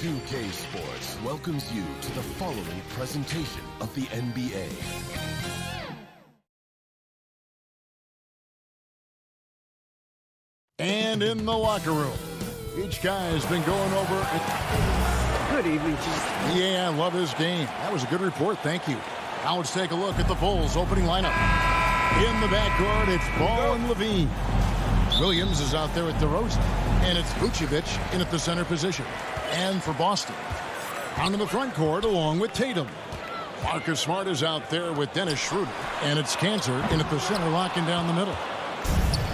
2K Sports welcomes you to the following presentation of the NBA. And in the locker room, each guy has been going over it. Good evening, Chief. Yeah, I love this game. That was a good report, thank you. Now let's take a look at the Bulls opening lineup. In the backcourt, it's Ball and Levine. Williams is out there with DeRozan, and it's Vucevic in at the center position. And for Boston, down in the front court along with Tatum. Marcus Smart is out there with Dennis Schroeder, and it's Cantor in at the center locking down the middle.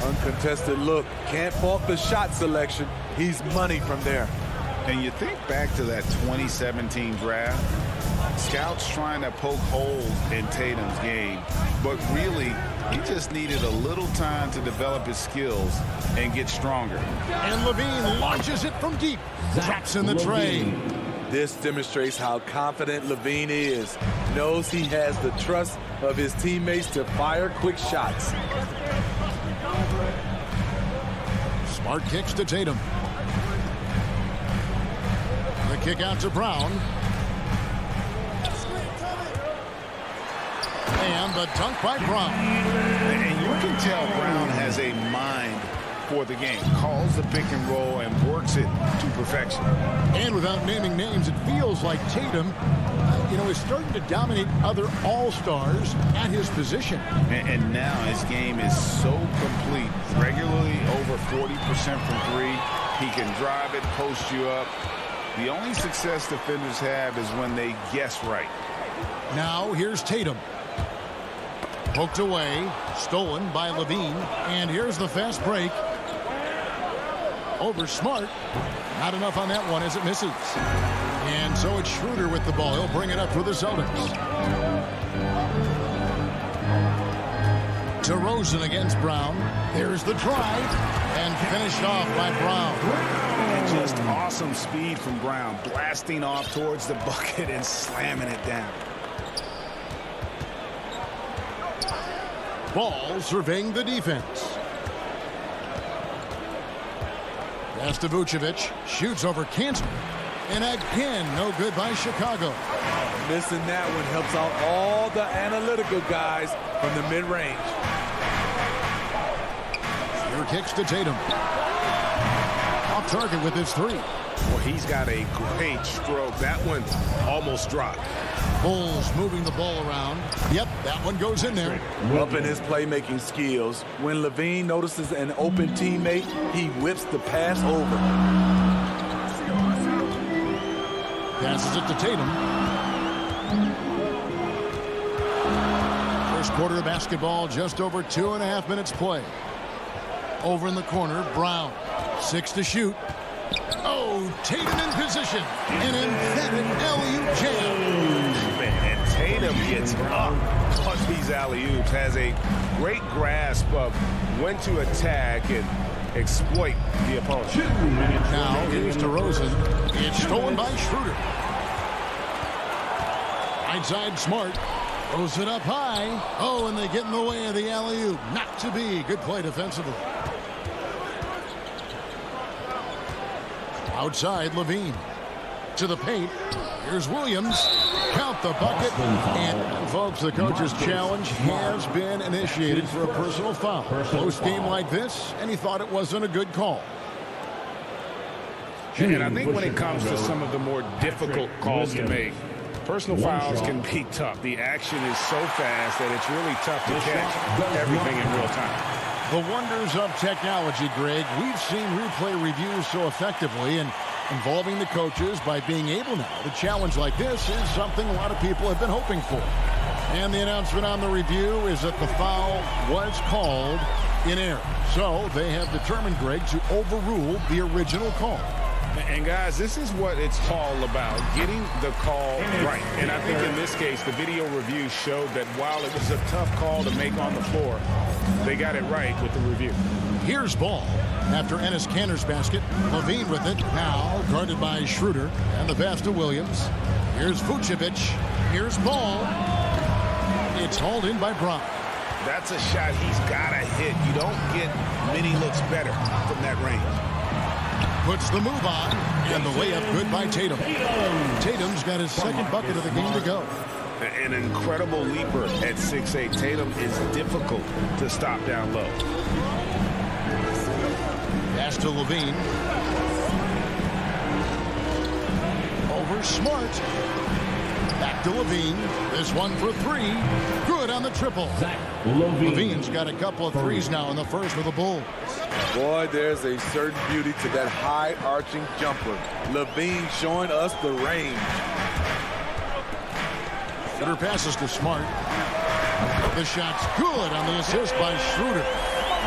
Uncontested look. Can't fault the shot selection. He's money from there. And you think back to that 2017 draft, scouts trying to poke holes in Tatum's game, but really, he just needed a little time to develop his skills and get stronger. And Levine launches it from deep. Drops in the tray. This demonstrates how confident Levine is. Knows he has the trust of his teammates to fire quick shots. Smart kicks to Tatum. The kick out to Brown. And the dunk by Brown. And you can tell Brown has a mind for the game. Calls the pick and roll and works it to perfection. And without naming names, it feels like Tatum, is starting to dominate other all-stars at his position. And now his game is so complete. Regularly over 40% from three. He can drive it, post you up. The only success defenders have is when they guess right. Now here's Tatum. Poked away, stolen by Levine, and here's the fast break. Over Smart. Not enough on that one as it misses. And so it's Schroeder with the ball. He'll bring it up for the Celtics. DeRozan against Brown. There's the drive, and finished off by Brown. And just awesome speed from Brown, blasting off towards the bucket and slamming it down. Ball surveying the defense. Pass to Vucevic. Shoots over Cantor. And again, no good by Chicago. Missing that one helps out all the analytical guys from the mid-range. Here kicks to Tatum. Off target with his three. Well, he's got a great stroke. That one almost dropped. Bulls moving the ball around. Yep, that one goes in there. Up in his playmaking skills. When Levine notices an open teammate, he whips the pass over. Passes it to Tatum. First quarter of basketball, just over 2.5 minutes play. Over in the corner, Brown. 6 to shoot. Oh, Tatum in position. An emphatic alley-oop jam. And Tatum gets up on these alley-oops. Has a great grasp of when to attack and exploit the opponent. Now here's DeRozan. It's stolen by Schroeder. Right side Smart. Throws it up high. Oh, and they get in the way of the alley-oop. Not to be. Good play defensively. Outside, Levine. To the paint. Here's Williams. Count the bucket. And, folks, the coach's challenge has been initiated for a personal foul. Post game like this, and he thought it wasn't a good call. And I think when it comes to some of the more difficult calls to make, personal fouls can be tough. The action is so fast that it's really tough to catch everything in real time. The wonders of technology, Greg. We've seen replay reviews so effectively, and involving the coaches by being able now to challenge like this is something a lot of people have been hoping for. And the announcement on the review is that the foul was called in error. So they have determined, Greg, to overrule the original call. And guys, this is what it's all about, getting the call right. And I think in this case, the video review showed that while it was a tough call to make on the floor, they got it right with the review. Here's Ball. After Enes Kanter's basket, Levine with it. Now guarded by Schroeder. And the pass to Williams. Here's Vucevic. Here's Ball. It's hauled in by Brown. That's a shot he's got to hit. You don't get many looks better from that range. Puts the move on, and the layup good by Tatum. Tatum's got his second bucket of the game to go. An incredible leaper at 6'8". Tatum is difficult to stop down low. Pass to Levine. Over Smart. Back to Levine. This one for three. Good on the triple. Levine's got a couple of threes now in the first for the Bulls. Boy, there's a certain beauty to that high-arching jumper. Levine showing us the range. Shooter passes to Smart. The shot's good on the assist by Schroeder.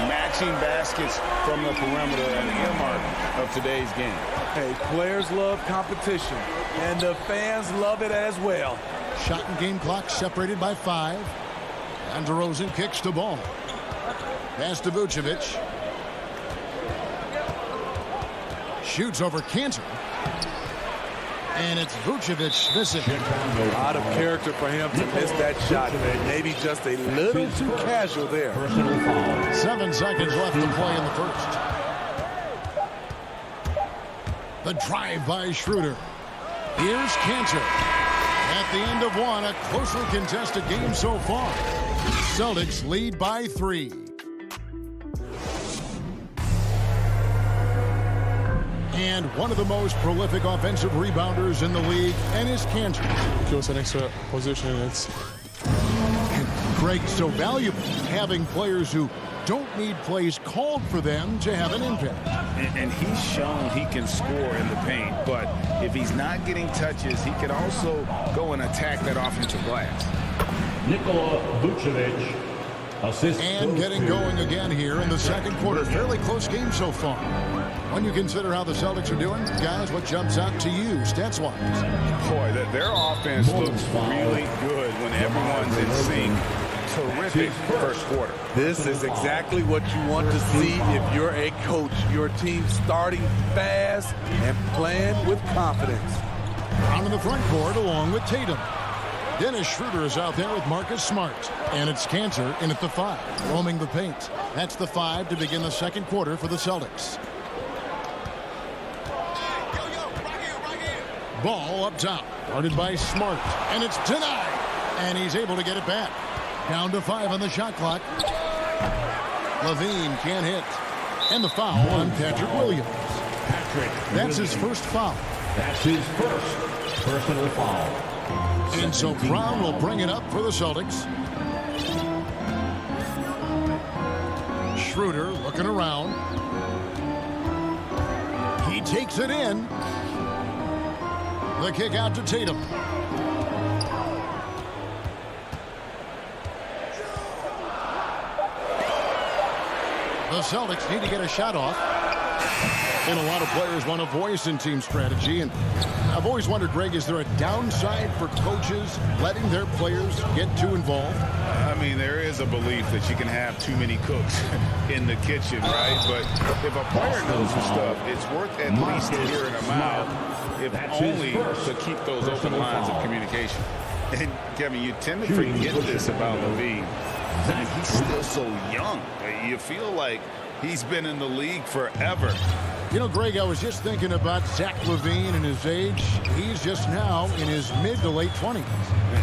Matching baskets from the perimeter, an earmark of today's game. Hey, players love competition, and the fans love it as well. Shot and game clock separated by 5. And DeRozan kicks to Ball. Pass to Vucevic. Shoots over Cantor. And it's Vucevic missing. Out of character for him to miss that shot. Maybe just a little too casual there. 7 seconds left to play in the first. The drive by Schroeder. Here's Cantor. At the end of one, a closely contested game so far. Celtics lead by 3. And one of the most prolific offensive rebounders in the league, and is Cantor. Give us an extra position. It's Greg, so valuable having players who don't need plays called for them to have an impact. And he's shown he can score in the paint, but if he's not getting touches, he can also go and attack that offensive glass. Nikola Vucevic. And getting going again here in the second quarter. Fairly close game so far. When you consider how the Celtics are doing, guys, what jumps out to you stats-wise? Boy, their offense looks really good when everyone's in sync. Terrific first quarter. This is exactly what you want to see if you're a coach. Your team starting fast and playing with confidence. On in the front court along with Tatum. Dennis Schroeder is out there with Marcus Smart. And it's Cantor in at the 5, roaming the paint. That's the 5 to begin the second quarter for the Celtics. Ball up top, guarded by Smart. And it's denied. And he's able to get it back. Down to 5 on the shot clock. Levine can't hit. And the foul on Patrick Williams. That's his first foul. That's his first personal foul. And so Brown will bring it up for the Celtics. Schroeder looking around. He takes it in. The kick out to Tatum. The Celtics need to get a shot off. And a lot of players want a voice in team strategy. And I've always wondered, Greg, is there a downside for coaches letting their players get too involved? I mean, there is a belief that you can have too many cooks in the kitchen, right? But if a player knows his stuff, it's worth at least hearing them out, if only to keep those open lines of communication. And, Kevin, you tend to forget this about Levine. I mean, he's still so young. You feel like he's been in the league forever. You know, Greg, I was just thinking about Zach LaVine and his age. He's just now in his mid to late 20s.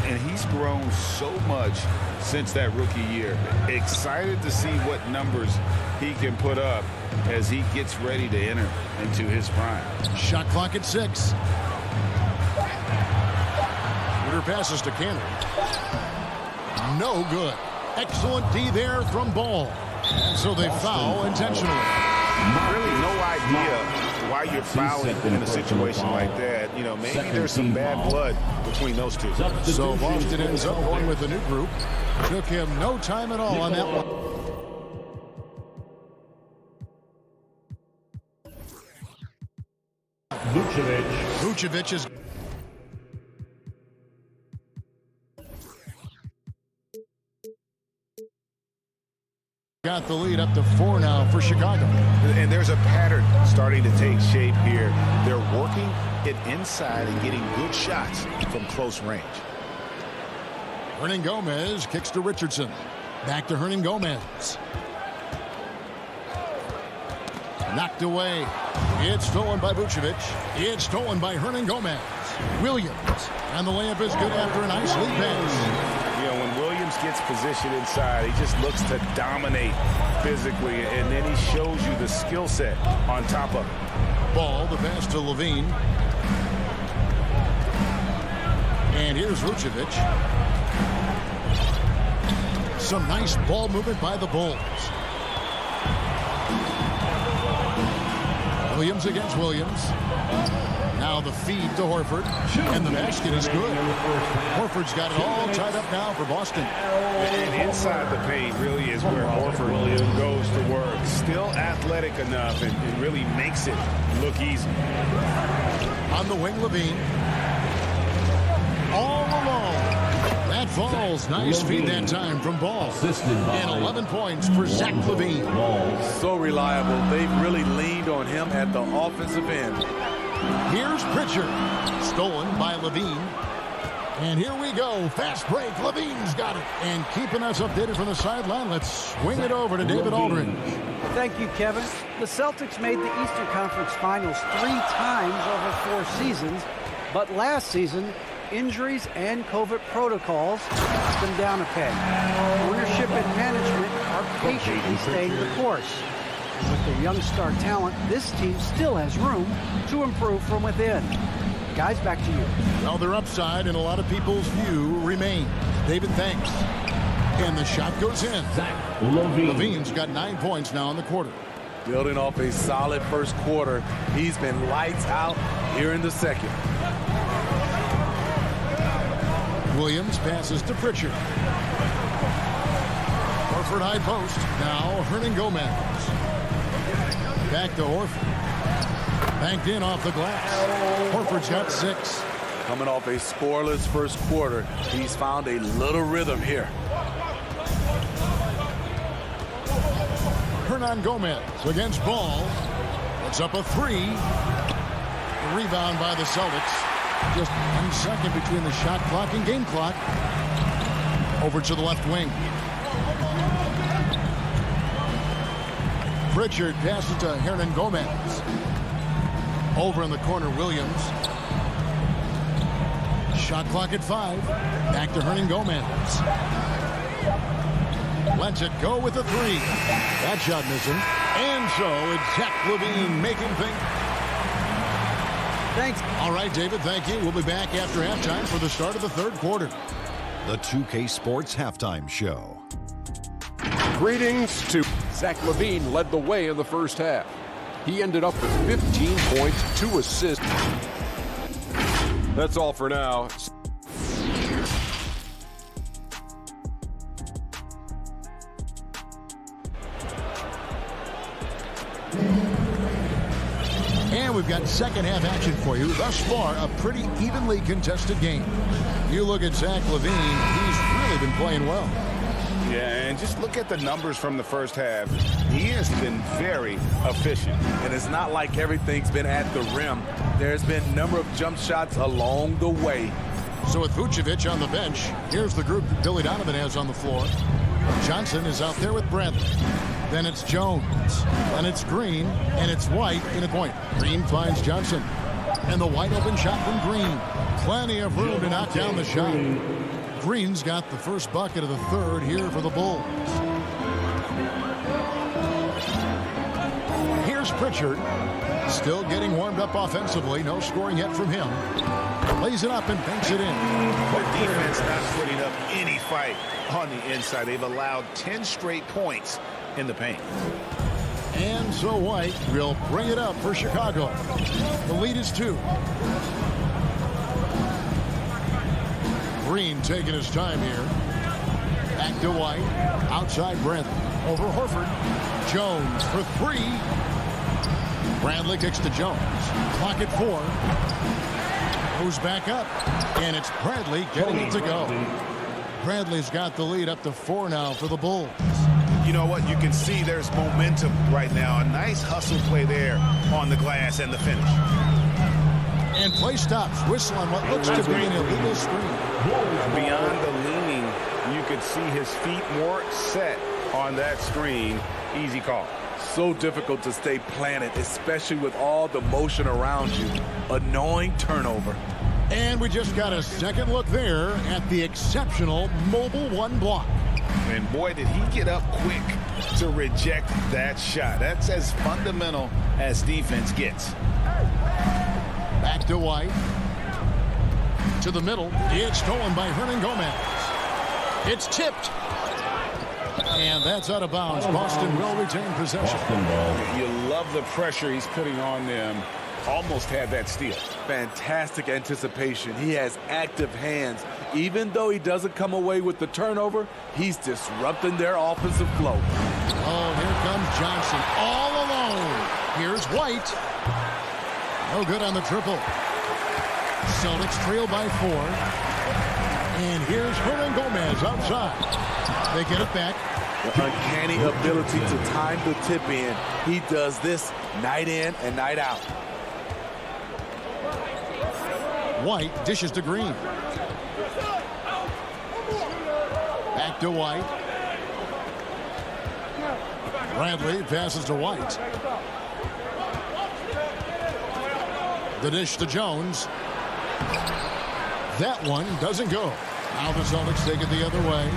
And he's grown so much since that rookie year. Excited to see what numbers he can put up as he gets ready to enter into his prime. Shot clock at 6. Shooter passes to Cantor. No good. Excellent D there from Ball. And so they foul intentionally. Really no idea why you're fouling in a situation like that. You know, maybe there's some bad blood between those two. So Boston ends up going with a new group. Took him no time at all on that one. Vucevic is got the lead up to 4 now for Chicago. And there's a pattern starting to take shape here. They're working it inside and getting good shots from close range. Hernan Gomez kicks to Richardson. Back to Hernan Gomez. Knocked away. It's stolen by Vucevic. It's stolen by Hernan Gomez. Williams. And the layup is good after a nice lead pass. You know, when Williams gets positioned inside, he just looks to dominate physically, and then he shows you the skill set on top of it. Ball, the pass to Levine. And here's Vucevic. Some nice ball movement by the Bulls. Williams against Williams. Now the feed to Horford. And the basket is good. Horford's got it all tied up now for Boston. And inside the paint really is where Horford goes to work. Still athletic enough and really makes it look easy. On the wing, Levine. All alone. That falls. Nice feed that time from Ball. And 11 points for Zach Levine. So reliable. They've really leaned on him at the offensive end. Here's Pritchard. Stolen by Levine. And here we go. Fast break. Levine's got it. And keeping us updated from the sideline, let's swing it over to David Aldridge. Thank you, Kevin. The Celtics made the Eastern Conference Finals 3 times over 4 seasons. But last season, injuries and COVID protocols knocked them down a peg. Ownership and management are patiently staying the course. And with their young star talent, this team still has room to improve from within. Guys, back to you. Well, their upside in a lot of people's view remains. David, thanks. And the shot goes in. Levine's got 9 points now in the quarter. Building off a solid first quarter, he's been lights out here in the second. Williams passes to Pritchard. Horford high post. Now Hernan Gomez. Back to Horford. Banked in off the glass. Horford's got 6. Coming off a scoreless first quarter, he's found a little rhythm here. Hernan Gomez against Ball. It's up a 3. The rebound by the Celtics. Just 1 second between the shot clock and game clock. Over to the left wing. Pritchard passes to Hernan Gomez. Over in the corner, Williams. Shot clock at 5. Back to Hernan Gomez. Lets it go with a 3. That shot missing. And so it's Zach Levine making things. Thanks. All right, David, thank you. We'll be back after halftime for the start of the third quarter. The 2K Sports Halftime Show. Greetings to Zach Levine led the way in the first half. He ended up with 15 points, 2 assists. That's all for now. And we've got second half action for you. Thus far, a pretty evenly contested game. You look at Zach Levine, he's really been playing well. Yeah, and just look at the numbers from the first half. He has been very efficient. And it's not like everything's been at the rim. There's been a number of jump shots along the way. So with Vucevic on the bench, here's the group that Billy Donovan has on the floor. Johnson is out there with Bradley. Then it's Jones. Then it's Green. And it's White in a point. Green finds Johnson. And the wide open shot from Green. Plenty of room to knock down the shot. Green's got the first bucket of the third here for the Bulls. Here's Pritchard. Still getting warmed up offensively. No scoring yet from him. Lays it up and banks it in. The defense not putting up any fight on the inside. They've allowed 10 straight points in the paint. And so White will bring it up for Chicago. The lead is 2. Green taking his time here. Back to White. Outside Bradley. Over Horford. Jones for 3. Bradley kicks to Jones. Clock at 4. Goes back up. And it's Bradley getting it to go. Bradley's got the lead up to 4 now for the Bulls. You know what? You can see there's momentum right now. A nice hustle play there on the glass and the finish. And play stops. Whistle on what looks to be an illegal screen. Beyond the leaning, you could see his feet more set on that screen. Easy call. So difficult to stay planted, especially with all the motion around you. Annoying turnover. And we just got a second look there at the exceptional Mobile One block. And boy, did he get up quick to reject that shot. That's as fundamental as defense gets. Back to White. To the middle. It's stolen by Hernan Gomez. It's tipped. And that's out of bounds. Boston will retain possession. Boston ball. You love the pressure he's putting on them. Almost had that steal. Fantastic anticipation. He has active hands. Even though he doesn't come away with the turnover, he's disrupting their offensive flow. Oh, here comes Johnson all alone. Here's White. No good on the triple. Celtics trail by 4. And here's Hernan Gomez outside. They get it back. The uncanny ability to time the tip in. He does this night in and night out. White dishes to Green. Back to White. Bradley passes to White. The dish to Jones. That one doesn't go. Now the Celtics take it the other way.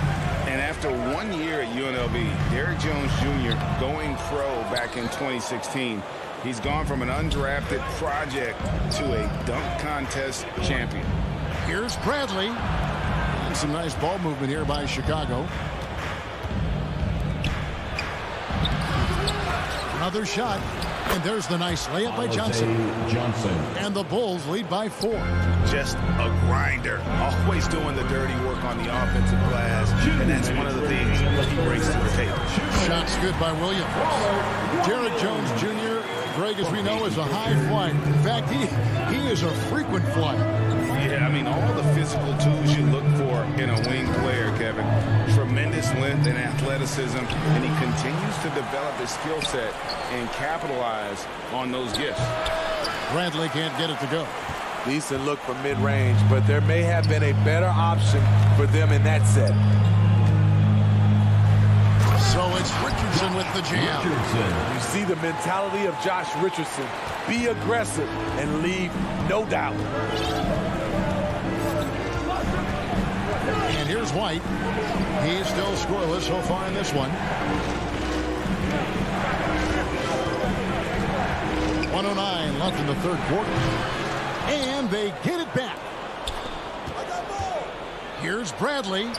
And after 1 year at UNLV, Derrick Jones Jr. going pro back in 2016, he's gone from an undrafted project to a dunk contest champion. Here's Bradley. And some nice ball movement here by Chicago. Another shot. And there's the nice layup by Johnson. And the Bulls lead by 4. Just a grinder. Always doing the dirty work on the offensive glass. And that's one of the things he brings to the table. Shots good by Williams. Derrick Jones Jr., Greg, as we know, is a high flyer. In fact, he is a frequent flyer. Yeah, I mean, all the physical tools you look for in a wing player, Kevin. Tremendous length and athleticism, and he continues to develop his skill set and capitalize on those gifts. Bradley can't get it to go. Decent look from mid-range, but there may have been a better option for them in that set. So it's Richardson with the jam. You see the mentality of Josh Richardson. Be aggressive and leave no doubt. And here's White. He's still scoreless so far in this one. 1:09 left in the third quarter. And they get it back. Here's Bradley.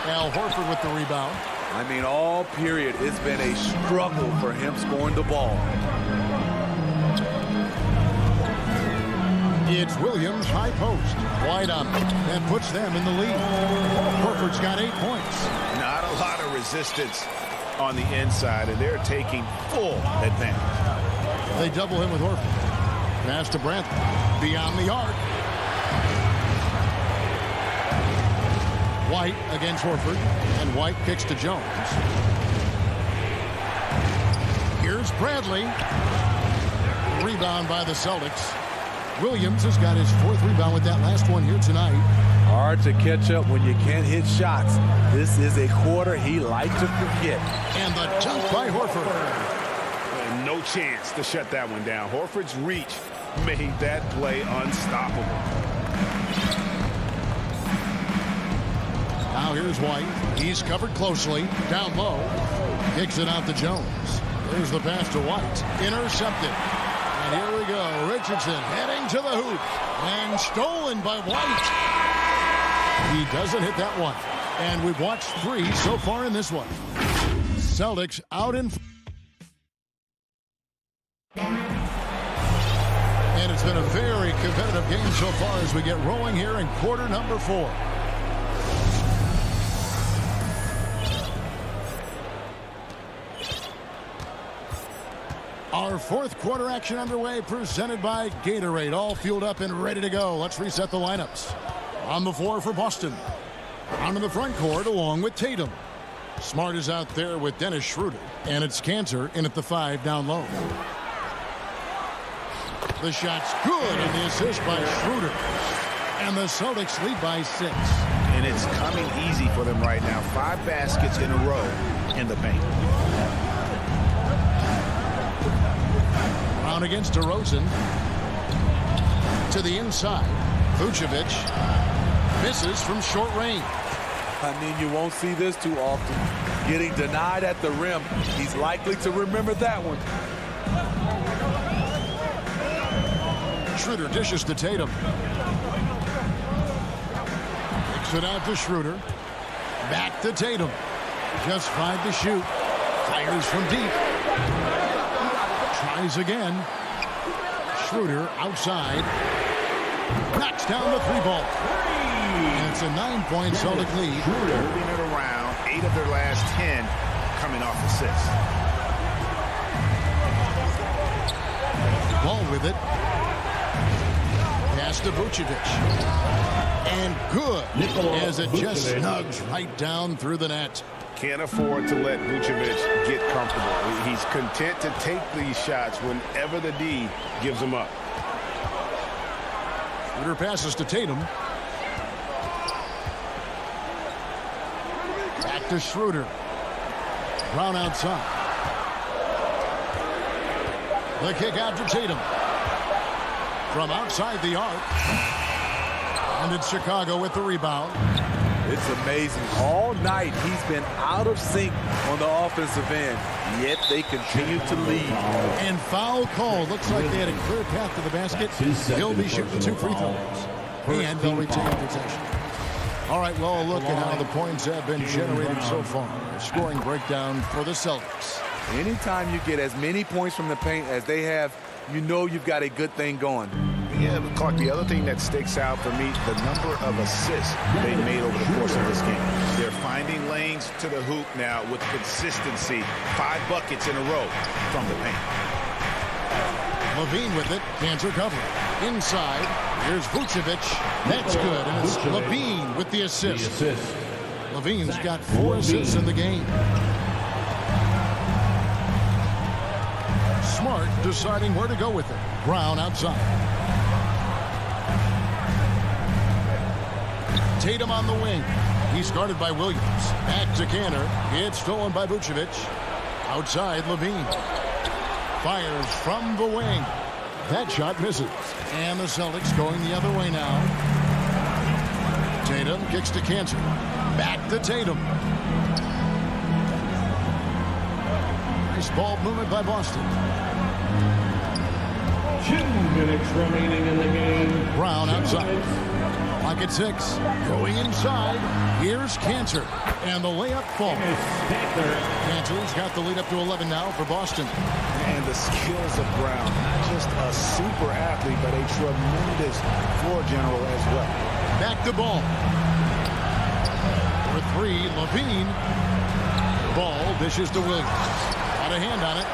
Al Horford with the rebound. I mean, all period, it's been a struggle for him scoring the ball. It's Williams, high post. White on it. That puts them in the lead. Horford's got 8 points. Not a lot of resistance on the inside, and they're taking full advantage. They double him with Horford. Pass to Bradley. Beyond the arc. White against Horford. And White kicks to Jones. Here's Bradley. Rebound by the Celtics. Williams has got his 4th rebound with that last one here tonight. Hard to catch up when you can't hit shots. This is a quarter he liked to forget. And the dunk by Horford. And no chance to shut that one down. Horford's reach made that play unstoppable. Now here's White. He's covered closely. Down low. Kicks it out to Jones. There's the pass to White. Intercepted. And here we go. Richardson heading to the hoop. And stolen by White. He doesn't hit that one. And we've watched 3 so far in this one. Celtics out in. And it's been a very competitive game so far as we get rolling here in quarter number 4. Our 4th quarter action underway, presented by Gatorade. All fueled up and ready to go. Let's reset the lineups. On the floor for Boston. On to the front court along with Tatum. Smart is out there with Dennis Schroeder. And it's Cantor in at the 5 down low. The shot's good, and the assist by Schroeder. And the Celtics lead by 6. And it's coming easy for them right now. 5 baskets in a row in the paint. Brown against DeRozan. To the inside. Vucevic misses from short range. I mean, you won't see this too often. Getting denied at the rim. He's likely to remember that one. Schroeder dishes to Tatum. Kicks it out to Schroeder. Back to Tatum. Just 5 to shoot. Fires from deep. Tries again. Schroeder outside. Knocks down the 3-ball. And it's a 9-point Celtic lead. Moving it around. 8 of their last 10 coming off assists. Ball with it. Pass to Vucevic. And good. As it just snugs right down through the net. Can't afford to let Vucevic get comfortable. He's content to take these shots whenever the D gives them up. Schroeder passes to Tatum. Back to Schroeder. Brown outside. The kick out to Tatum. From outside the arc. And it's Chicago with the rebound. It's amazing. All night he's been out of sync on the offensive end, yet they continue to lead. And foul call. Looks like they had a clear path to the basket. He'll be shooting 2 free throws. And they'll retain possession. All right, well, look at how the points have been generated so far. A scoring breakdown for the Celtics. Anytime you get as many points from the paint as they have, you know you've got a good thing going. Yeah, but Clark, the other thing that sticks out for me, the number of assists they made over the course of this game. They're finding lanes to the hoop now with consistency. 5 buckets in a row from the paint. Levine with it. Can't recover. Inside. Here's Vucevic. That's good. And it's Levine with the assist. Levine's got 4 assists in the game. Smart deciding where to go with it. Brown outside. Tatum on the wing. He's guarded by Williams. Back to Kanter. It's stolen by Vucevic. Outside Levine. Fires from the wing. That shot misses. And the Celtics going the other way now. Tatum kicks to Kanter. Back to Tatum. Nice ball movement by Boston. 2 minutes remaining in the game. Brown outside. Clock at 6. Going inside. Here's Kanter. And the layup falls. Kanter's got the lead up to 11 now for Boston. And the skills of Brown. Not just a super athlete, but a tremendous floor general as well. Back to Ball. For 3, Levine. Ball dishes to Williams. Got a hand on it.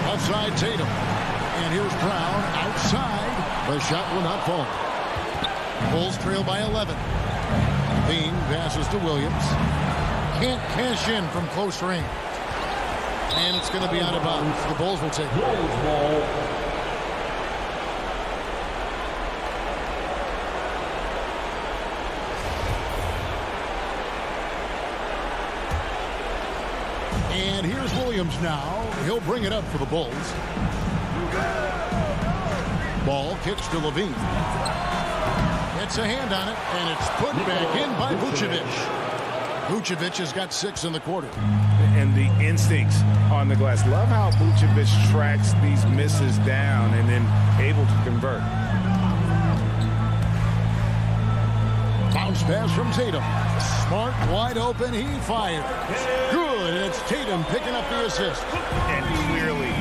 Outside Tatum. And here's Brown outside. The shot will not fall. Bulls trail by 11. Levine passes to Williams. Can't cash in from close range. And it's going to be out of bounds. The Bulls will take it. And here's Williams now. He'll bring it up for the Bulls. Ball kicks to Levine. Gets a hand on it, and it's put back in by Vucevic. Vucevic has got 6 in the quarter. And the instincts on the glass. Love how Vucevic tracks these misses down and then able to convert. Bounce pass from Tatum. Smart, wide open, he fires. Good, and it's Tatum picking up the assist. And clearly,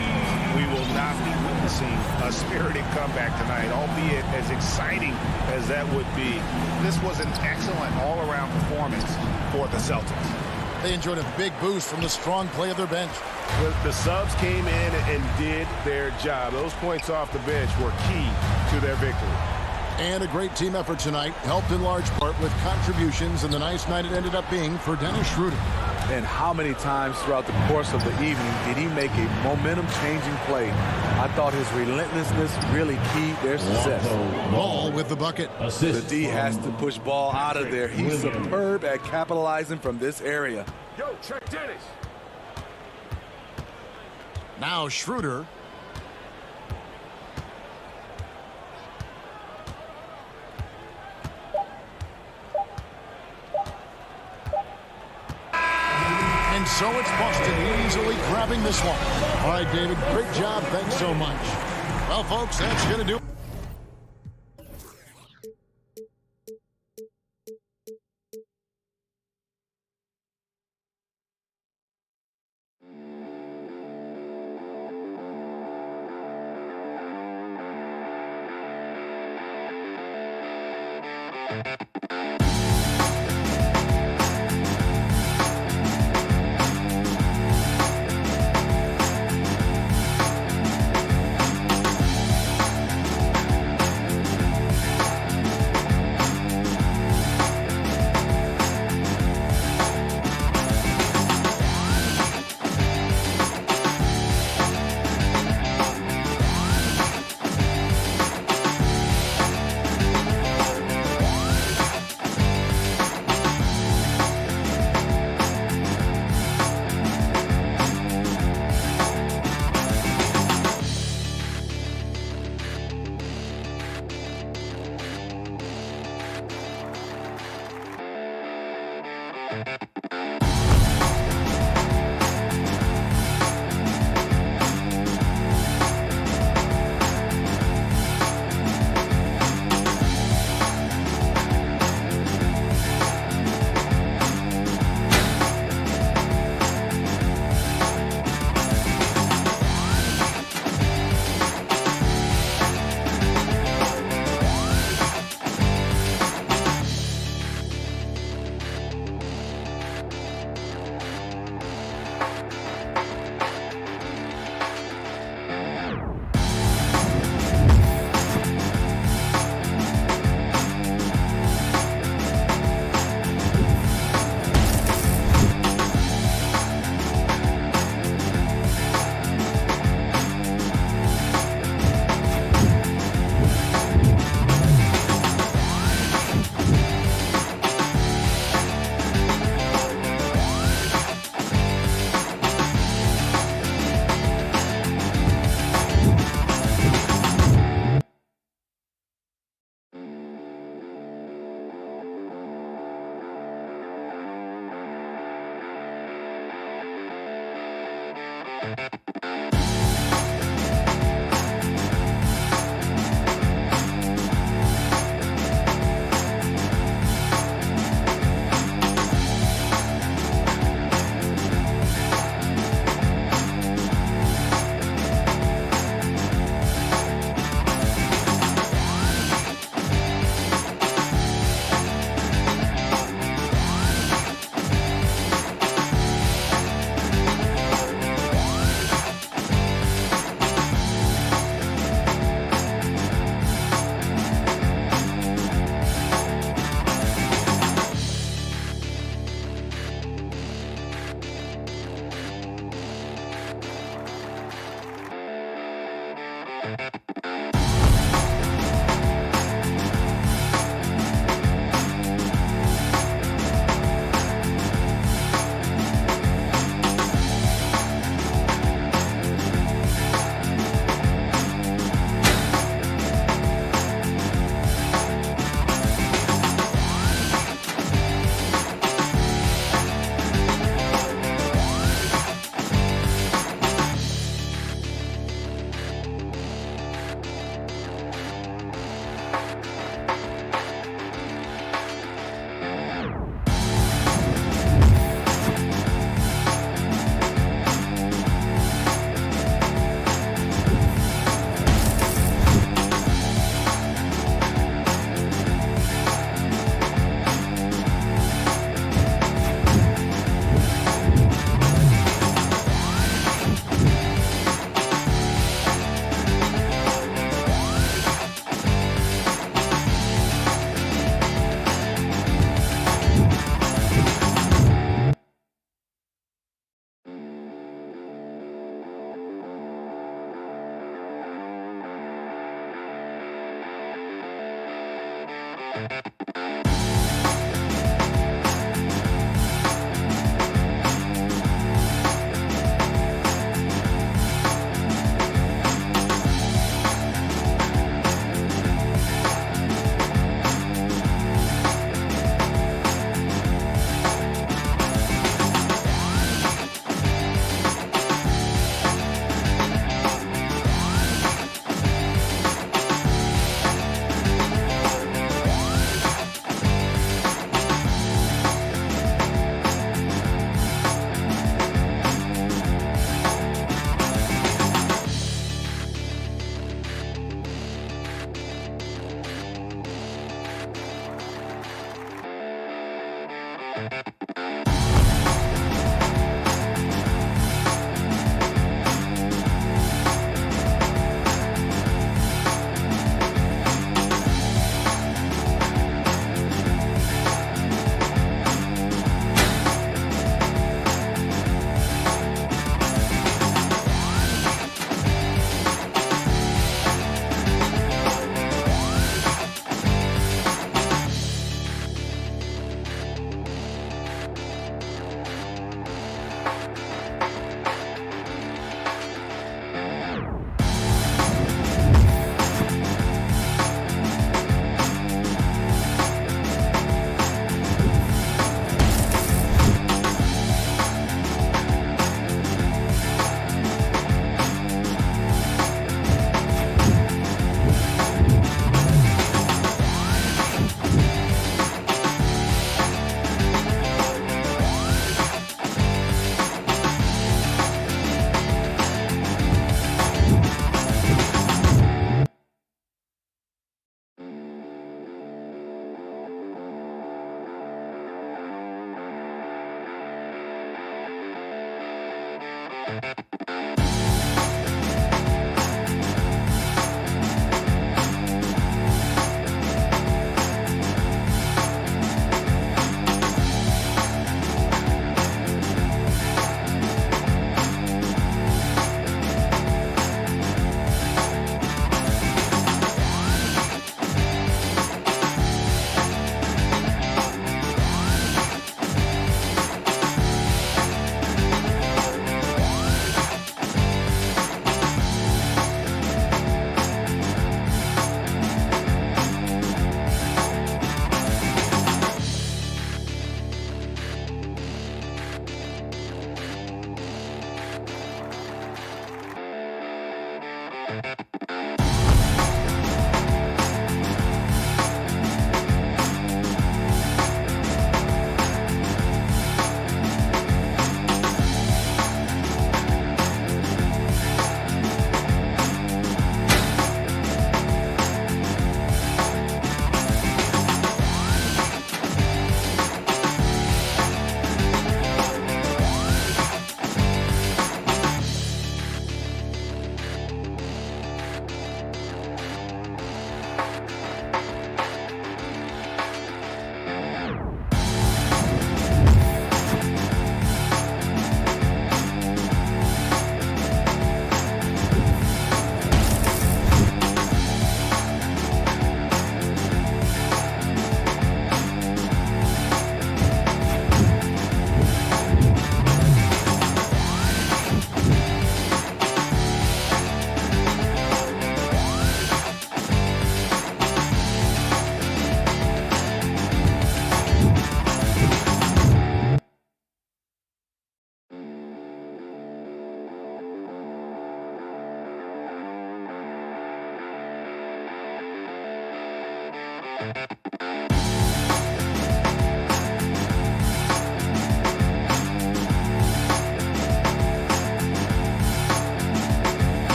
we will not be witnessing a spirited comeback tonight, albeit as exciting as that would be. This was an excellent all-around performance for the Celtics. They enjoyed a big boost from the strong play of their bench. The subs came in and did their job. Those points off the bench were key to their victory. And a great team effort tonight, helped in large part with contributions, and the nice night it ended up being for Dennis Schroeder. And how many times throughout the course of the evening did he make a momentum-changing play? I thought his relentlessness really keyed their success. Ball with the bucket. The D has to push Ball out of there. He's superb at capitalizing from this area. Yo, check Dennis. Now Schroeder. And so it's Boston easily grabbing this one. All right, David, great job. Thanks so much. Well, folks, that's going to do it.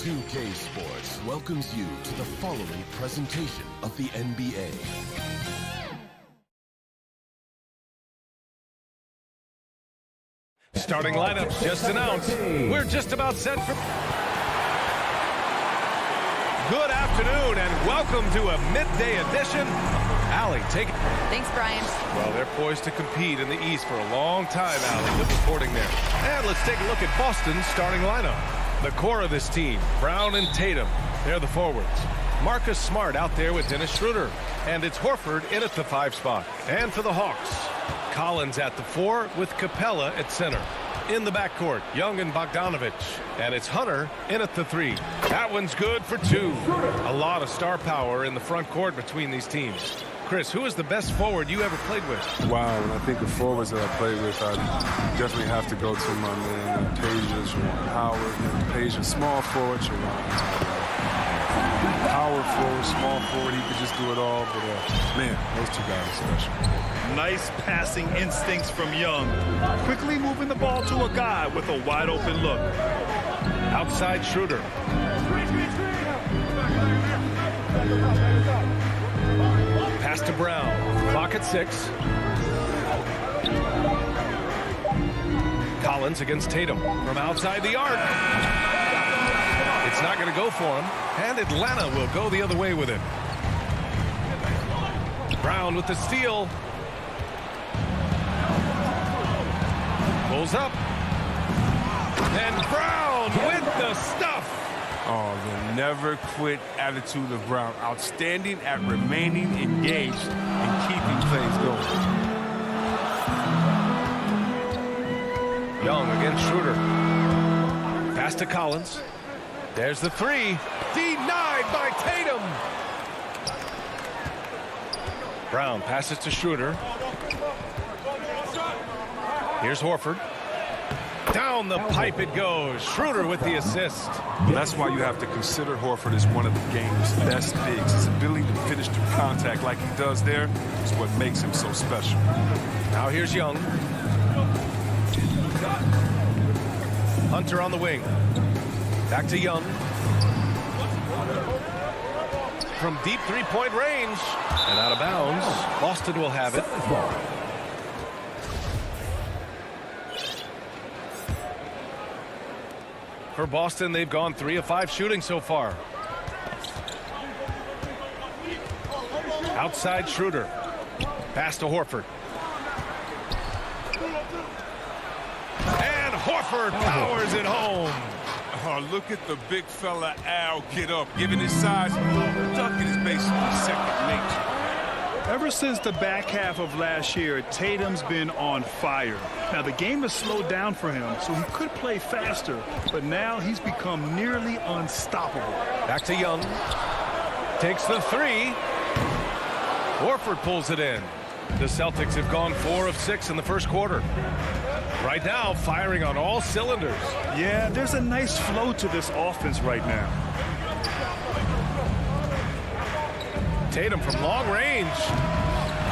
2K Sports welcomes you to the following presentation of the NBA. Starting lineups just announced. We're just about set for... Good afternoon and welcome to a midday edition. Allie, take it. Thanks, Brian. Well, they're poised to compete in the East for a long time, Allie. Good reporting there. And let's take a look at Boston's starting lineup. The core of this team, Brown and Tatum. They're the forwards. Marcus Smart out there with Dennis Schroeder. And it's Horford in at the 5 spot. And for the Hawks, Collins at the 4 with Capella at center. In the backcourt, Young and Bogdanovich. And it's Hunter in at the 3. That one's good for 2. A lot of star power in the front court between these teams. Chris, who is the best forward you ever played with? Wow, when I think of forwards that I played with, I definitely have to go to my man, Page, Howard. Page, a small forward, power forward, small forward, he could just do it all. But, man, those two guys are special. Nice passing instincts from Young. Quickly moving the ball to a guy with a wide-open look. Outside Schroeder. Pass to Brown. Clock at 6. Collins against Tatum from outside the arc. It's not going to go for him. And Atlanta will go the other way with it. Brown with the steal. Pulls up. And Brown with the stuff. Oh, the never quit attitude of Brown. Outstanding at remaining engaged and keeping plays going. Young against Schroeder. Pass to Collins. There's the 3. Denied by Tatum. Brown passes to Schroeder. Here's Horford. Down the pipe it goes. Schroeder with the assist. That's why you have to consider Horford as one of the game's best bigs. His ability to finish through contact like he does there is what makes him so special. Now here's Young. Hunter on the wing. Back to Young. From deep three-point range. And out of bounds. Boston will have it. For Boston, they've gone 3 of 5 shooting so far. Outside Schroeder. Pass to Horford. And Horford powers it home. Oh, look at the big fella Al get up. Given his size, dunking is basically second nature. Ever since the back half of last year, Tatum's been on fire. Now, the game has slowed down for him, so he could play faster, but now he's become nearly unstoppable. Back to Young. Takes the 3. Horford pulls it in. The Celtics have gone 4 of 6 in the first quarter. Right now, firing on all cylinders. Yeah, there's a nice flow to this offense right now. Tatum from long range.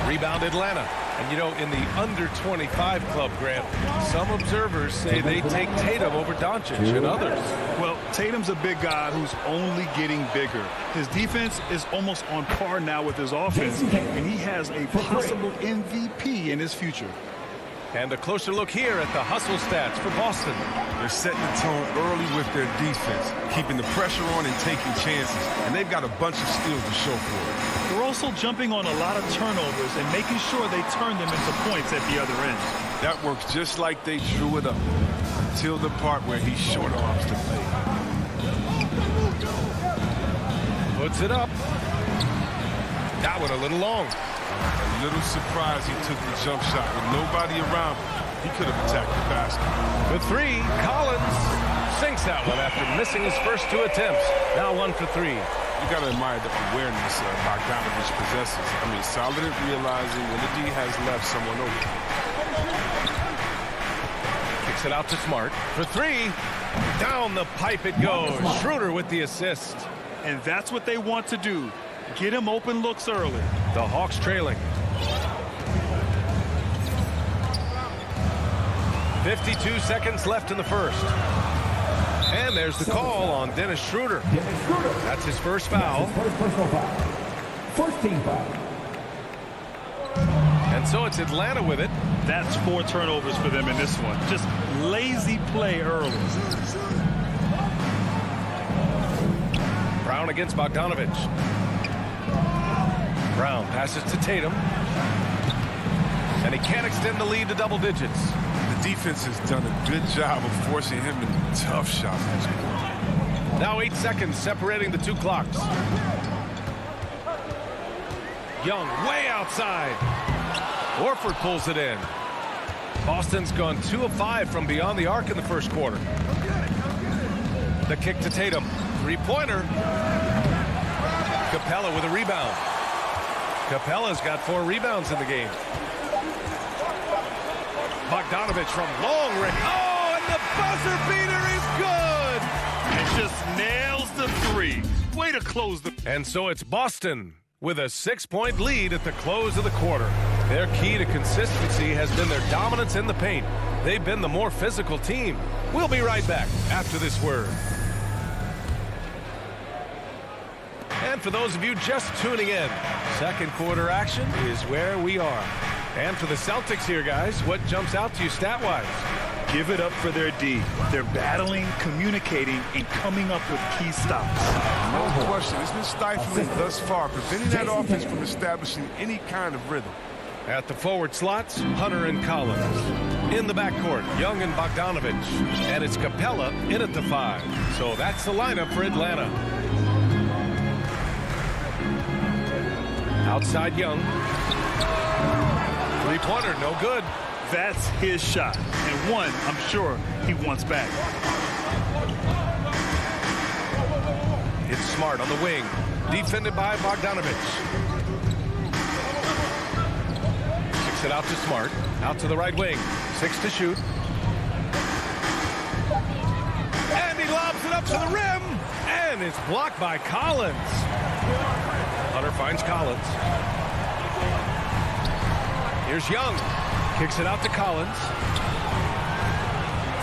Rebound Atlanta. And you know, in the under 25 club, Grant, some observers say they take Tatum over Doncic and others. Well, Tatum's a big guy who's only getting bigger. His defense is almost on par now with his offense, and he has a possible MVP in his future. And a closer look here at the hustle stats for Boston. They're setting the tone early with their defense, keeping the pressure on and taking chances. And they've got a bunch of steals to show for it. They're also jumping on a lot of turnovers and making sure they turn them into points at the other end. That works just like they drew it up, until the part where he short arms the play. Puts it up. That one a little long. A little surprised he took the jump shot with nobody around him. He could have attacked the basket. The 3, Collins sinks that one after missing his first 2 attempts. Now 1 for 3. You got to admire the awareness Bogdanovich possesses. I mean, solid at realizing when the D has left someone open. Kicks it out to Smart for 3. Down the pipe it goes. Schroeder with the assist. And that's what they want to do. Get him open looks early. The Hawks trailing. 52 seconds left in the first. And And there's the call on Dennis Schroeder. That's his first foul. First team foul. And so it's Atlanta with it. That's 4 turnovers for them in this one. Just lazy play early. Brown against Bogdanovich. Brown passes to Tatum. And he can't extend the lead to double digits. The defense has done a good job of forcing him into tough shots this quarter. Now 8 seconds separating the 2 clocks. Young way outside. Horford pulls it in. Boston's gone 2 of 5 from beyond the arc in the first quarter. The kick to Tatum. 3-pointer. Capella with a rebound. Capella's got 4 rebounds in the game. Bogdanovich from long range. Oh, and the buzzer beater is good. It just nails the 3. Way to close the... And so it's Boston with a 6-point lead at the close of the quarter. Their key to consistency has been their dominance in the paint. They've been the more physical team. We'll be right back after this word. And for those of you just tuning in, second quarter action is where we are. And for the Celtics here, guys, what jumps out to you stat-wise? Give it up for their D. They're battling, communicating, and coming up with key stops. No question. It's been stifling thus far, preventing that offense from establishing any kind of rhythm. At the forward slots, Hunter and Collins. In the backcourt, Young and Bogdanovich. And it's Capella in at the 5. So that's the lineup for Atlanta. Outside Young. 3-pointer, no good. That's his shot. And one, I'm sure, he wants back. It's Smart on the wing. Defended by Bogdanovich. Kicks it out to Smart. Out to the right wing. 6 to shoot. And he lobs it up to the rim. And it's blocked by Collins. Hunter finds Collins. Here's Young. Kicks it out to Collins.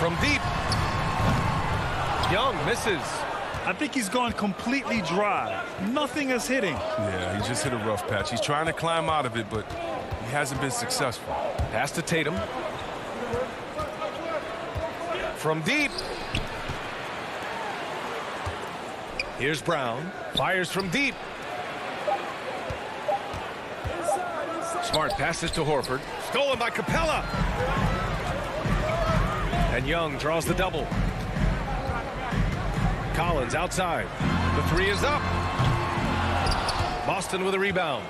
From deep. Young misses. I think he's gone completely dry. Nothing is hitting. Yeah, he just hit a rough patch. He's trying to climb out of it, but he hasn't been successful. Pass to Tatum. From deep. Here's Brown. Fires from deep. Smart passes to Horford. Stolen by Capella. And Young draws the double. Collins outside. The 3 is up. Boston with a rebound.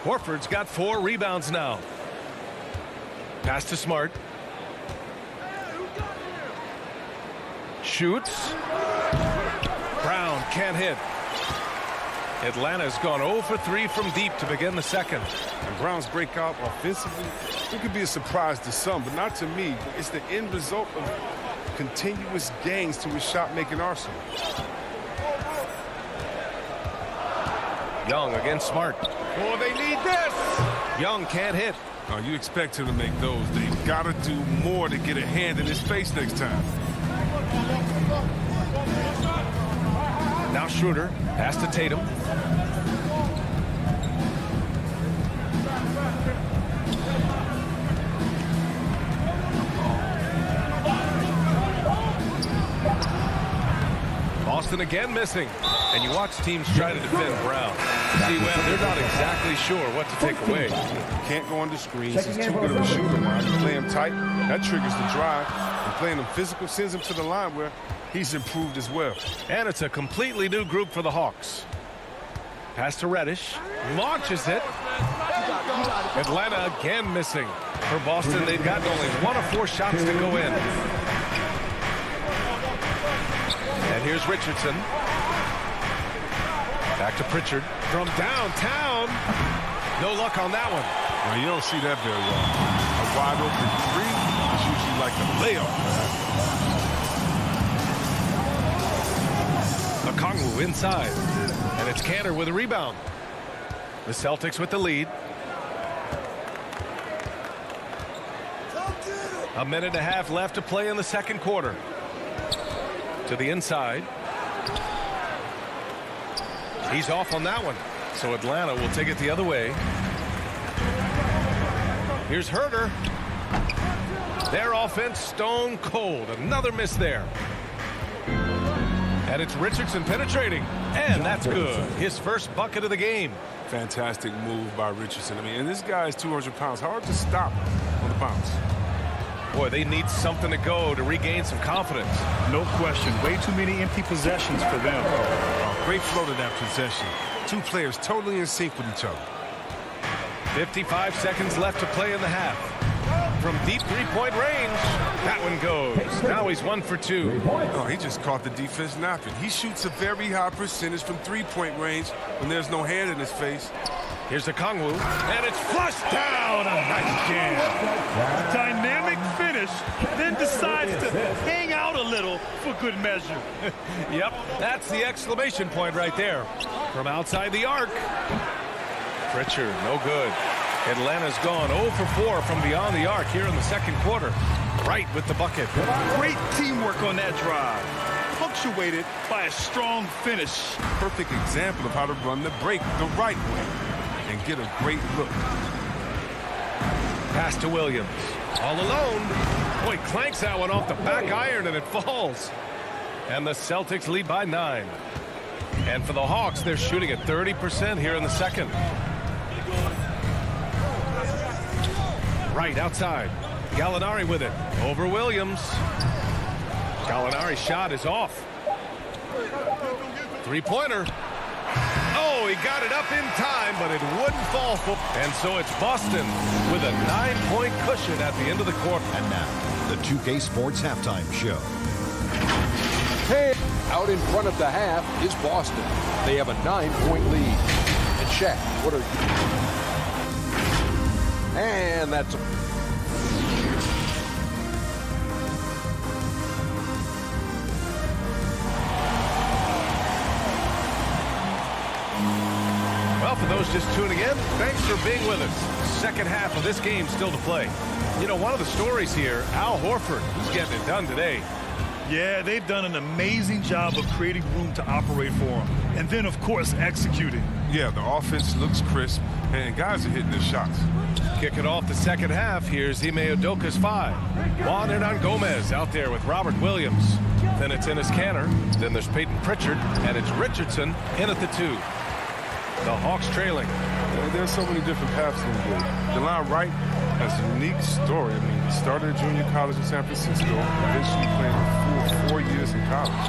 Horford's got 4 rebounds now. Pass to Smart. Shoots. Brown can't hit. Atlanta's gone 0 for 3 from deep to begin the second. And Brown's breakout offensively, it could be a surprise to some, but not to me. It's the end result of continuous gains to his shot-making arsenal. Young against Smart. Oh, they need this! Young can't hit. Oh, you expect him to make those. They've got to do more to get a hand in his face next time. Now Schroeder. Pass to Tatum. Boston again missing. And you watch teams try to defend Brown. See, well, they're not exactly sure what to take away. Can't go under screens. He's too good of a shooter. When you play him tight, that triggers the drive. And playing him physical sends him to the line where he's improved as well. And it's a completely new group for the Hawks. Pass to Reddish. Launches it. Atlanta again missing. For Boston, they've gotten only 1 of 4 shots to go in. And here's Richardson. Back to Pritchard from downtown. No luck on that one. Well, you don't see that very well. A wide open 3 is usually like a layup. Okongwu inside. And it's Cantor with a rebound. The Celtics with the lead. A minute and a half left to play in the second quarter. To the inside. He's off on that one. So Atlanta will take it the other way. Here's Herter. Their offense stone cold. Another miss there. And it's Richardson penetrating. And that's good. His first bucket of the game. Fantastic move by Richardson. I mean, and this guy is 200 pounds. Hard to stop on the bounce. Boy, they need something to go to regain some confidence. No question. Way too many empty possessions for them. Oh, great flow to that possession. Two players totally in sync with each other. 55 seconds left to play in the half. From deep three-point range, that one goes. Now he's 1 for 2. Oh, he just caught the defense napping. He shoots a very high percentage from three-point range when there's no hand in his face. Here's the Kongwu, and it's flushed down. A nice jam. Dynamic finish, then decides to hang out a little for good measure. Yep, that's the exclamation point right there. From outside the arc. Pritchard, no good. Atlanta's gone 0 for 4 from beyond the arc here in the second quarter. Right with the bucket. Great teamwork on that drive. Punctuated by a strong finish. Perfect example of how to run the break the right way and get a great look. Pass to Williams. All alone. Boy, clanks that one off the back iron and it falls. And the Celtics lead by 9. And for the Hawks, they're shooting at 30% here in the second. Right outside. Gallinari with it. Over Williams. Gallinari's shot is off. Three-pointer. Oh, he got it up in time, but it wouldn't fall. And so it's Boston with a 9-point cushion at the end of the quarter. And now, the 2K Sports Halftime Show. Hey, out in front of the half is Boston. They have a 9-point lead. And Shaq, what are you? And that's a... Well, for those just tuning in, thanks for being with us. Second half of this game still to play. You know, one of the stories here, Al Horford, who's getting it done today. Yeah, they've done an amazing job of creating room to operate for him. And then, of course, executing. Yeah, the offense looks crisp, and guys are hitting their shots. Kicking off the second half, here's Ime Udoka's 5. Juan Hernan-Gomez out there with Robert Williams. Then it's Enes Kanter. Then there's Peyton Pritchard, and it's Richardson in at the 2. The Hawks trailing. There's so many different paths in the game. DeLon Wright has a unique story. I mean, he started at junior college in San Francisco, eventually playing a full 4 years in college.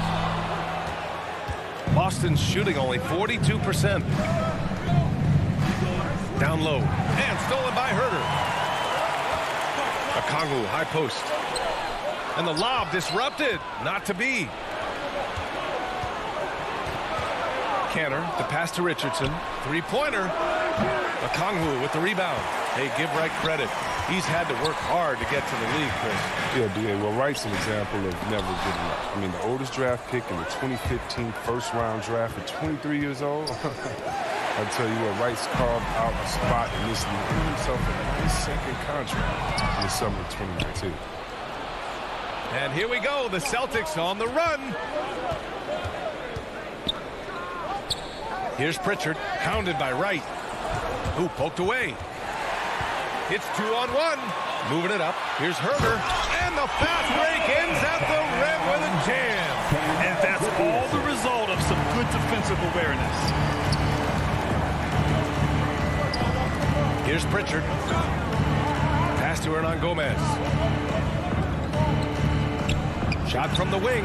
Boston's shooting only 42%. Down low. And stolen by Herter. Okongwu, high post. And the lob disrupted. Not to be. Kanter, the pass to Richardson. Three-pointer. Okongwu with the rebound. Hey, give Wright credit. He's had to work hard to get to the league, Chris. Yeah, D.A. Well, Wright's an example of never giving up. I mean, the oldest draft pick in the 2015 first-round draft at 23 years old. I tell you what, Wright's carved out a spot in this league. Giving himself a nice second contract in the summer of 2019. And here we go. The Celtics on the run. Here's Pritchard, hounded by Wright, who poked away. It's 2-on-1. Moving it up. Here's Herter. And the fast break ends at the rim with a jam. And that's all the result of some good defensive awareness. Here's Pritchard. Pass to Hernan-Gomez. Shot from the wing.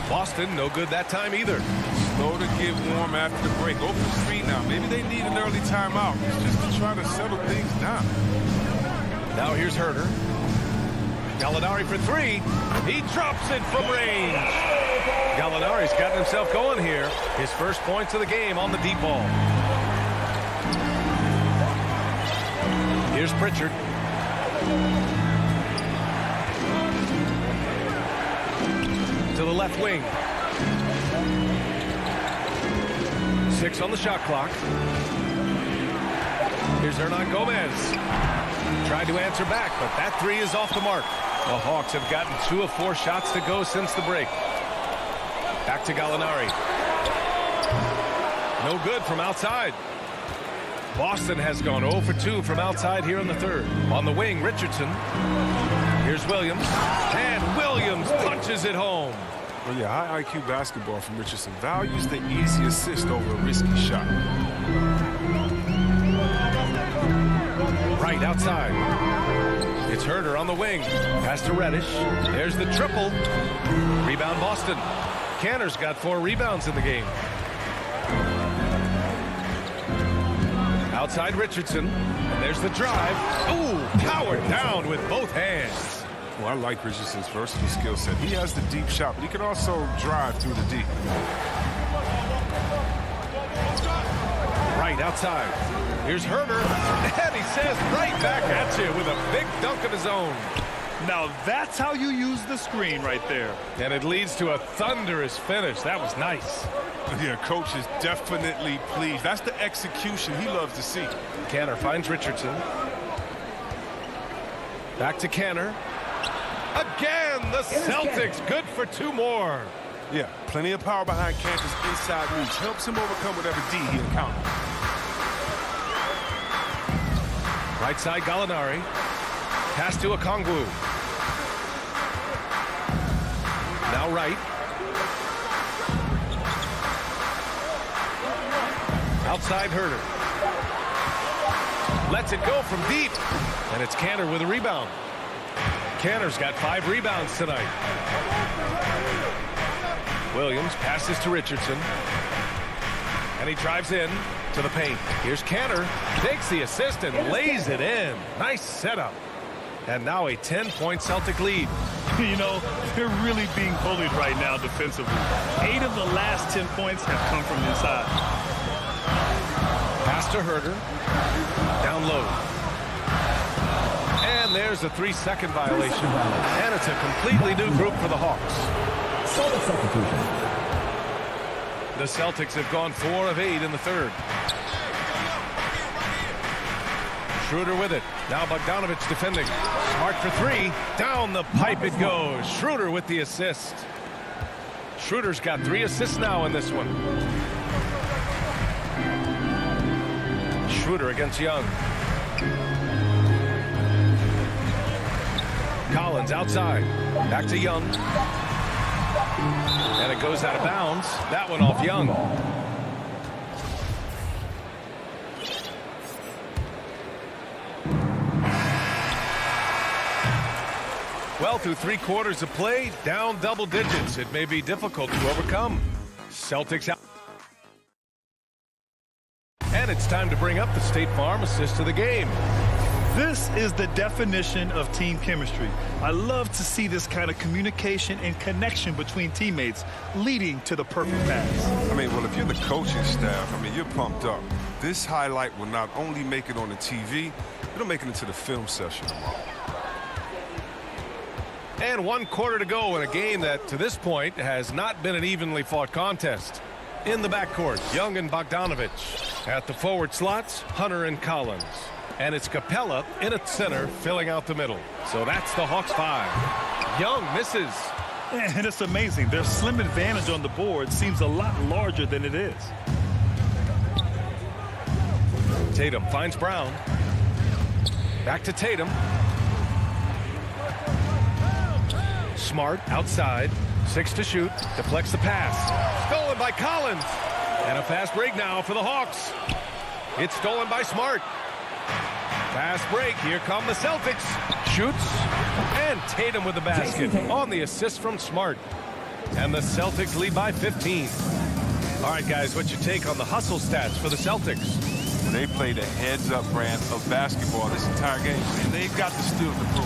Boston, no good that time either. Slow to get warm after the break. 0 for 3 now. Maybe they need an early timeout. It's just to try to settle things down. Now here's Herter. Gallinari for 3. He drops it from range. Gallinari's gotten himself going here. His first points of the game on the deep ball. Here's Pritchard. To the left wing. 6 on the shot clock. Here's Hernan-Gomez. Tried to answer back, but that 3 is off the mark. The Hawks have gotten 2 of 4 shots to go since the break. Back to Gallinari. No good from outside. Boston has gone 0 for 2 from outside here in the third. On the wing, Richardson. Here's Williams. And Williams punches it home. Well, yeah, high IQ basketball from Richardson. Values the easy assist over a risky shot. Right outside. It's Herder on the wing. Pass to Reddish. There's the triple. Rebound Boston. Canner's got 4 rebounds in the game. Outside Richardson. And there's the drive. Ooh, powered down with both hands. Well, I like Richardson's versatile skill set. He has the deep shot, but he can also drive through the deep. Right outside. Here's Herder. And he says right back at you with a big dunk of his own. Now that's how you use the screen right there. And it leads to a thunderous finish. That was nice. Yeah, coach is definitely pleased. That's the execution he loves to see. Kanter finds Richardson. Back to Kanter. Again, the Celtics good for 2 more. Yeah, plenty of power behind Kanter's inside reach. Helps him overcome whatever D he encounters. Right side, Gallinari. Pass to Okongwu. Now right. Outside Herder. Lets it go from deep. And it's Kanter with a rebound. Kanter's got 5 rebounds tonight. Williams passes to Richardson. And he drives in to the paint. Here's Kanter. Takes the assist and lays it in. Nice setup. And now a 10-point Celtic lead. You know, they're really being bullied right now defensively. 8 of the last 10 points have come from inside. Pass to Herder. Down low. And there's a 3-second violation. And it's a completely new group for the Hawks. The Celtics have gone 4 of 8 in the third. Schroeder with it. Now Bogdanovich defending. Smart for 3. Down the pipe it goes. Schroeder with the assist. Schroeder's got 3 assists now in this one. Schroeder against Young. Collins outside. Back to Young. And it goes out of bounds. That one off Young. Well, through 3 quarters of play, down double digits. It may be difficult to overcome. Celtics out. And it's time to bring up the State Farm assist of the game. This is the definition of team chemistry. I love to see this kind of communication and connection between teammates leading to the perfect pass. I mean, well, if you're the coaching staff, I mean, you're pumped up. This highlight will not only make it on the TV, it'll make it into the film session tomorrow. And 1 quarter to go in a game that, to this point, has not been an evenly fought contest. In the backcourt, Young and Bogdanovich. At the forward slots, Hunter and Collins. And it's Capella in at center, filling out the middle. So that's the Hawks 5. Young misses. And it's amazing. Their slim advantage on the board seems a lot larger than it is. Tatum finds Brown. Back to Tatum. Smart outside. 6 to shoot. Deflects the pass. Stolen by Collins. And a fast break now for the Hawks. It's stolen by Smart. Fast break. Here come the Celtics. Shoots. And Tatum with the basket on the assist from Smart. And the Celtics lead by 15. All right, guys, what's your take on the hustle stats for the Celtics? They played a heads-up brand of basketball this entire game, and they've got the steals to prove.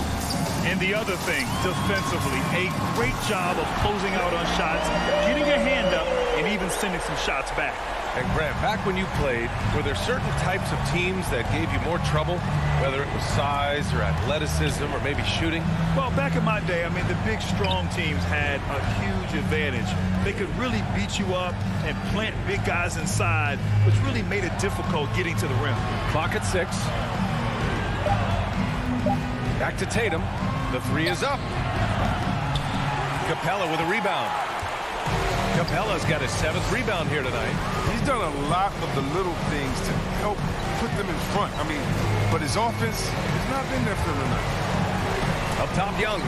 And the other thing, defensively, a great job of closing out on shots, getting your hand up, and even sending some shots back. And Grant, back when you played, were there certain types of teams that gave you more trouble, whether it was size or athleticism or maybe shooting? Well, back in my day, I mean, the big, strong teams had a huge advantage. They could really beat you up and plant big guys inside, which really made it difficult getting to the rim. Clock at 6. Back to Tatum. The 3 is up. Capella with a rebound. Capella's got his 7th rebound here tonight. He's done a lot of the little things to help put them in front. I mean, but his offense has not been there for him tonight. Up top, Young.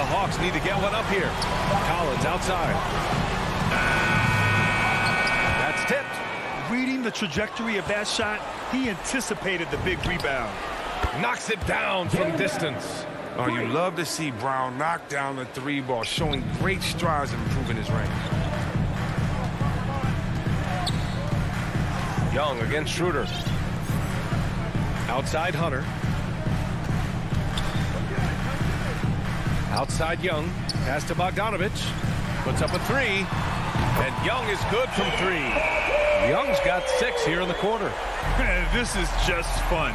The Hawks need to get one up here. Collins outside. That's tipped. Reading the trajectory of that shot, he anticipated the big rebound. Knocks it down from distance. Oh, you love to see Brown knock down the 3 ball, showing great strides in improving his range. Young against Schroeder. Outside Hunter. Outside Young. Pass to Bogdanovich. Puts up a 3. And Young is good from 3. Young's got 6 here in the quarter. This is just fun.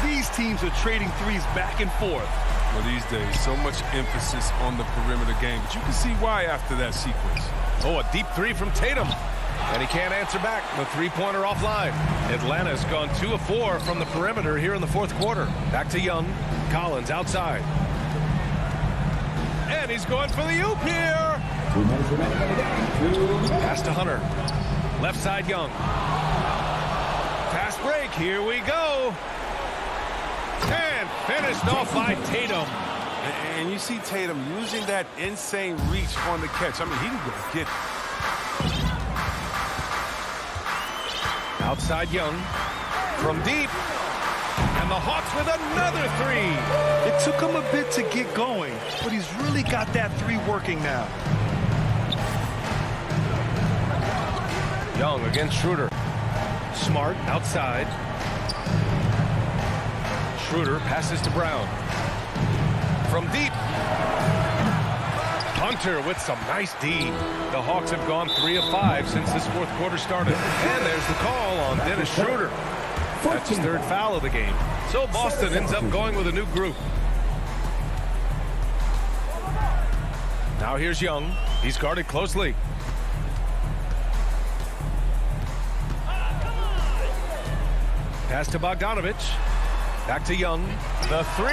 These teams are trading threes back and forth. Well, these days, so much emphasis on the perimeter game, but you can see why after that sequence. Oh, a deep 3 from Tatum. And he can't answer back. The 3-pointer offline. Atlanta's gone 2 of 4 from the perimeter here in the 4th quarter. Back to Young. Collins outside. And he's going for the oop here. 2 minutes remaining in the game. Pass to Hunter. Left side Young. Fast break. Here we go. And finished off by Tatum. And you see Tatum using that insane reach on the catch. I mean, he can go get it. Outside Young. From deep. And the Hawks with another 3. It took him a bit to get going, but he's really got that 3 working now. Young against Schroeder. Smart outside. Schroeder passes to Brown. From deep. Hunter with some nice D. The Hawks have gone 3 of 5 since this 4th quarter started. And there's the call on Dennis Schroeder. That's his 3rd foul of the game. So Boston ends up going with a new group. Now here's Young. He's guarded closely. Pass to Bogdanovich. Back to Young. The 3.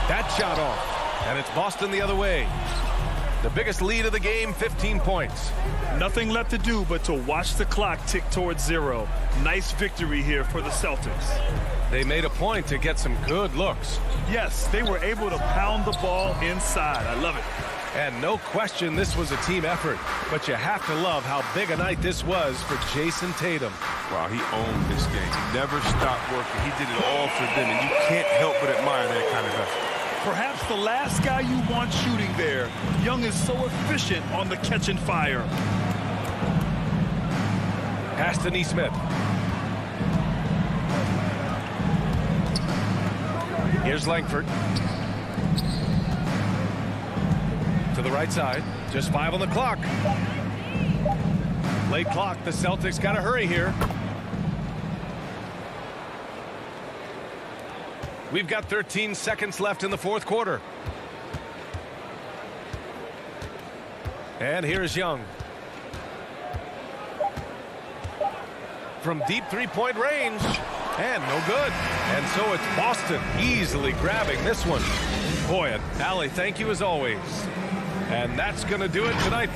That shot off. And it's Boston the other way. The biggest lead of the game, 15 points. Nothing left to do but to watch the clock tick towards 0. Nice victory here for the Celtics. They made a point to get some good looks. Yes, they were able to pound the ball inside. I love it. And no question this was a team effort. But you have to love how big a night this was for Jason Tatum. Wow, he owned this game. He never stopped working. He did it all for them, and you can't help but admire that kind of effort. Perhaps the last guy you want shooting there. Young is so efficient on the catch and fire. Pass to Nesmith. Here's Langford. To the right side. Just 5 on the clock. Late clock. The Celtics got to hurry here. We've got 13 seconds left in the 4th quarter. And here's Young. From deep 3-point range. And no good. And so it's Boston easily grabbing this one. Boy, and Allie, thank you as always. And that's going to do it tonight.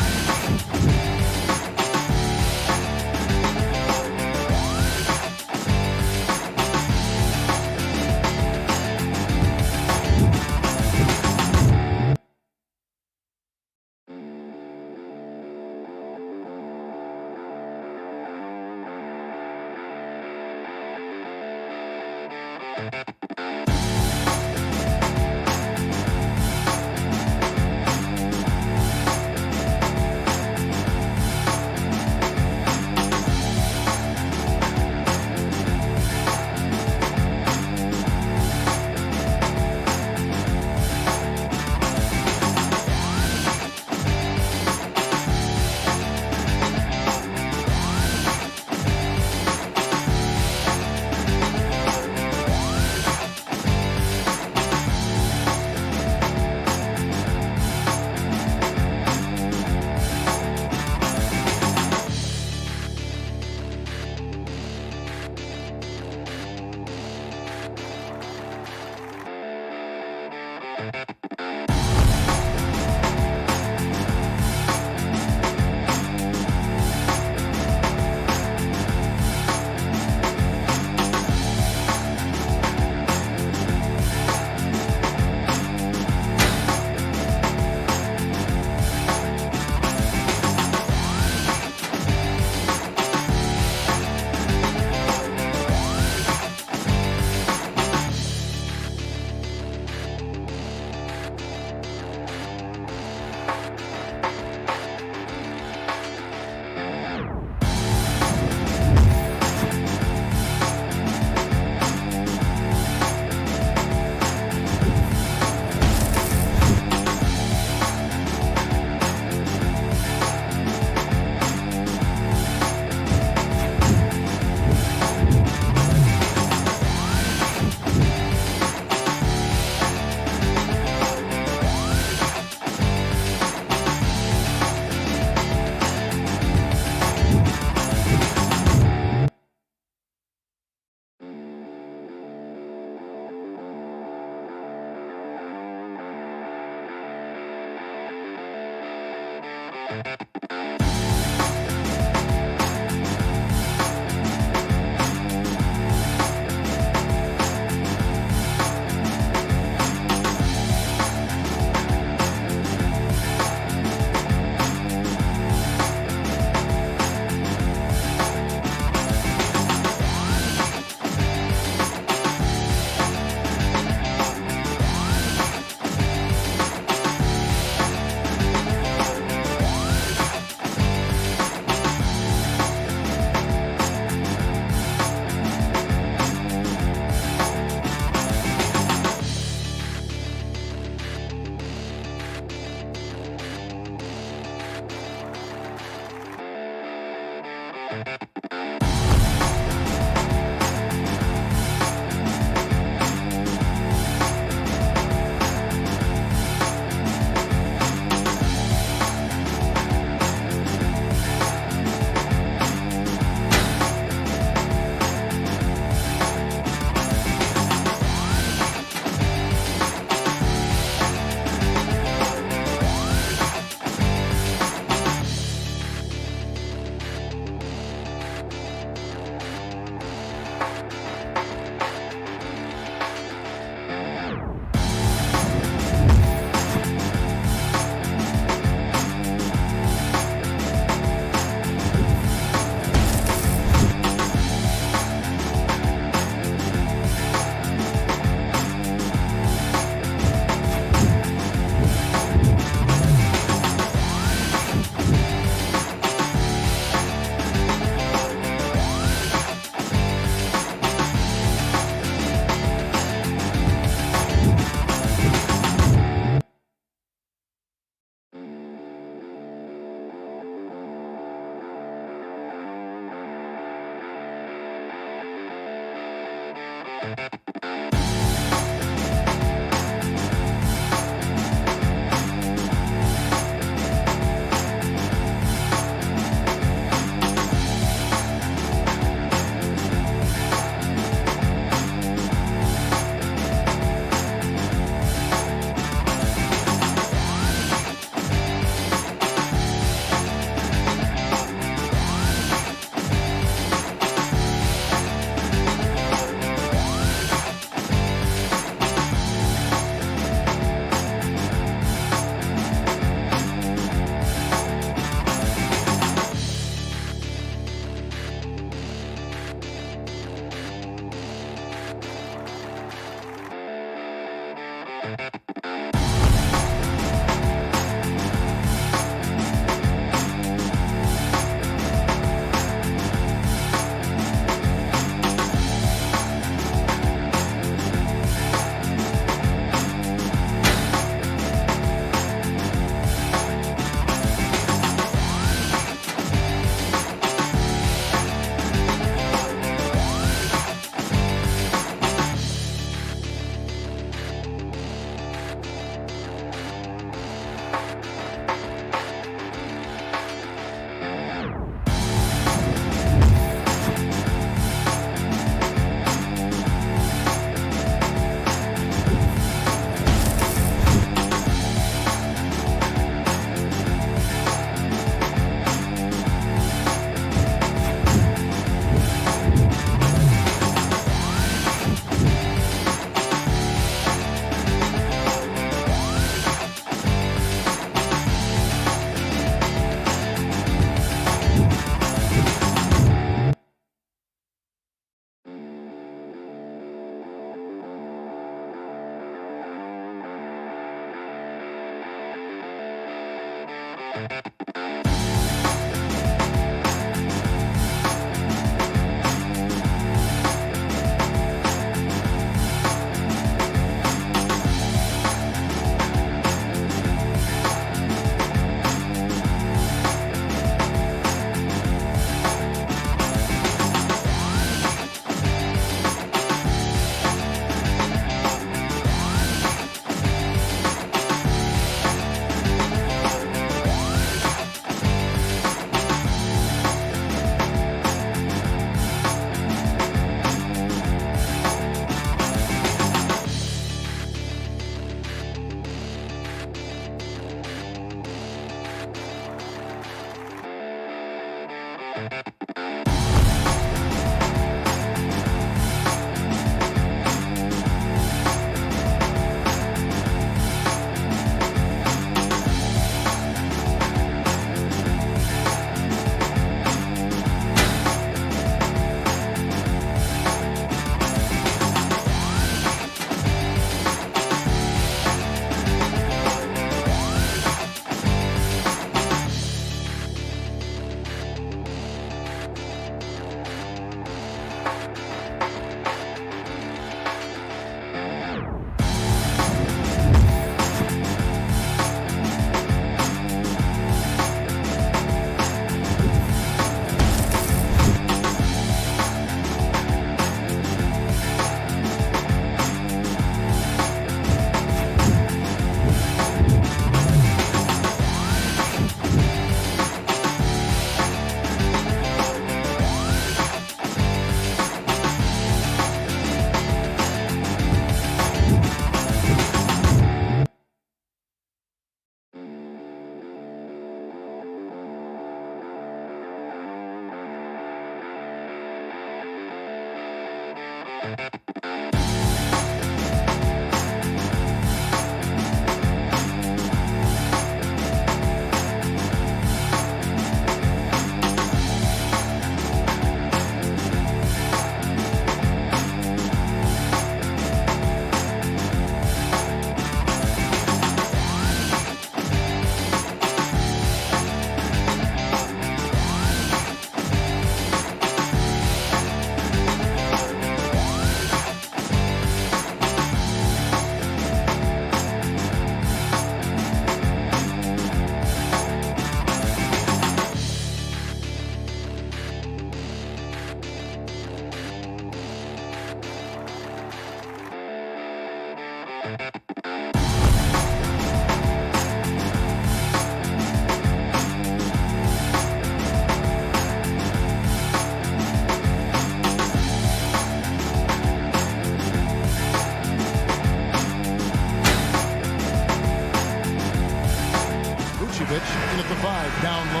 In at the 5, down low.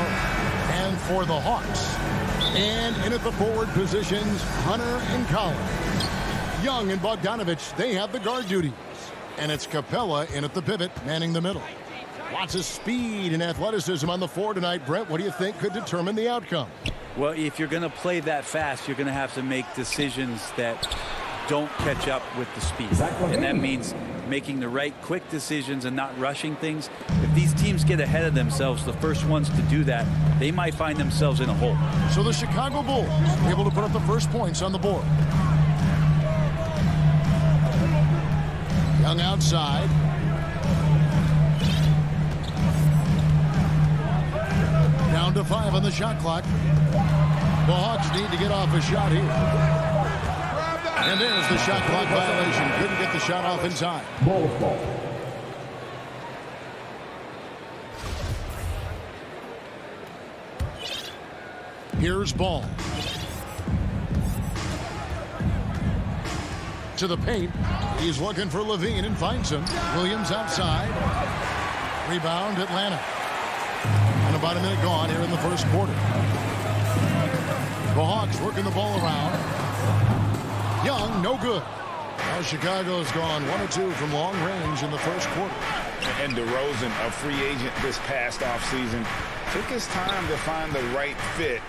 And for the Hawks. And in at the forward positions, Hunter and Collins. Young and Bogdanovich, they have the guard duties. And it's Capella in at the pivot, manning the middle. Lots of speed and athleticism on the floor tonight. Brent, what do you think could determine the outcome? Well, if you're going to play that fast, you're going to have to make decisions that don't catch up with the speed. And that means making the right quick decisions and not rushing things. If these teams get ahead of themselves, the first ones to do that, they might find themselves in a hole. So the Chicago Bulls able to put up the first points on the board. Young outside. Down to 5 on the shot clock. The Hawks need to get off a shot here. And there's the shot clock violation. Couldn't get the shot off in time. Ball. Here's Ball. To the paint. He's looking for Levine and finds him. Williams outside. Rebound, Atlanta. And about a minute gone here in the first quarter. The Hawks working the ball around. Young, no good. Now Chicago's gone 1 of 2 from long range in the first quarter. And DeRozan, a free agent this past offseason, took his time to find the right fit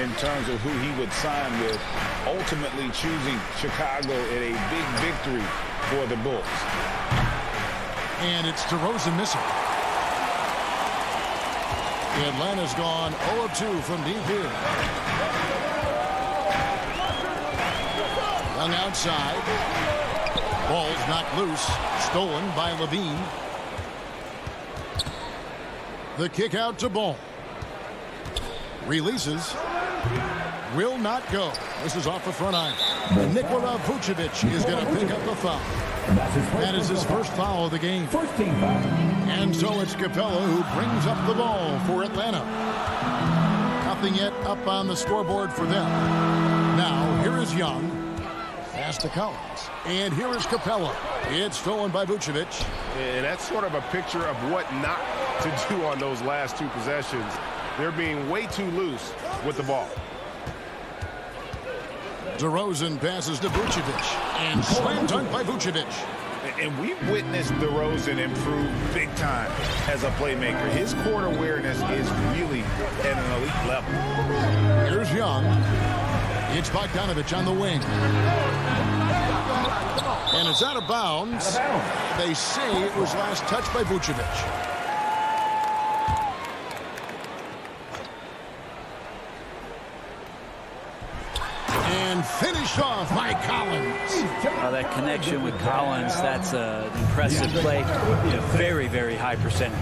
in terms of who he would sign with, ultimately choosing Chicago in a big victory for the Bulls. And it's DeRozan missing. Atlanta's gone 0 of 2 from deep here. Young outside. Ball's knocked loose. Stolen by Levine. The kick out to Ball. Releases. Will not go. This is off the front iron. Nikola Vucevic is going to pick up the foul. That is his first foul of the game. First team foul. And so it's Capella who brings up the ball for Atlanta. Nothing yet up on the scoreboard for them. Now, here is Young. Pass to Collins. And here is Capella. It's stolen by Vucevic. And that's sort of a picture of what not to do on those last 2 possessions. They're being way too loose with the ball. DeRozan passes to Vucevic. And slam dunk by Vucevic. And we've witnessed DeRozan improve big time as a playmaker. His court awareness is really at an elite level. Here's Young. It's Bogdanovich on the wing. And it's out of bounds. They say it was last touched by Vucevic. And finished off by Collins. That connection with Collins, that's an impressive play. A very, very high percentage.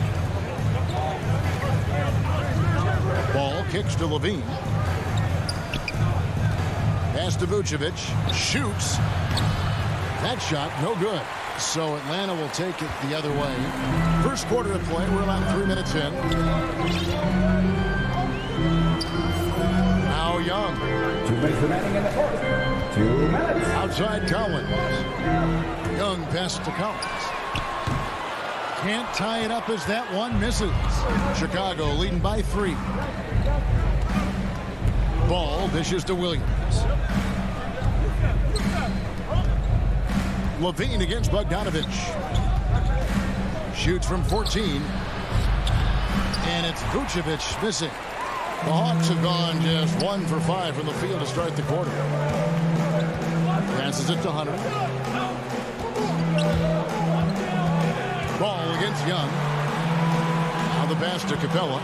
Ball kicks to Levine. Pass to Vucevic. Shoots. That shot, no good. So Atlanta will take it the other way. First quarter of play. We're about 3 minutes in. Now Young. 2 minutes remaining in the fourth. 2 minutes. Outside Collins. Young passes to Collins. Can't tie it up as that one misses. Chicago leading by 3. Ball dishes to Williams. Levine against Bogdanovich. Shoots from 14. And it's Vucevic missing. The Hawks have gone just 1 for 5 from the field to start the quarter. Passes it to Hunter. Ball against Young. Now the pass to Capella.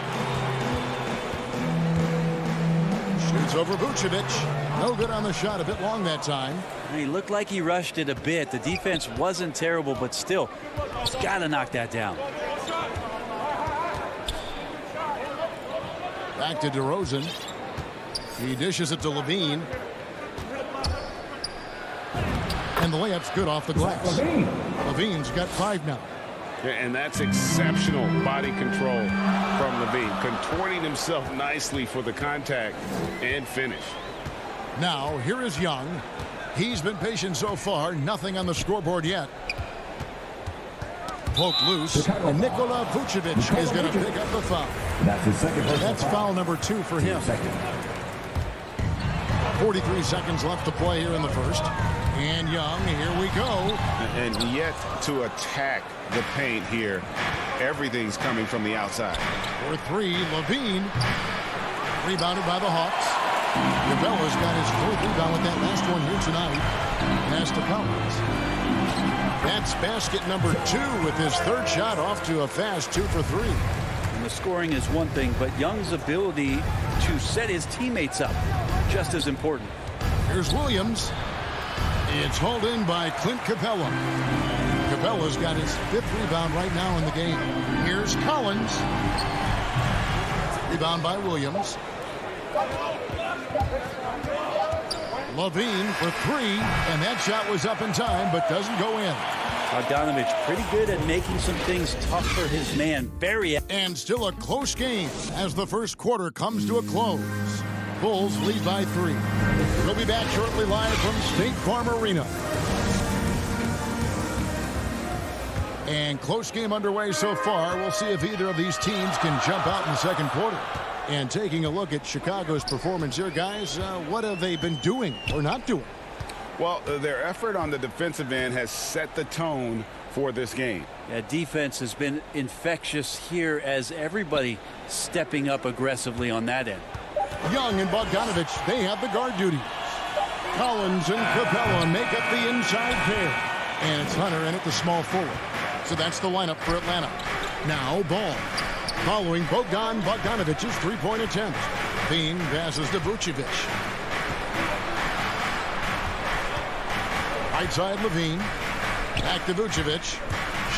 Shoots over Vucevic. No good on the shot. A bit long that time. He looked like he rushed it a bit. The defense wasn't terrible, but still, he's got to knock that down. Back to DeRozan. He dishes it to Levine. And the layup's good off the glass. Levine's got 5 now. And that's exceptional body control from Levine. Contorting himself nicely for the contact and finish. Now, here is Young. He's been patient so far. Nothing on the scoreboard yet. Poked loose. And Nikola Vucevic is going to pick up the foul. That's his second. That's foul number 2 for him. 43 seconds left to play here in the first. And Young, here we go. And yet to attack the paint here. Everything's coming from the outside. For 3, Levine. Rebounded by the Hawks. Capella's got his 4th rebound with that last one here tonight. And as pass to Collins. That's basket number 2 with his third shot, off to a fast 2 for 3. And the scoring is one thing, but Young's ability to set his teammates up just as important. Here's Williams. It's hauled in by Clint Capella. Capella's got his 5th rebound right now in the game. Here's Collins. Rebound by Williams. Levine for 3, and that shot was up in time, but doesn't go in. Bogdanovich pretty good at making some things tough for his man. And still a close game as the first quarter comes to a close. Bulls lead by 3. We'll be back shortly live from State Farm Arena. And close game underway so far. We'll see if either of these teams can jump out in the second quarter. And taking a look at Chicago's performance here, guys, what have they been doing or not doing? Well, their effort on the defensive end has set the tone for this game. Yeah, defense has been infectious here as everybody stepping up aggressively on that end. Young and Bogdanovich, they have the guard duties. Collins and Capella make up the inside pair. And it's Hunter in at the small forward. So that's the lineup for Atlanta. Now Ball. Following Bogdanovich's three-point attempt. Bean passes to Vucevic. Right side Levine. Back to Vucevic.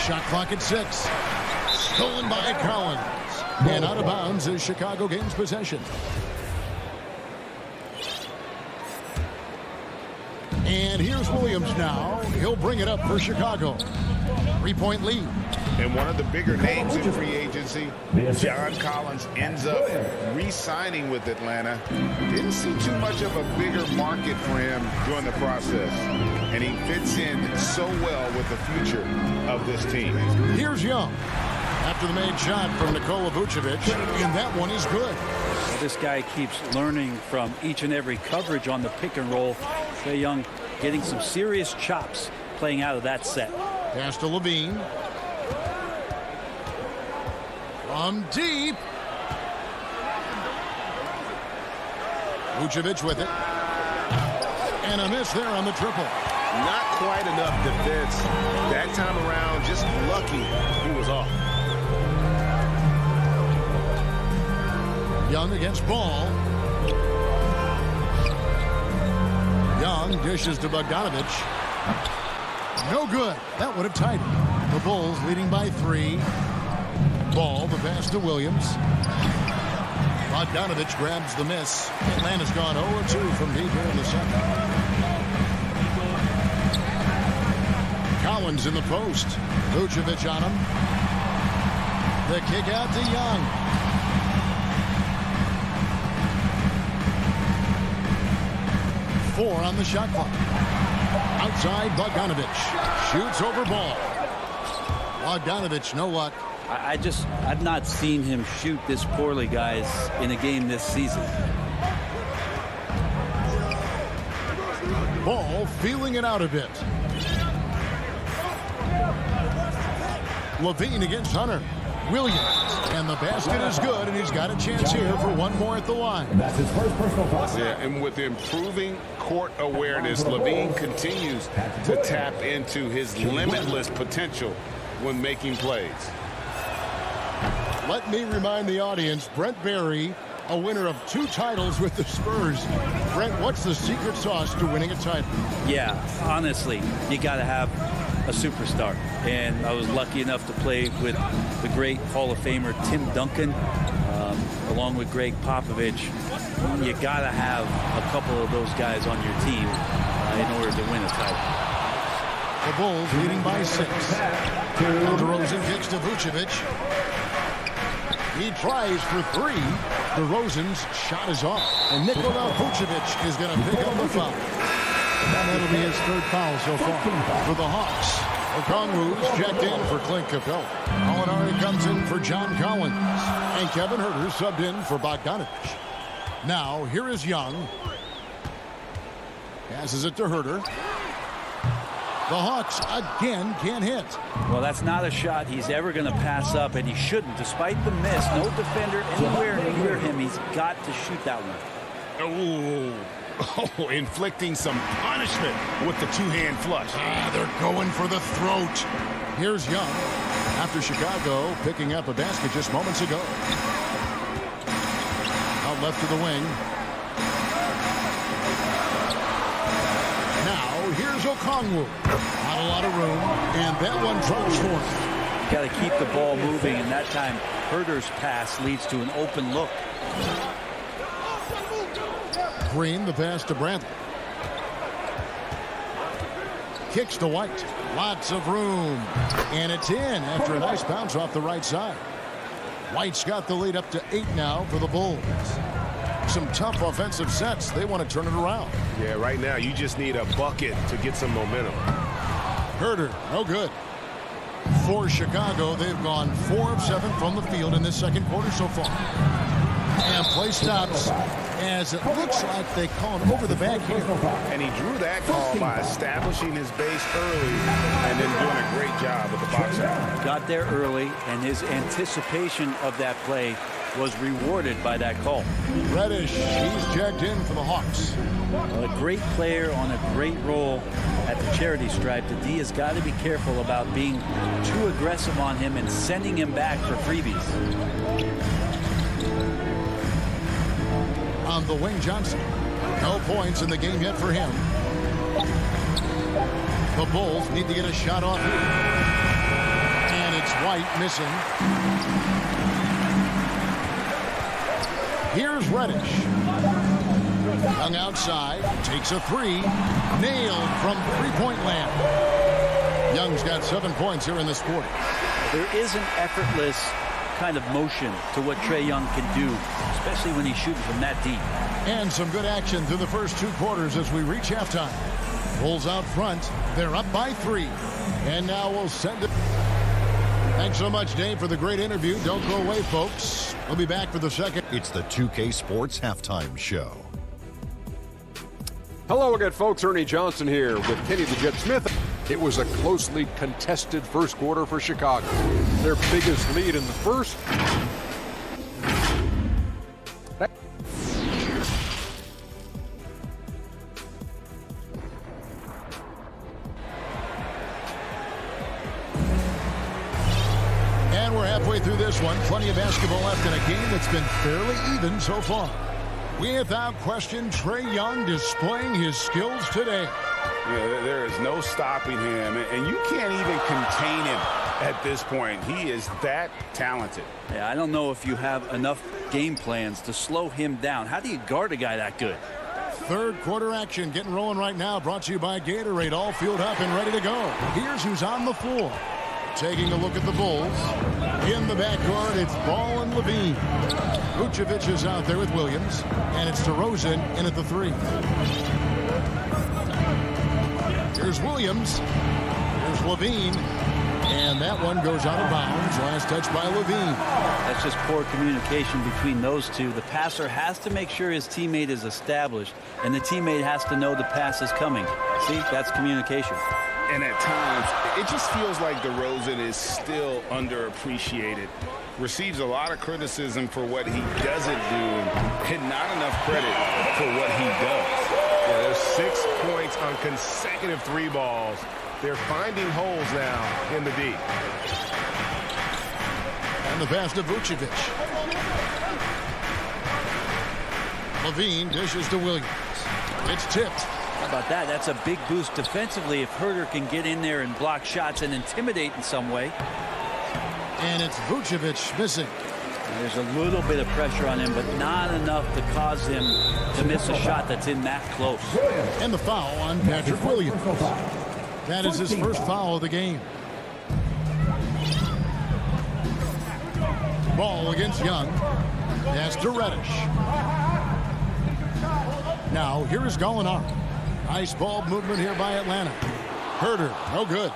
Shot clock at 6. Stolen by Collins. And out of bounds as Chicago gains possession. And here's Williams now. He'll bring it up for Chicago. 3-point lead. And one of the bigger names in free agency, John Collins, ends up re-signing with Atlanta. Didn't see too much of a bigger market for him during the process. And he fits in so well with the future of this team. Here's Young. After the made shot from Nikola Vucevic, and that one is good. Well, this guy keeps learning from each and every coverage on the pick and roll. Trae Young getting some serious chops playing out of that set. Pass to Levine. From deep. Vucevic with it. And a miss there on the triple. Not quite enough defense. That time around, just lucky he was off. Young against Ball. Young dishes to Bogdanovich. No good. That would have tied it. The Bulls leading by 3. Ball, the pass to Williams. Bogdanovich grabs the miss. Atlanta's gone 0-2 from deep here in the second. Collins in the post. Vucevic on him. The kick out to Young. Four on the shot clock. Outside, Bogdanovich shoots over Ball. Bogdanovich, no luck. I've not seen him shoot this poorly, guys, in a game this season. Ball feeling it out a bit. Levine against Hunter. Williams. And the basket is good, and he's got a chance here for one more at the line. And that's his first personal foul. Yeah, and with improving court awareness, Levine continues to tap into his limitless potential when making plays. Let me remind the audience, Brent Barry, a winner of 2 titles with the Spurs. Brent, what's the secret sauce to winning a title? Yeah, honestly, you got to have a superstar. And I was lucky enough to play with the great Hall of Famer Tim Duncan, along with Greg Popovich. You got to have a couple of those guys on your team in order to win a title. The Bulls leading by 6. DeRozan kicks to Vucevic. He tries for 3. DeRozan's shot is off. And Nikola Vucevic is going to pick up the foul. That'll be his 3rd foul so far for the Hawks. Okongwu's checked in for Clint Capella. Molinari comes in for John Collins. And Kevin Huerter subbed in for Bogdanovich. Now, here is Young. Passes it to Huerter. The Hawks again can't hit. Well, that's not a shot he's ever going to pass up, and he shouldn't. Despite the miss, no defender anywhere near him. He's got to shoot that one. Ooh, Oh, inflicting some punishment with the two-hand flush. They're going for the throat. Here's Young after Chicago picking up a basket just moments ago. Out left to the wing. Now here's Okongwu. Not a lot of room, and that one drops for him. You got to keep the ball moving, and that time Herder's pass leads to an open look. Green, the pass to Bradley. Kicks to White. Lots of room. And it's in after a nice bounce off the right side. White's got the lead up to 8 now for the Bulls. Some tough offensive sets. They want to turn it around. Yeah, right now you just need a bucket to get some momentum. Herder, no good. For Chicago, they've gone 4 of 7 from the field in this second quarter so far. And play stops as it looks like they call him over the back here. And he drew that call by establishing his base early and then doing a great job with the box out. Got there early, and his anticipation of that play was rewarded by that call. Reddish, he's checked in for the Hawks. A great player on a great role at the charity stripe. The D has got to be careful about being too aggressive on him and sending him back for freebies. On the wing, Johnson. No points in the game yet for him. The Bulls need to get a shot off here. And it's White missing. Here's Reddish. Young outside. Takes a three. Nailed from three-point land. Young's got 7 points here in this quarter. There is an effortless kind of motion to what Trae Young can do, especially when he's shooting from that deep. And some good action through the first 2 quarters as we reach halftime. Bulls out front. They're up by 3. And now we'll send it. Thanks so much, Dave, for the great interview. Don't go away, folks. We'll be back for the second. It's the 2K Sports Halftime Show. Hello again, folks. Ernie Johnson here with Kenny the Jet Smith. It was a closely contested first quarter for Chicago. Their biggest lead in the first. And we're halfway through this one. Plenty of basketball left in a game that's been fairly even so far. Without question, Trae Young displaying his skills today. Yeah, there is no stopping him, and you can't even contain him at this point. He is that talented. Yeah, I don't know if you have enough game plans to slow him down. How do you guard a guy that good? Third quarter action getting rolling right now. Brought to you by Gatorade. All fueled up and ready to go. Here's who's on the floor. Taking a look at the Bulls. In the backcourt, it's Ball and Levine. Vucevic is out there with Williams. And it's DeRozan in at the 3. Here's Williams. Here's Levine. And that one goes out of bounds. Last touch by Levine. That's just poor communication between those two. The passer has to make sure his teammate is established, and the teammate has to know the pass is coming. See, that's communication. And at times, it just feels like DeRozan is still underappreciated. Receives a lot of criticism for what he doesn't do and not enough credit for what he does. Yeah, there's 6 points on consecutive 3 balls. They're finding holes now in the D. And the pass to Vucevic. Levine dishes to Williams. It's tipped. How about that? That's a big boost defensively if Herder can get in there and block shots and intimidate in some way. And it's Vucevic missing. There's a little bit of pressure on him, but not enough to cause him to miss a shot that's in that close. And the foul on Patrick Williams. That is his first foul of the game. Ball against Young. Pass to Reddish. Now here is Gallinari. Nice ball movement here by Atlanta. Herder, no good.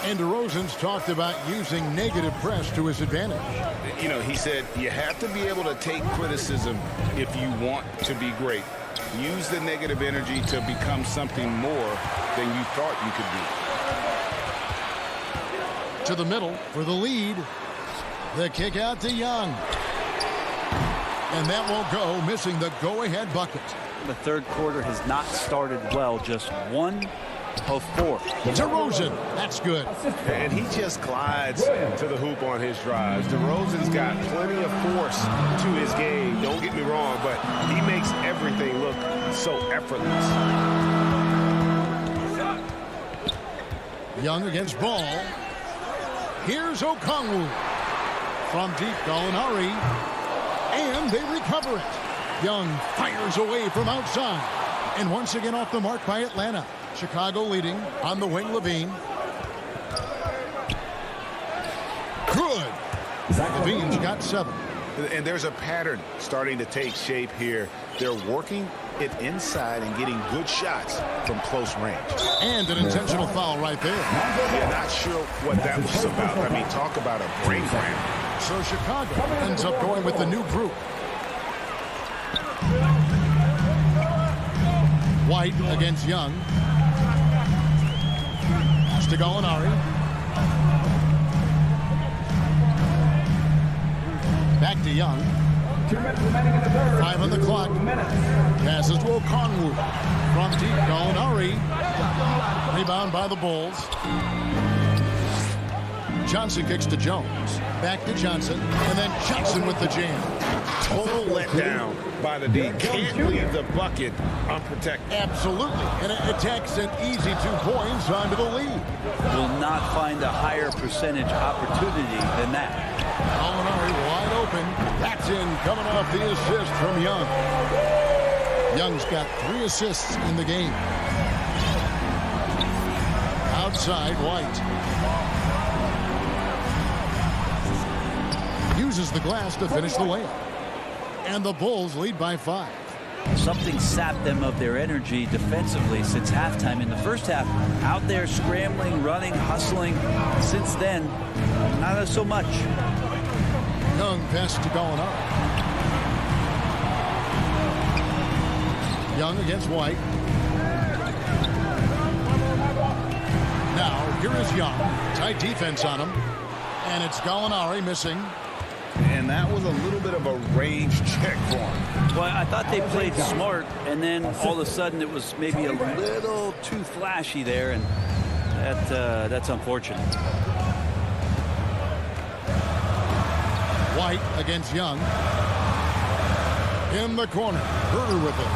And DeRozan's talked about using negative press to his advantage. You know, he said you have to be able to take criticism if you want to be great. Use the negative energy to become something more than you thought you could be. To the middle for the lead. The kick out to Young. And that won't go, missing the go-ahead bucket. The third quarter has not started well, just 1 of 4. DeRozan, that's good. And he just glides to the hoop on his drives. DeRozan's got plenty of force to his game, don't get me wrong, but he makes everything look so effortless. Young against Ball. Here's Okongwu. From deep, Gallinari. And they recover it. Young fires away from outside. And once again off the mark by Atlanta. Chicago leading on the wing, Levine. Good. Levine's got 7. And there's a pattern starting to take shape here. They're working it inside and getting good shots from close range. And an intentional foul right there. Yeah, not sure what that was about. I mean, talk about a break ramp. So Chicago ends up going with the new group. White against Young. Pass to Gallinari. Back to Young. 5 on the clock. Passes to Okongwu. From deep, Gallinari. Rebound by the Bulls. Johnson kicks to Jones. Back to Johnson. And then Johnson with the jam. Total letdown by the D. Can't leave the bucket unprotected. Absolutely. And it takes an easy 2 points onto the lead. Will not find a higher percentage opportunity than that. Gallinari wide open. That's in, coming off the assist from Young. Young's got 3 assists in the game. Outside, White. Uses the glass to finish the layup. And the Bulls lead by 5. Something sapped them of their energy defensively since halftime. In the first half, out there scrambling, running, hustling. Since then, not so much. Young passes to Gallinari. Young against White. Now, here is Young. Tight defense on him. And it's Gallinari missing. And that was a little bit of a range check for him. Well, I thought they played smart, and then all of a sudden it was maybe a little too flashy there, and that's unfortunate. White against Young. In the corner. Herter with it.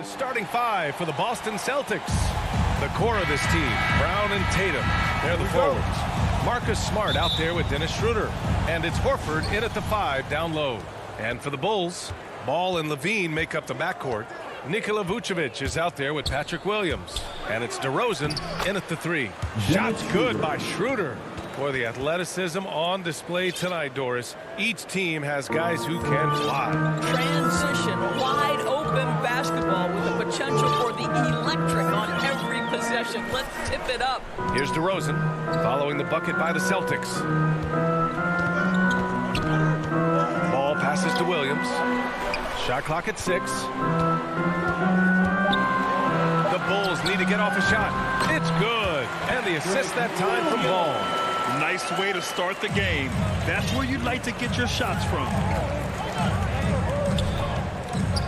Starting five for the Boston Celtics. The core of this team, Brown and Tatum. They're the forwards. Marcus Smart out there with Dennis Schroeder. And it's Horford in at the 5 down low. And for the Bulls, Ball and Levine make up the backcourt. Nikola Vucevic is out there with Patrick Williams. And it's DeRozan in at the 3. Shots good by Schroeder. Boy, the athleticism on display tonight, Doris. Each team has guys who can fly. Transition, wide open basketball with the potential for the electric on every possession. Let's tip it up. Here's DeRozan following the bucket by the Celtics. Ball passes to Williams. Shot clock at 6. The Bulls need to get off a shot. It's good. And the assist that time from Ball. Nice way to start the game. That's where you'd like to get your shots from.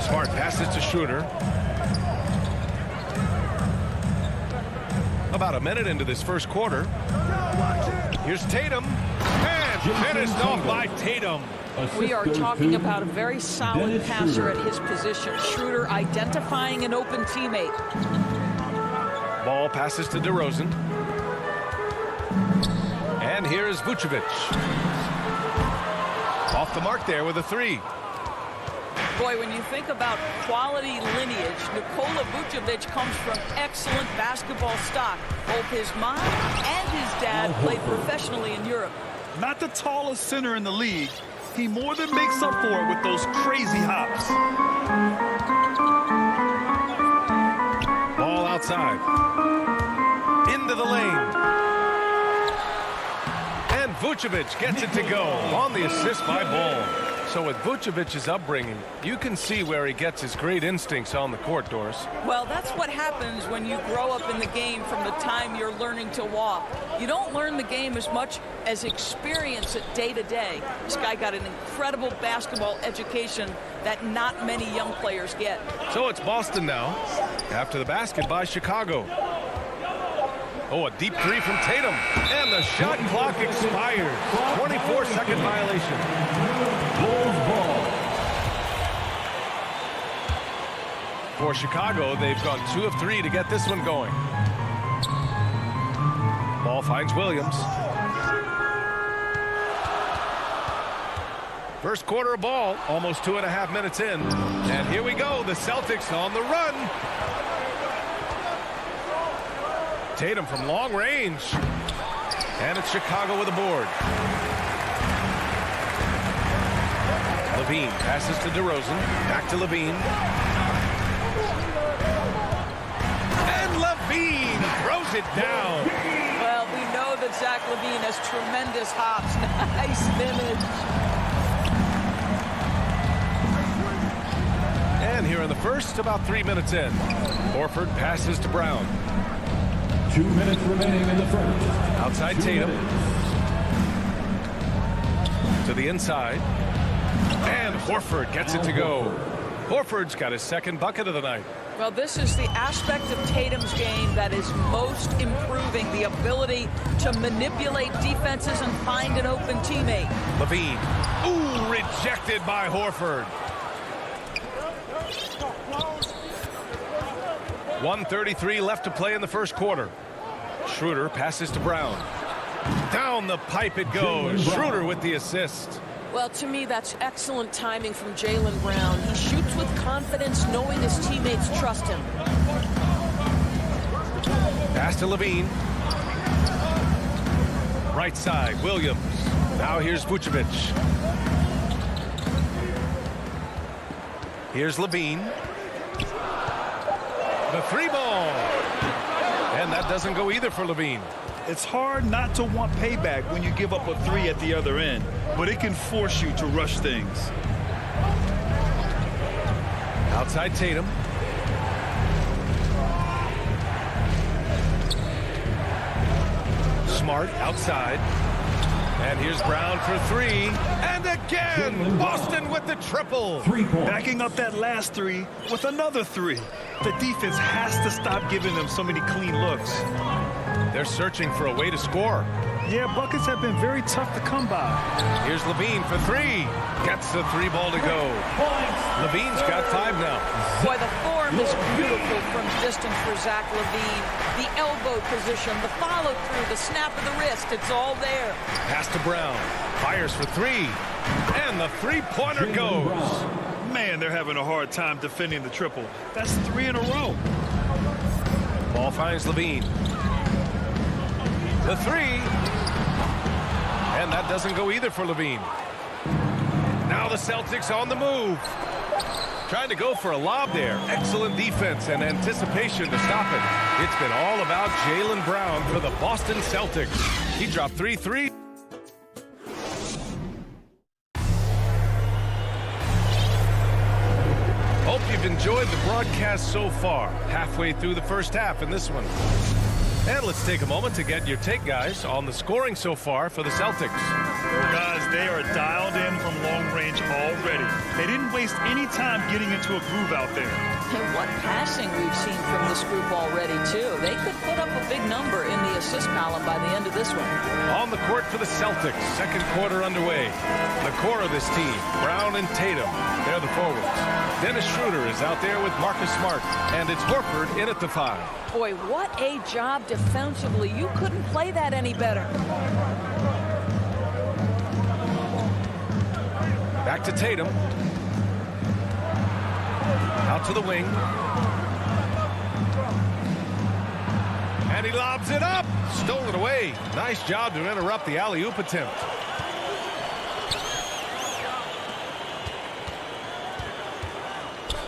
Smart passes to Schroeder. About a minute into this first quarter. Here's Tatum. And finished off by Tatum. We are talking about a very solid passer at his position. Schroeder identifying an open teammate. Ball passes to DeRozan. And here's Vucevic. Off the mark there with a 3. Boy, when you think about quality lineage, Nikola Vucevic comes from excellent basketball stock. Both his mom and his dad played professionally in Europe. Not the tallest center in the league. He more than makes up for it with those crazy hops. Ball outside. Into the lane. And Vucevic gets it to go on the assist by Ball. So with Vucevic's upbringing, you can see where he gets his great instincts on the court, Doris. Well, that's what happens when you grow up in the game from the time you're learning to walk. You don't learn the game as much as experience it day to day. This guy got an incredible basketball education that not many young players get. So it's Boston now, after the basket by Chicago. Oh, a deep 3 from Tatum. And the shot clock expired. 24-second violation. Bulls ball. For Chicago, they've gone 2 of 3 to get this one going. Ball finds Williams. First quarter of ball, almost 2.5 minutes in. And here we go, the Celtics on the run. Tatum from long range. And it's Chicago with a board. Levine passes to DeRozan. Back to Levine. And Levine throws it down. Well, we know that Zach Levine has tremendous hops. Nice finish. And here in the first, about 3 minutes in. Horford passes to Brown. 2 minutes remaining in the first. Outside Tatum. To the inside. And Horford gets it to go. Horford's got his second bucket of the night. Well, this is the aspect of Tatum's game that is most improving, the ability to manipulate defenses and find an open teammate. Levine. Ooh, rejected by Horford. 1:33 left to play in the first quarter. Schroeder passes to Brown. Down the pipe it goes. Schroeder with the assist. Well, to me, that's excellent timing from Jaylen Brown. He shoots with confidence, knowing his teammates trust him. Pass to Levine. Right side, Williams. Now here's Vucevic. Here's Levine. The three ball. And that doesn't go either for Levine. It's hard not to want payback when you give up a three at the other end, but it can force you to rush things. Outside Tatum. Smart outside. And here's Brown for three. And again, Boston with the triple. Backing up that last three with another three. The defense has to stop giving them so many clean looks. They're searching for a way to score. Yeah, buckets have been very tough to come by. Here's Levine for three. Gets the three ball to go. Levine's got five now. Boy, the form is beautiful from distance for Zach Levine. The elbow position, the follow through, the snap of the wrist, it's all there. Pass to Brown. Fires for three. And the three-pointer goes. Man, they're having a hard time defending the triple. That's three in a row. Ball finds Levine. The three. And that doesn't go either for Levine. Now the Celtics on the move. Trying to go for a lob there. Excellent defense and anticipation to stop it. It's been all about Jaylen Brown for the Boston Celtics. He dropped 3 threes. Hope you've enjoyed the broadcast so far. Halfway through the first half in this one. And let's take a moment to get your take, guys, on the scoring so far for the Celtics. Guys, they are dialed in from long range already. They didn't waste any time getting into a groove out there. And what passing we've seen from this group already, too. They could put up a big number in the assist column by the end of this one. On the court for the Celtics, second quarter underway. The core of this team, Brown and Tatum, they're the forwards. Dennis Schroeder is out there with Marcus Smart, and it's Horford in at the 5. Boy, what a job defensively. You couldn't play that any better. Back to Tatum. Out to the wing. And he lobs it up. Stole it away. Nice job to interrupt the alley-oop attempt.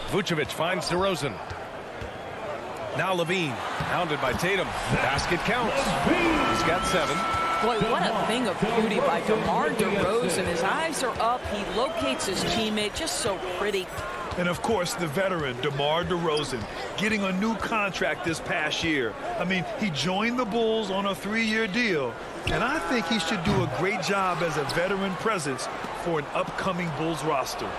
Vucevic finds DeRozan. Now Levine, hounded by Tatum. Basket counts. He's got 7. Boy, what a thing of beauty by DeMar DeRozan. His eyes are up. He locates his teammate. Just so pretty. And, of course, the veteran, DeMar DeRozan, getting a new contract this past year. I mean, he joined the Bulls on a 3-year deal, and I think he should do a great job as a veteran presence for an upcoming Bulls roster.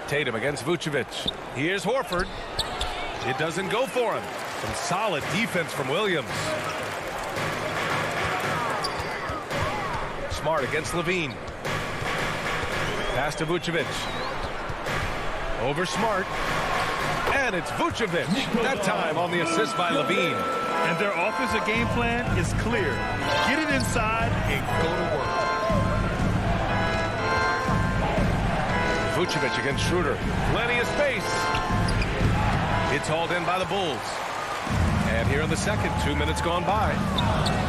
Tatum against Vucevic. Here's Horford. It doesn't go for him. Some solid defense from Williams. Smart against Levine. Pass to Vucevic. Over Smart. And it's Vucevic. That time on the assist by Levine. And their offensive game plan is clear. Get it inside and go to work. Vucevic against Schroeder. Plenty of space. It's hauled in by the Bulls. And here in the second, 2 minutes gone by.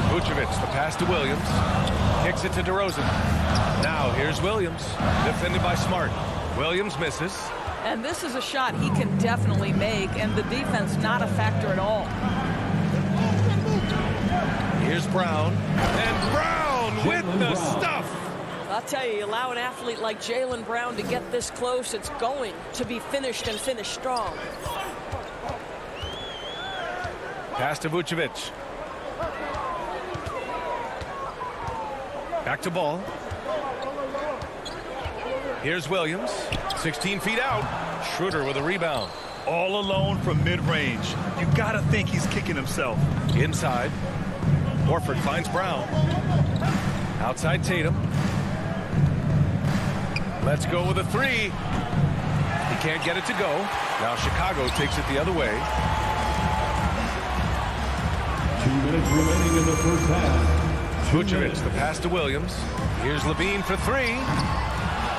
Vucevic, the pass to Williams. Kicks it to DeRozan. Now here's Williams, defended by Smart. Williams misses. And this is a shot he can definitely make, and the defense not a factor at all. Here's Brown. And Brown with the stuff. I'll tell you, allow an athlete like Jaylen Brown to get this close, it's going to be finished and finished strong. Pass to Vucevic. Back to Ball. Here's Williams. 16 feet out. Schroeder with a rebound. All alone from mid-range. You got to think he's kicking himself. Inside. Horford finds Brown. Outside Tatum. Let's go with a three. He can't get it to go. Now Chicago takes it the other way. 2 minutes remaining in the first half. Vucevic, the pass to Williams. Here's Levine for three.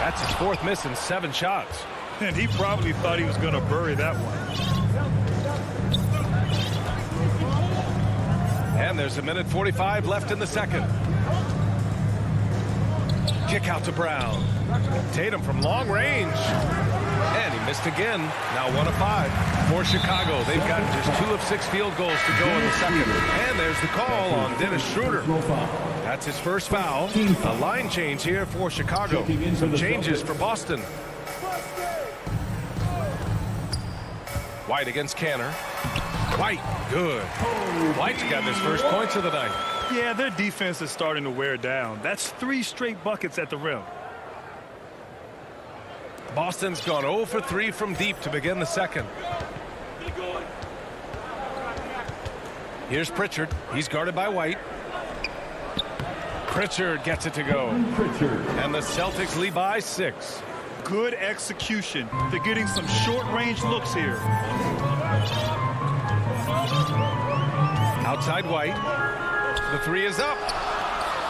That's his fourth miss in 7 shots. And he probably thought he was going to bury that one. And there's 1:45 left in the second. Kick out to Brown. Tatum from long range. And he missed again. Now 1 of 5 for Chicago. They've got just 2 of 6 field goals to go in the second. And there's the call on Dennis Schroeder. That's his first foul. A line change here for Chicago. Some changes for Boston. White against Canner. White, good. White's got his first points of the night. Yeah, their defense is starting to wear down. That's 3 straight buckets at the rim. Boston's gone 0 for 3 from deep to begin the second. Here's Pritchard. He's guarded by White. Pritchard gets it to go. And the Celtics lead by 6. Good execution. They're getting some short-range looks here. Outside White. The three is up.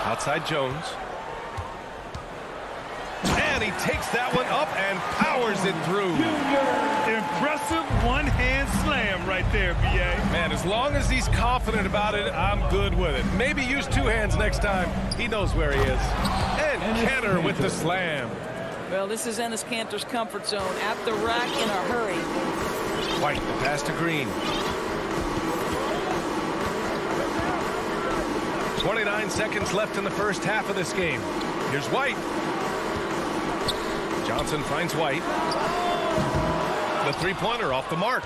Outside Jones. And he takes that one up and powers it through. Impressive one-hand slam right there, B.A. Man, as long as he's confident about it, I'm good with it. Maybe use 2 hands next time. He knows where he is. And Kanter with the slam. Well, this is Enes Kanter's comfort zone. At the rack in a hurry. White, the pass to Green. 29 seconds left in the first half of this game. Here's White. Johnson finds White. The three-pointer off the mark.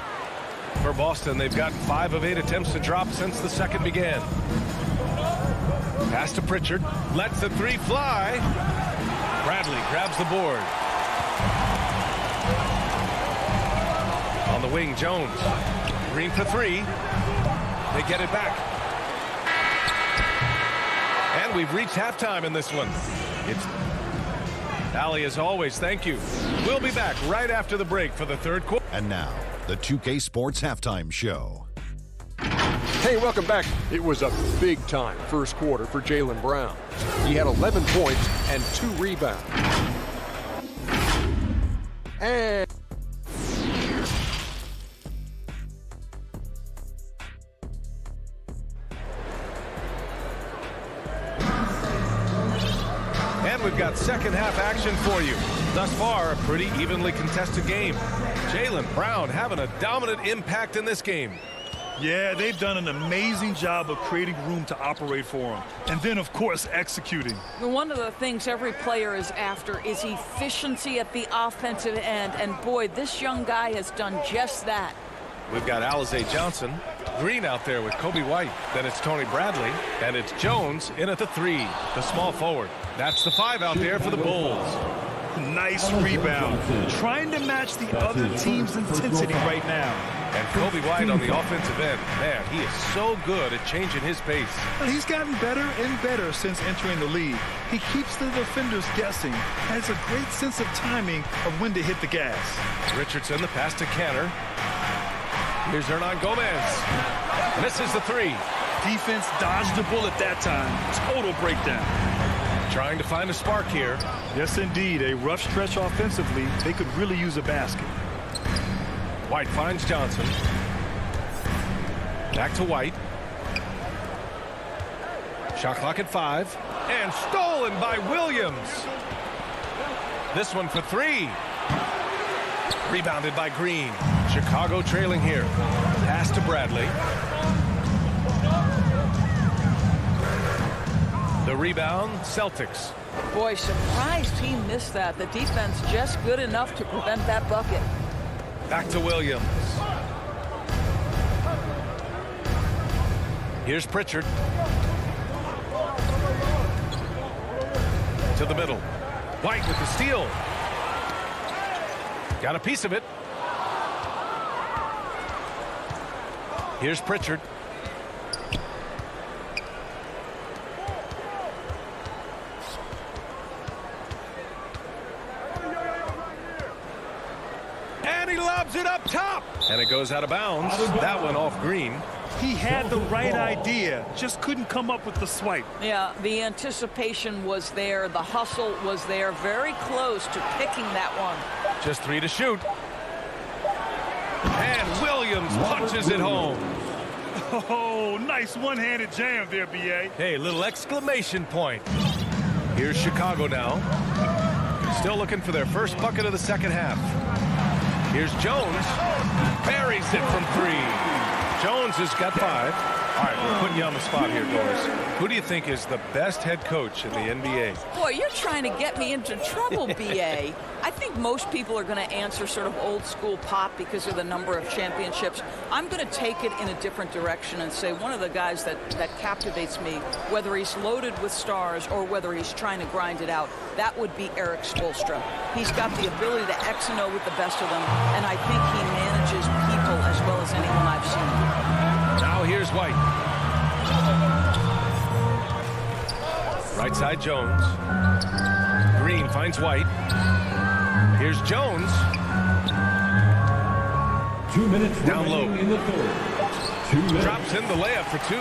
For Boston, they've got 5 of 8 attempts to drop since the second began. Pass to Pritchard. Lets the three fly. Bradley grabs the board. On the wing, Jones. Green for 3. They get it back. And we've reached halftime in this one. It's Allie, as always, thank you. We'll be back right after the break for the third quarter. And now, the 2K Sports Halftime Show. Hey, welcome back. It was a big-time first quarter for Jaylen Brown. He had 11 points and 2 rebounds. And we've got second half action for you. Thus far, a pretty evenly contested game. Jaylen Brown having a dominant impact in this game. Yeah, they've done an amazing job of creating room to operate for him. And then, of course, executing. One of the things every player is after is efficiency at the offensive end. And boy, this young guy has done just that. We've got Alizé Johnson. Green out there with Kobe White. Then it's Tony Bradley. And it's Jones in at the 3, the small forward. That's the 5 out there for the Bulls. Nice rebound. Trying to match the other team's intensity right now. And Kobe White on the offensive end. Man, he is so good at changing his pace. Well, he's gotten better and better since entering the league. He keeps the defenders guessing. Has a great sense of timing of when to hit the gas. Richardson, the pass to Kanter. Here's Hernan Gomez. Misses the 3. Defense dodged the bullet that time. Total breakdown. Trying to find a spark here. Yes, indeed. A rough stretch offensively. They could really use a basket. White finds Johnson. Back to White. Shot clock at 5. And stolen by Williams. This one for 3. Rebounded by Green. Chicago trailing here. Pass to Bradley. The rebound, Celtics. Boy, surprised he missed that. The defense just good enough to prevent that bucket. Back to Williams. Here's Pritchard. To the middle. White with the steal. Got a piece of it. Here's Pritchard. And he lobs it up top. And it goes out of bounds. That one off Green. He had the right idea, just couldn't come up with the swipe. Yeah, the anticipation was there. The hustle was there. Very close to picking that one. Just 3 to shoot. And Williams punches it home. Oh, nice one-handed jam there, B.A. Hey, little exclamation point. Here's Chicago now. Still looking for their first bucket of the second half. Here's Jones. Buries it from 3. Jones has got 5. All right, we're putting you on the spot here, Doris. Who do you think is the best head coach in the NBA? Boy, you're trying to get me into trouble, B.A. I think most people are going to answer sort of old school Pop because of the number of championships. I'm going to take it in a different direction and say one of the guys that captivates me, whether he's loaded with stars or whether he's trying to grind it out, that would be Eric Spoelstra. He's got the ability to X and O with the best of them, and I think he manages people as well as anyone I've seen. Now here's White. Right side Jones. Green finds White. Here's Jones. 2 minutes down low. In the third. 2 minutes. Drops in the layup for 2.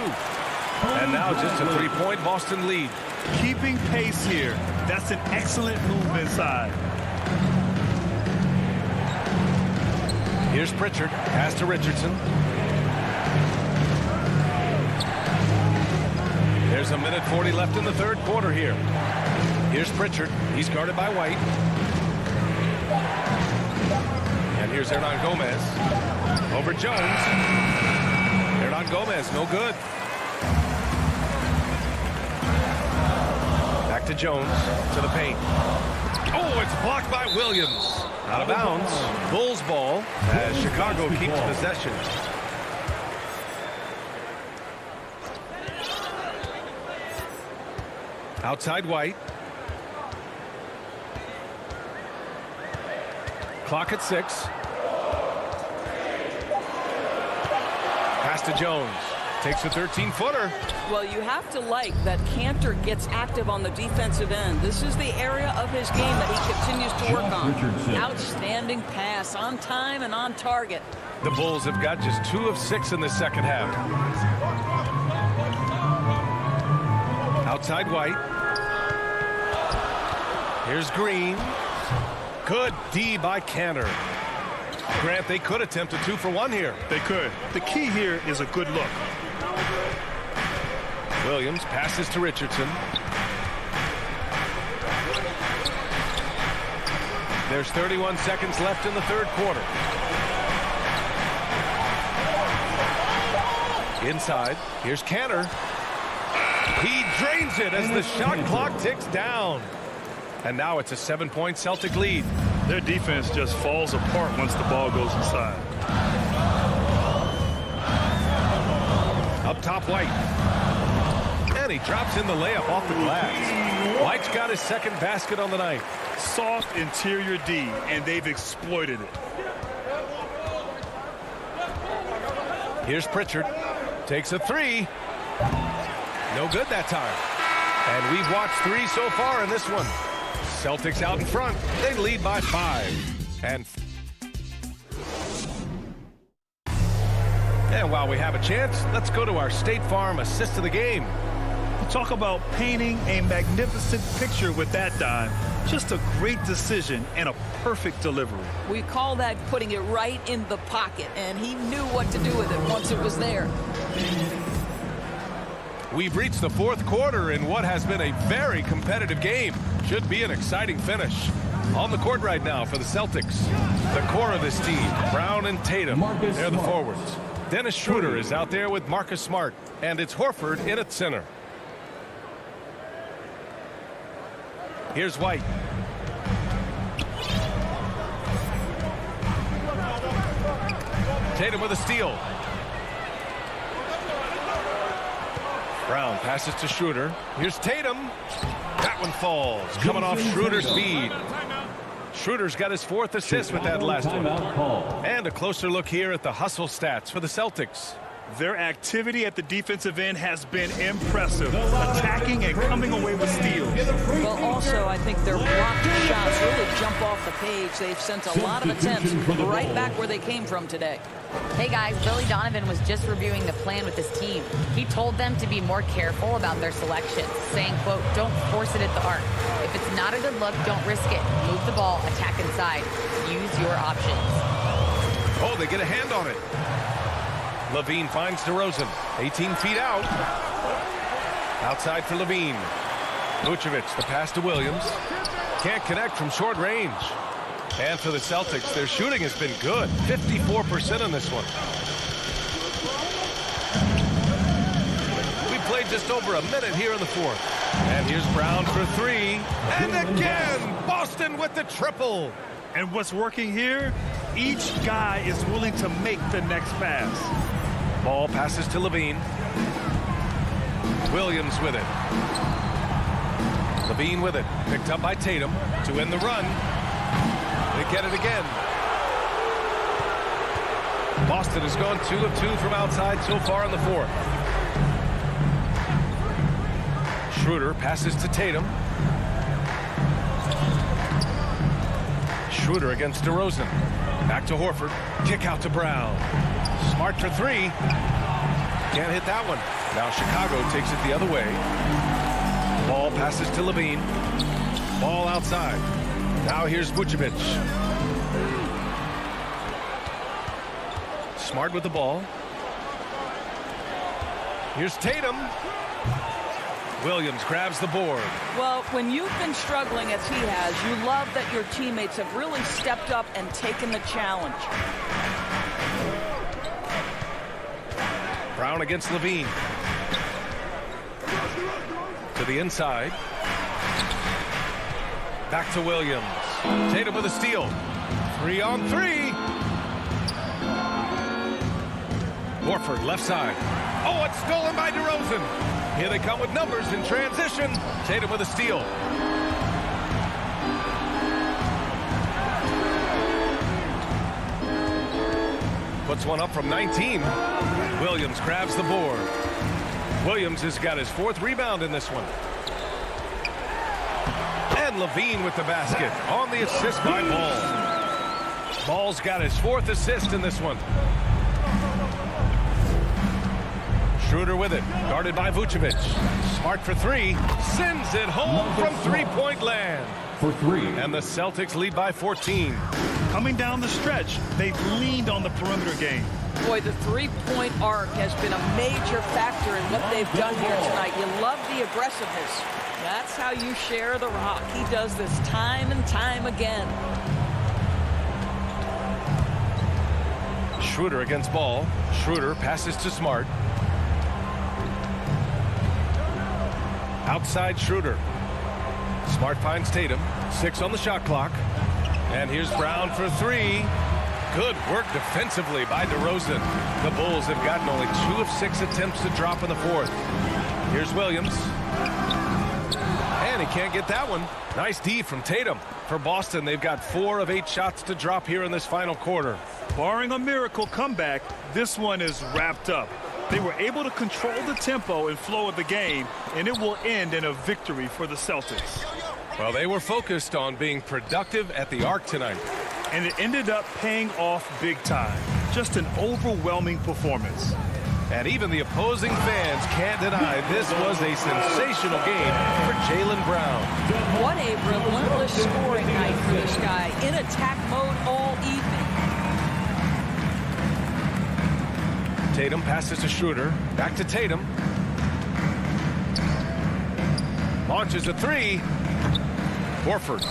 And now just a 3-point Boston lead. Keeping pace here. That's an excellent move inside. Here's Pritchard. Pass to Richardson. There's a minute 40 left in the third quarter here. Here's Pritchard. He's guarded by White. And here's Hernan Gomez. Over Jones. Hernan Gomez, no good. Back to Jones, to the paint. Oh, it's blocked by Williams. Out of bounds. Bulls ball as Chicago keeps possession. Outside White. Clock at 6. Pass to Jones. Takes a 13-footer. Well, you have to like that Cantor gets active on the defensive end. This is the area of his game that he continues to work on. Outstanding pass, on time and on target. The Bulls have got just 2 of 6 in the second half. Outside White. Here's Green. Good D by Cantor. Grant, they could attempt a 2 for 1 here. They could. The key here is a good look. Williams passes to Richardson. There's 31 seconds left in the third quarter. Inside, here's Cantor. He drains it as the shot clock ticks down. And now it's a 7-point Celtic lead. Their defense just falls apart once the ball goes inside. Up top, White. And he drops in the layup off the glass. White's got his second basket on the night. Soft interior D, and they've exploited it. Here's Pritchard. Takes a 3. No good that time. And we've watched 3 so far in this one. Celtics out in front. They lead by 5. And while we have a chance, let's go to our State Farm assist of the game. Talk about painting a magnificent picture with that dime. Just a great decision and a perfect delivery. We call that putting it right in the pocket, and he knew what to do with it once it was there. We've reached the fourth quarter in what has been a very competitive game. Should be an exciting finish. On the court right now for the Celtics, the core of this team, Brown and Tatum, they're the forwards. Dennis Schroeder is out there with Marcus Smart, and it's Horford in at center. Here's White. Tatum with a steal. Brown passes to Schroeder. Here's Tatum. That one falls. Coming off Schroeder's speed. Schroeder's got his fourth assist with that last one. And a closer look here at the hustle stats for the Celtics. Their activity at the defensive end has been impressive, attacking and coming away with steals. Well, also, I think their blocked shots really jump off the page. They've sent a lot of attempts right back where they came from today. Hey, guys, Billy Donovan was just reviewing the plan with his team. He told them to be more careful about their selections, saying, quote, don't force it at the arc. If it's not a good look, don't risk it. Move the ball, attack inside. Use your options. Oh, they get a hand on it. Levine finds DeRozan, 18 feet out. Outside for Levine. Vucevic, the pass to Williams. Can't connect from short range. And for the Celtics, their shooting has been good. 54% on this one. We played just over a minute here in the fourth. And here's Brown for three. And again, Boston with the triple. And what's working here? Each guy is willing to make the next pass. Ball passes to Levine. Williams with it. Levine with it. Picked up by Tatum to end the run. They get it again. Boston has gone 2 of 2 from outside so far in the fourth. Schroeder passes to Tatum. Schroeder against DeRozan. Back to Horford. Kick out to Brown. Smart for three. Can't hit that one. Now Chicago takes it the other way. Ball passes to Levine. Ball outside. Now here's Vucevic. Smart with the ball. Here's Tatum. Williams grabs the board. Well, when you've been struggling as he has, you love that your teammates have really stepped up and taken the challenge. Brown against Levine. To the inside. Back to Williams. Tatum with a steal. 3 on 3. Horford left side. Oh, it's stolen by DeRozan. Here they come with numbers in transition. Tatum with a steal. Puts one up from 19. Williams grabs the board. Williams has got his 4th rebound in this one. And Levine with the basket on the assist by Ball. Ball's got his 4th assist in this one. Schroeder with it, guarded by Vucevic. Smart for three, sends it home from three-point land. For three. And the Celtics lead by 14. Coming down the stretch, they've leaned on the perimeter game. Boy, the three-point arc has been a major factor in what they've done here tonight. You love the aggressiveness. That's how you share the rock. He does this time and time again. Schroeder against Ball. Schroeder passes to Smart. Outside Schroeder. Smart finds Tatum. 6 on the shot clock. And here's Brown for three. Good work defensively by DeRozan. The Bulls have gotten only 2 of 6 attempts to drop in the fourth. Here's Williams. And he can't get that one. Nice D from Tatum. For Boston, they've got 4 of 8 shots to drop here in this final quarter. Barring a miracle comeback, this one is wrapped up. They were able to control the tempo and flow of the game, and it will end in a victory for the Celtics. Well, they were focused on being productive at the arc tonight. And it ended up paying off big time. Just an overwhelming performance. And even the opposing fans can't deny this was a sensational game for Jaylen Brown. What a relentless scoring night for this guy. In attack mode all evening. Tatum passes to Schroeder. Back to Tatum. Launches a three. Horford.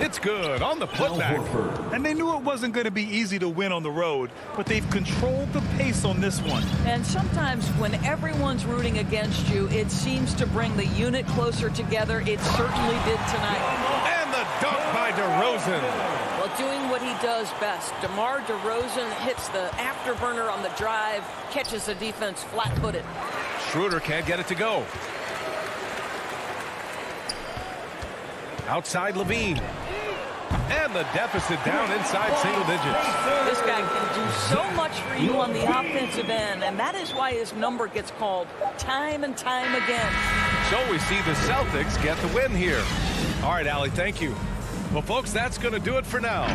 It's good on the putback. And they knew it wasn't going to be easy to win on the road, but they've controlled the pace on this one. And sometimes when everyone's rooting against you, it seems to bring the unit closer together. It certainly did tonight. And the dunk by DeRozan. Well, doing what he does best. DeMar DeRozan hits the afterburner on the drive, catches the defense flat-footed. Schroeder can't get it to go. Outside Levine. And the deficit down inside single digits. This guy can do so much for you on the offensive end, and that is why his number gets called time and time again. So we see the Celtics get the win here. All right, Allie, thank you. Well, folks, that's going to do it for now.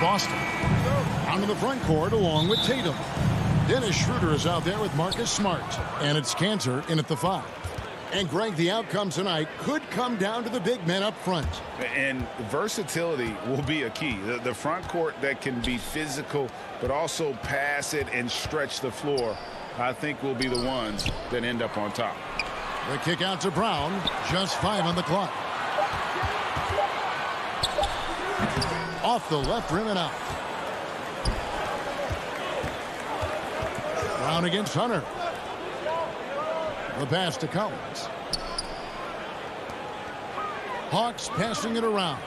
Boston. Onto the front court along with Tatum. Dennis Schroeder is out there with Marcus Smart. And it's Cantor in at the 5. And Greg, the outcome tonight could come down to the big men up front. And versatility will be a key. The front court that can be physical but also pass it and stretch the floor, I think will be the ones that end up on top. The kick out to Brown. Just 5 on the clock. Off the left rim and out. Brown against Hunter. The pass to Collins. Hawks passing it around.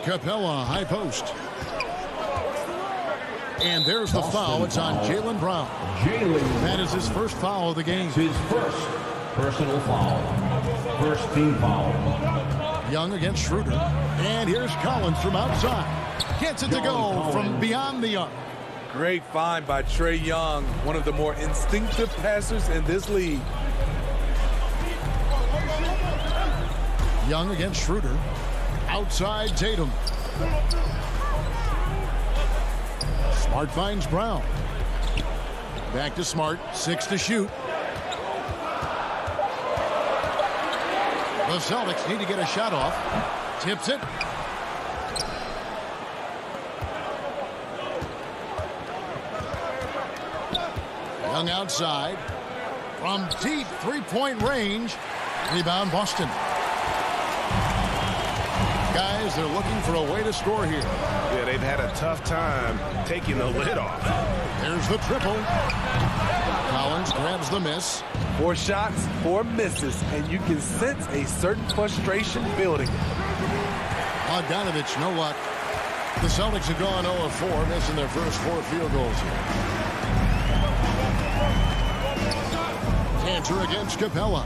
Capella, high post. And there's the foul. It's on Jaylen Brown. That is his first foul of the game. His first personal foul. First team foul. Young against Schroeder. And here's Collins from outside. Gets it to go from beyond the arc. Great find by Trae Young, one of the more instinctive passers in this league. Young against Schroeder. Outside Tatum. Smart finds Brown. Back to Smart. 6 to shoot. The Celtics need to get a shot off. Tips it. Young outside. From deep three-point range. Rebound Boston. Guys, they're looking for a way to score here. Yeah, they've had a tough time taking the lid off. There's the triple. Collins grabs the miss. 4 shots, 4 misses, and you can sense a certain frustration building. Bogdanovich, no luck. The Celtics have gone 0 of 4, missing their first 4 field goals here. Cantor against Capella.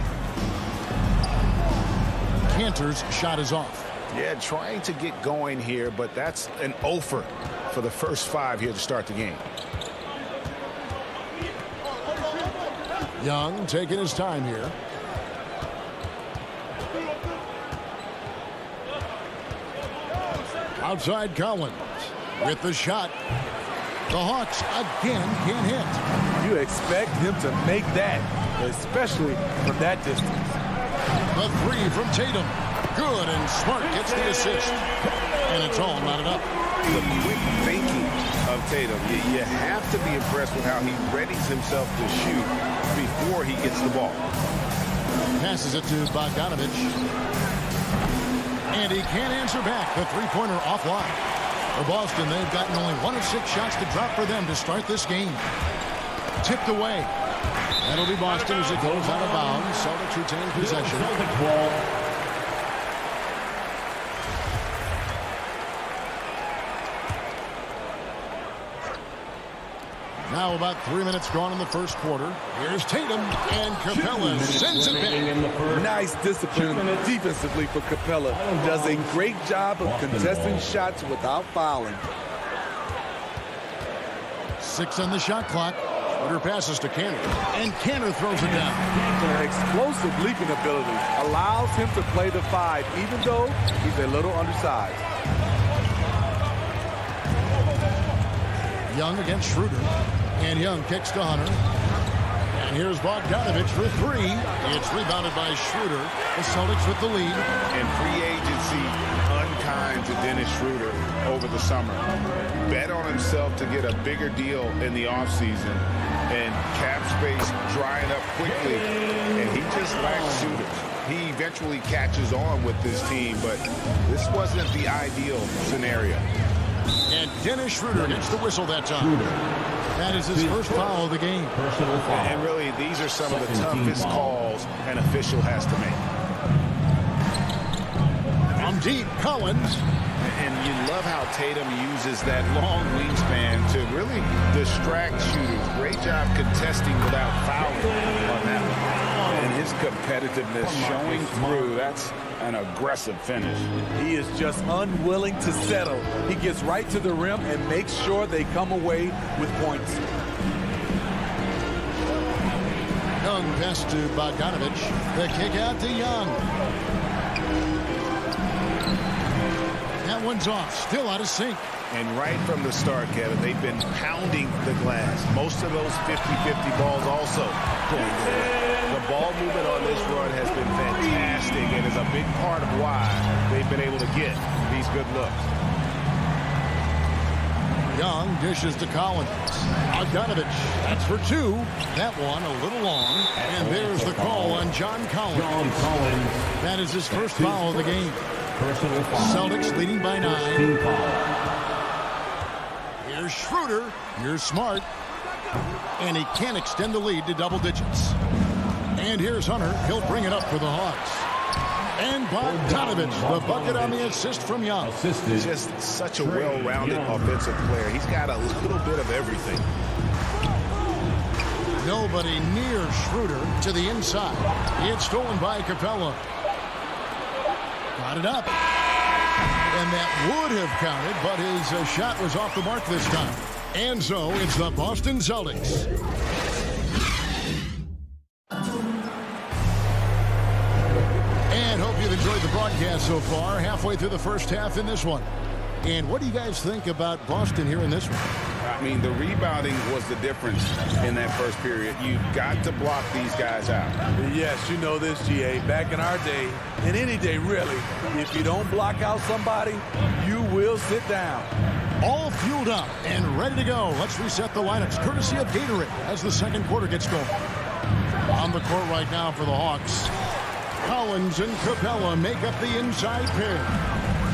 Cantor's shot is off. Yeah, trying to get going here, but that's an offer for the first 5 here to start the game. Young taking his time here. Outside Collins with the shot. The Hawks again can't hit. You expect him to make that, especially from that distance. The 3 from Tatum. Good, and Smart gets the assist. And it's all knotted up. The quick thinking of Tatum. You have to be impressed with how he readies himself to shoot before he gets the ball. Passes it to Bogdanovich. And he can't answer back. The three-pointer offline. For Boston, they've gotten only 1 of 6 shots to drop for them to start this game. Tipped away. That'll be Boston as it goes out of bounds. Celtics retain possession. Now about 3 minutes gone in the first quarter. Here's Tatum, and Capella sends it back. Nice discipline defensively for Capella. Does a great job of contesting shots without fouling. 6 on the shot clock. Schroeder passes to Cantor, and Cantor throws it down. Explosive leaping ability allows him to play the 5, even though he's a little undersized. Young against Schroeder. And Young kicks to Hunter. And here's Bogdanovich for 3. It's rebounded by Schroeder. The Celtics with the lead. And free agency unkind to Dennis Schroeder over the summer. Bet on himself to get a bigger deal in the offseason. And cap space drying up quickly. And he just lacks shooters. He eventually catches on with this team, but this wasn't the ideal scenario. And Dennis Schroeder gets the whistle that time. That is his first foul of the game. And really, these are some of the toughest calls an official has to make. From deep, Collins. And you love how Tatum uses that long wingspan to really distract shooters. Great job contesting without fouling on that one. And his competitiveness showing through. That's an aggressive finish. He is just unwilling to settle. He gets right to the rim and makes sure they come away with points. Young pass to Bogdanovich. The kick out to Young. That one's off. Still out of sync. And right from the start, Kevin, they've been pounding the glass. Most of those 50-50 balls also going there. The ball movement on this run has been fantastic and is a big part of why they've been able to get these good looks. Young dishes to Collins. Bogdanovich, that's for two. That one a little long. And there's the call on John Collins. That is his first foul of the game. Celtics leading by 9. Here's Schroeder. Here's Smart. And he can't extend the lead to double digits. And here's Hunter. He'll bring it up for the Hawks. And Bogdanovich, the bucket on the assist from Young. Just such a well-rounded offensive player. He's got a little bit of everything. Nobody near Schroeder to the inside. It's stolen by Capella. Got it up. And that would have counted, but his shot was off the mark this time. And so it's the Boston Celtics. And hope you've enjoyed the broadcast so far. Halfway through the first half in this one. And what do you guys think about Boston here in this one? I mean, the rebounding was the difference in that first period. You've got to block these guys out. Yes, you know this, GA. Back in our day, and any day really, if you don't block out somebody, you will sit down. All fueled up and ready to go. Let's reset the lineups, courtesy of Gatorade, as the second quarter gets going. On the court right now for the Hawks. Collins and Capella make up the inside pair.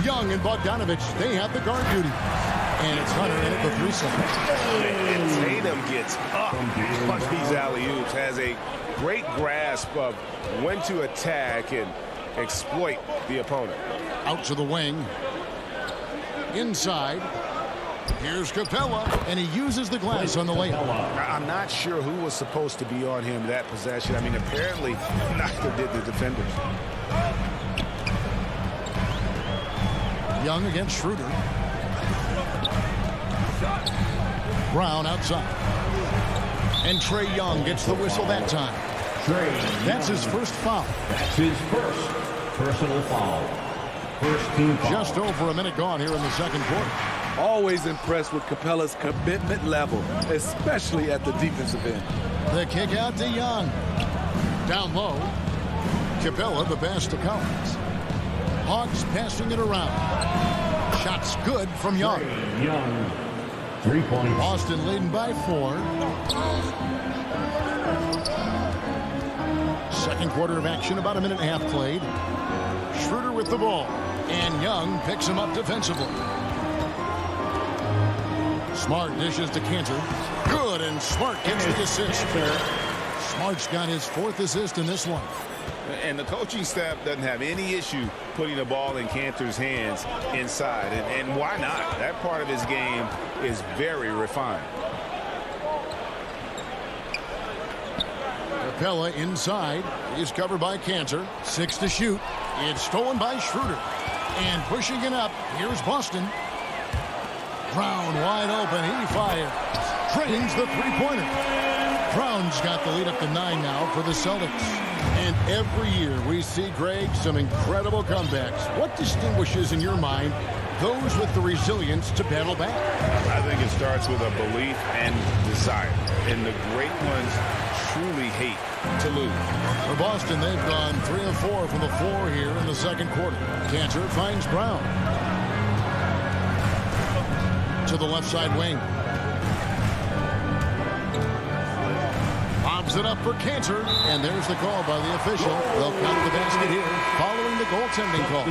Young and Bogdanovich, they have the guard duty. And it's Hunter in at the 3-second. And Tatum gets up on these alley-oops, has a great grasp of when to attack and exploit the opponent. Out to the wing. Inside. Here's Capella, and he uses the glass on the layup. I'm not sure who was supposed to be on him that possession. I mean, apparently neither did the defenders. Young against Schroeder. Brown outside. And Trae Young gets the whistle that time. That's his first foul. That's his first personal foul. First team foul. Just over a minute gone here in the second quarter. Always impressed with Capella's commitment level, especially at the defensive end. The kick out to Young. Down low. Capella the pass to Collins. Hawks passing it around. Shots good from Young. Young. 3 points. Boston leading by 4. Second quarter of action, about a minute and a half played. Schroeder with the ball. And Young picks him up defensively. Smart dishes to Cantor. Good, and Smart gets the assist. Smart's got his 4th assist in this one. And the coaching staff doesn't have any issue putting the ball in Cantor's hands inside. And why not? That part of his game is very refined. Capella inside. He's covered by Cantor. 6 to shoot. It's stolen by Schroeder. And pushing it up, here's Boston. Brown wide open. He fires. Drains the three-pointer. Brown's got the lead up to 9 now for the Celtics. And every year we see, Greg, some incredible comebacks. What distinguishes, in your mind, those with the resilience to battle back? I think it starts with a belief and desire. And the great ones truly hate to lose. For Boston, they've gone 3 of 4 from the floor here in the second quarter. Cantor finds Brown. To the left side wing. Lobs it up for Cantor, and there's the call by the official. They'll count the basket here following the goaltending call.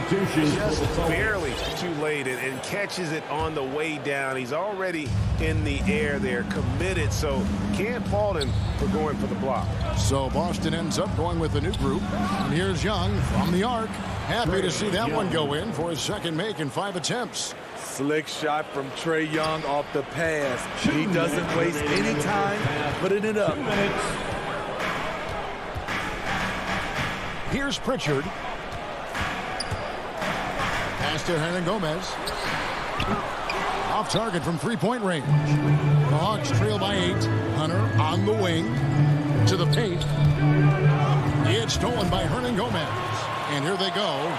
Just barely too late and catches it on the way down. He's already in the air there, committed, so can't fault him for going for the block. So Boston ends up going with a new group. And here's Young from the arc. Happy to see that one go in for his second make in 5 attempts. Slick shot from Trae Young off the pass. He doesn't waste any time putting it up. Here's Pritchard. Pass to Hernan Gomez. Off target from three-point range. The Hawks trail by 8. Hunter on the wing to the paint. It's stolen by Hernan Gomez. And here they go.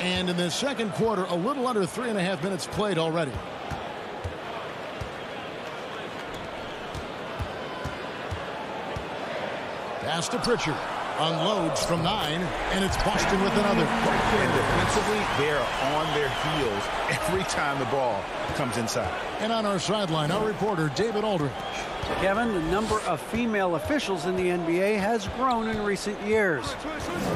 And in the second quarter, a little under 3.5 minutes played already. Pass to Pritchard. Unloads from 9, and it's Boston with another. And defensively, they're on their heels every time the ball comes inside. And on our sideline, our reporter, David Aldridge. Kevin, the number of female officials in the NBA has grown in recent years.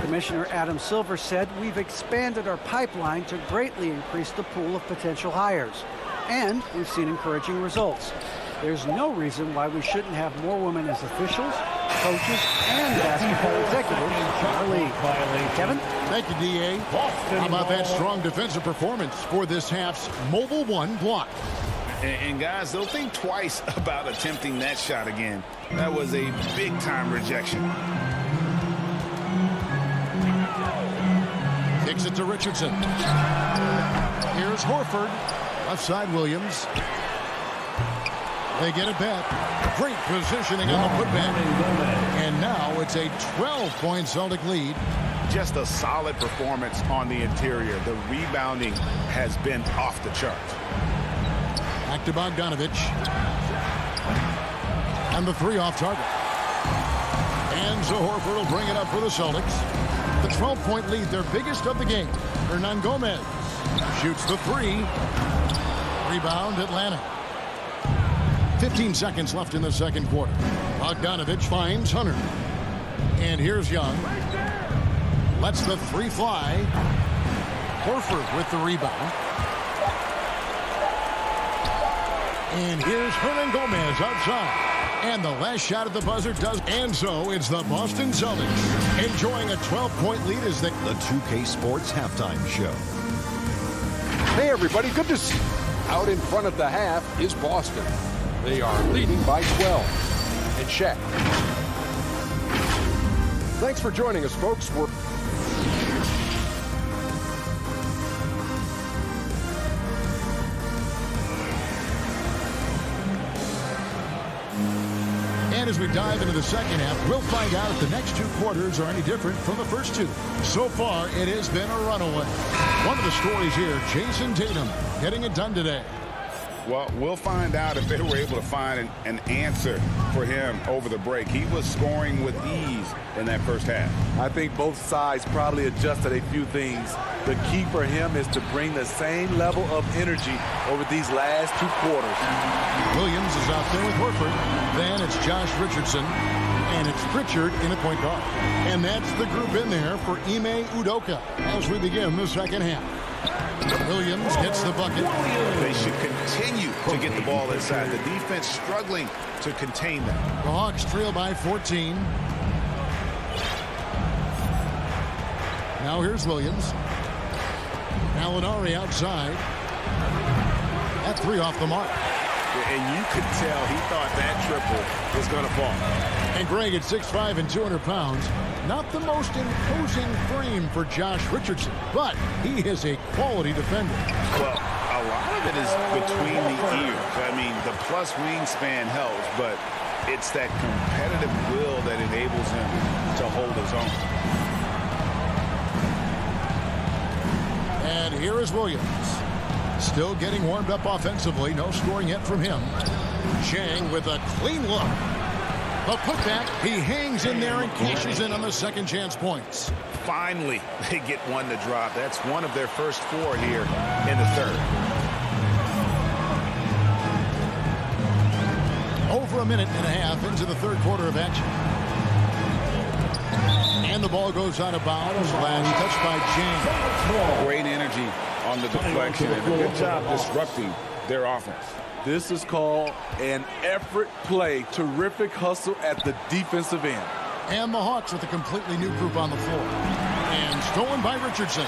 Commissioner Adam Silver said, "We've expanded our pipeline to greatly increase the pool of potential hires. And we've seen encouraging results. There's no reason why we shouldn't have more women as officials, coaches, and basketball executives in our league." Kevin? Thank you, D.A. How about that strong defensive performance for this half's Mobile One block? And guys, they'll think twice about attempting that shot again. That was a big-time rejection. Kicks it to Richardson. Here's Horford. Left side, Williams. They get it back. Great positioning on the putback. And now it's a 12-point Celtic lead. Just a solid performance on the interior. The rebounding has been off the charts. Back to Bogdanovich. And the 3 off target. And so Horford will bring it up for the Celtics. The 12-point lead, their biggest of the game. Hernan Gomez shoots the 3. Rebound, Atlanta. 15 seconds left in the second quarter. Bogdanovich finds Hunter. And here's Young. Lets the 3 fly. Horford with the rebound. And here's Hernan Gomez outside. And the last shot at the buzzer does. And so it's the Boston Celtics enjoying a 12-point lead as they... The 2K Sports Halftime Show. Hey, everybody. Good to see you. Out in front of the half is Boston. They are leading by 12. And Shaq. Thanks for joining us, folks. And as we dive into the second half, we'll find out if the next 2 quarters are any different from the first 2. So far, it has been a runaway. One of the stories here, Jason Tatum getting it done today. Well, we'll find out if they were able to find an answer for him over the break. He was scoring with ease in that first half. I think both sides probably adjusted a few things. The key for him is to bring the same level of energy over these last 2 quarters. Williams is out there with Horford. Then it's Josh Richardson. And it's Pritchard in a point guard. And that's the group in there for Ime Udoka as we begin the second half. Williams gets the bucket. They should continue to get the ball inside. The defense struggling to contain them. The Hawks trail by 14. Now here's Williams. Gallinari outside. That 3 off the mark. And you could tell he thought that triple was going to fall. And Greg at 6'5" and 200 pounds. Not the most imposing frame for Josh Richardson, but he is a quality defender. Well, a lot of it is between the ears. I mean, the plus wingspan helps, but it's that competitive will that enables him to hold his own. And here is Williams. Still getting warmed up offensively. No scoring yet from him. Chang with a clean look. The putback, he hangs in there and cashes in on the second chance points. Finally, they get one to drop. That's one of their first 4 here in the third. a minute and a half into the third quarter of action. And the ball goes out of bounds. Last touched by James. Great energy on the deflection and a good job disrupting their offense. This is called an effort play. Terrific hustle at the defensive end. And the Hawks with a completely new group on the floor. And stolen by Richardson.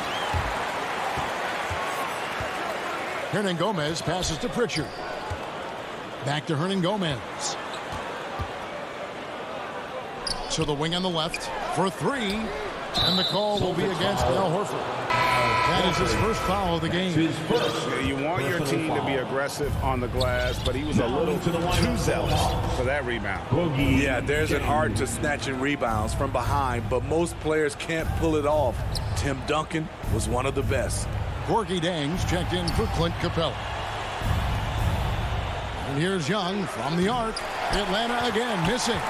Hernangomez passes to Pritchard. Back to Hernangomez. To the wing on the left for three. And the call will be against Al Horford. That is his first foul of the game. You want your team to be aggressive on the glass, but he was a little too zealous for that rebound. Yeah, there's an art to snatching rebounds from behind, but most players can't pull it off. Tim Duncan was one of the best. Gorgie Dangs checked in for Clint Capella. And here's Young from the arc. Atlanta again missing.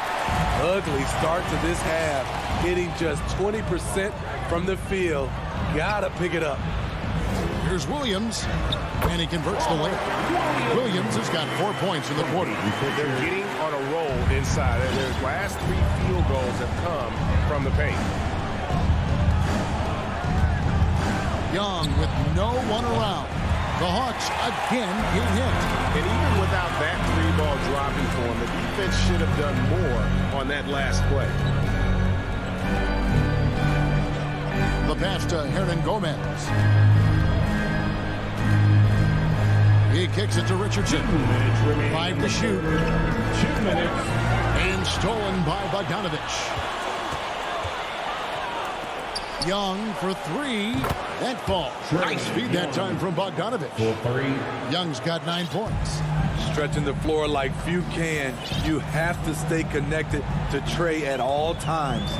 Ugly start to this half. Hitting just 20% from the field. Gotta pick it up. Here's Williams, and he converts the layup. Williams has got 4 points in the quarter. They're getting on a roll inside, and their last 3 field goals have come from the paint. Young with no one around. The Hawks again get hit. And even without that 3-ball dropping for him, the defense should have done more on that last play. The pass to Hernangomez. He kicks it to Richardson. 5 to shoot. 2 minutes. And stolen by Bogdanovich. Young for 3. That falls. Nice feed that time from Bogdanovich. Young's got 9 points. Stretching the floor like few can. You have to stay connected to Trey at all times.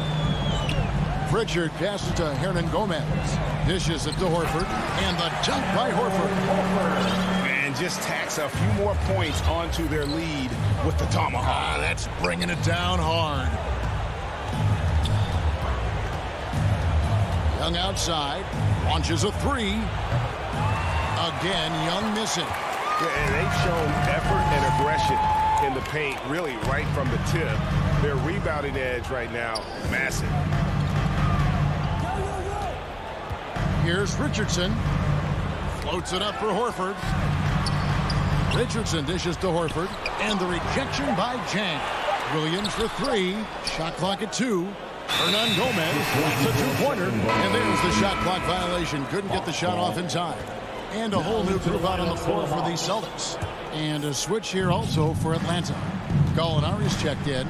Pritchard passes to Hernangomez. Dishes it to Horford. And the dunk by Horford. And just tacks a few more points onto their lead with the tomahawk. That's bringing it down hard. Young outside. Launches a 3. Again, Young missing. Yeah, and they've shown effort and aggression in the paint, really right from the tip. Their rebounding edge right now, massive. Here's Richardson. Floats it up for Horford. Richardson dishes to Horford. And the rejection by Jang. Williams for 3. Shot clock at 2. Hernangomez. It's a 2-pointer. And there's the shot clock violation. Couldn't get the shot off in time. And a whole new group out on the floor for the Celtics. And a switch here also for Atlanta. Gallinari's checked in.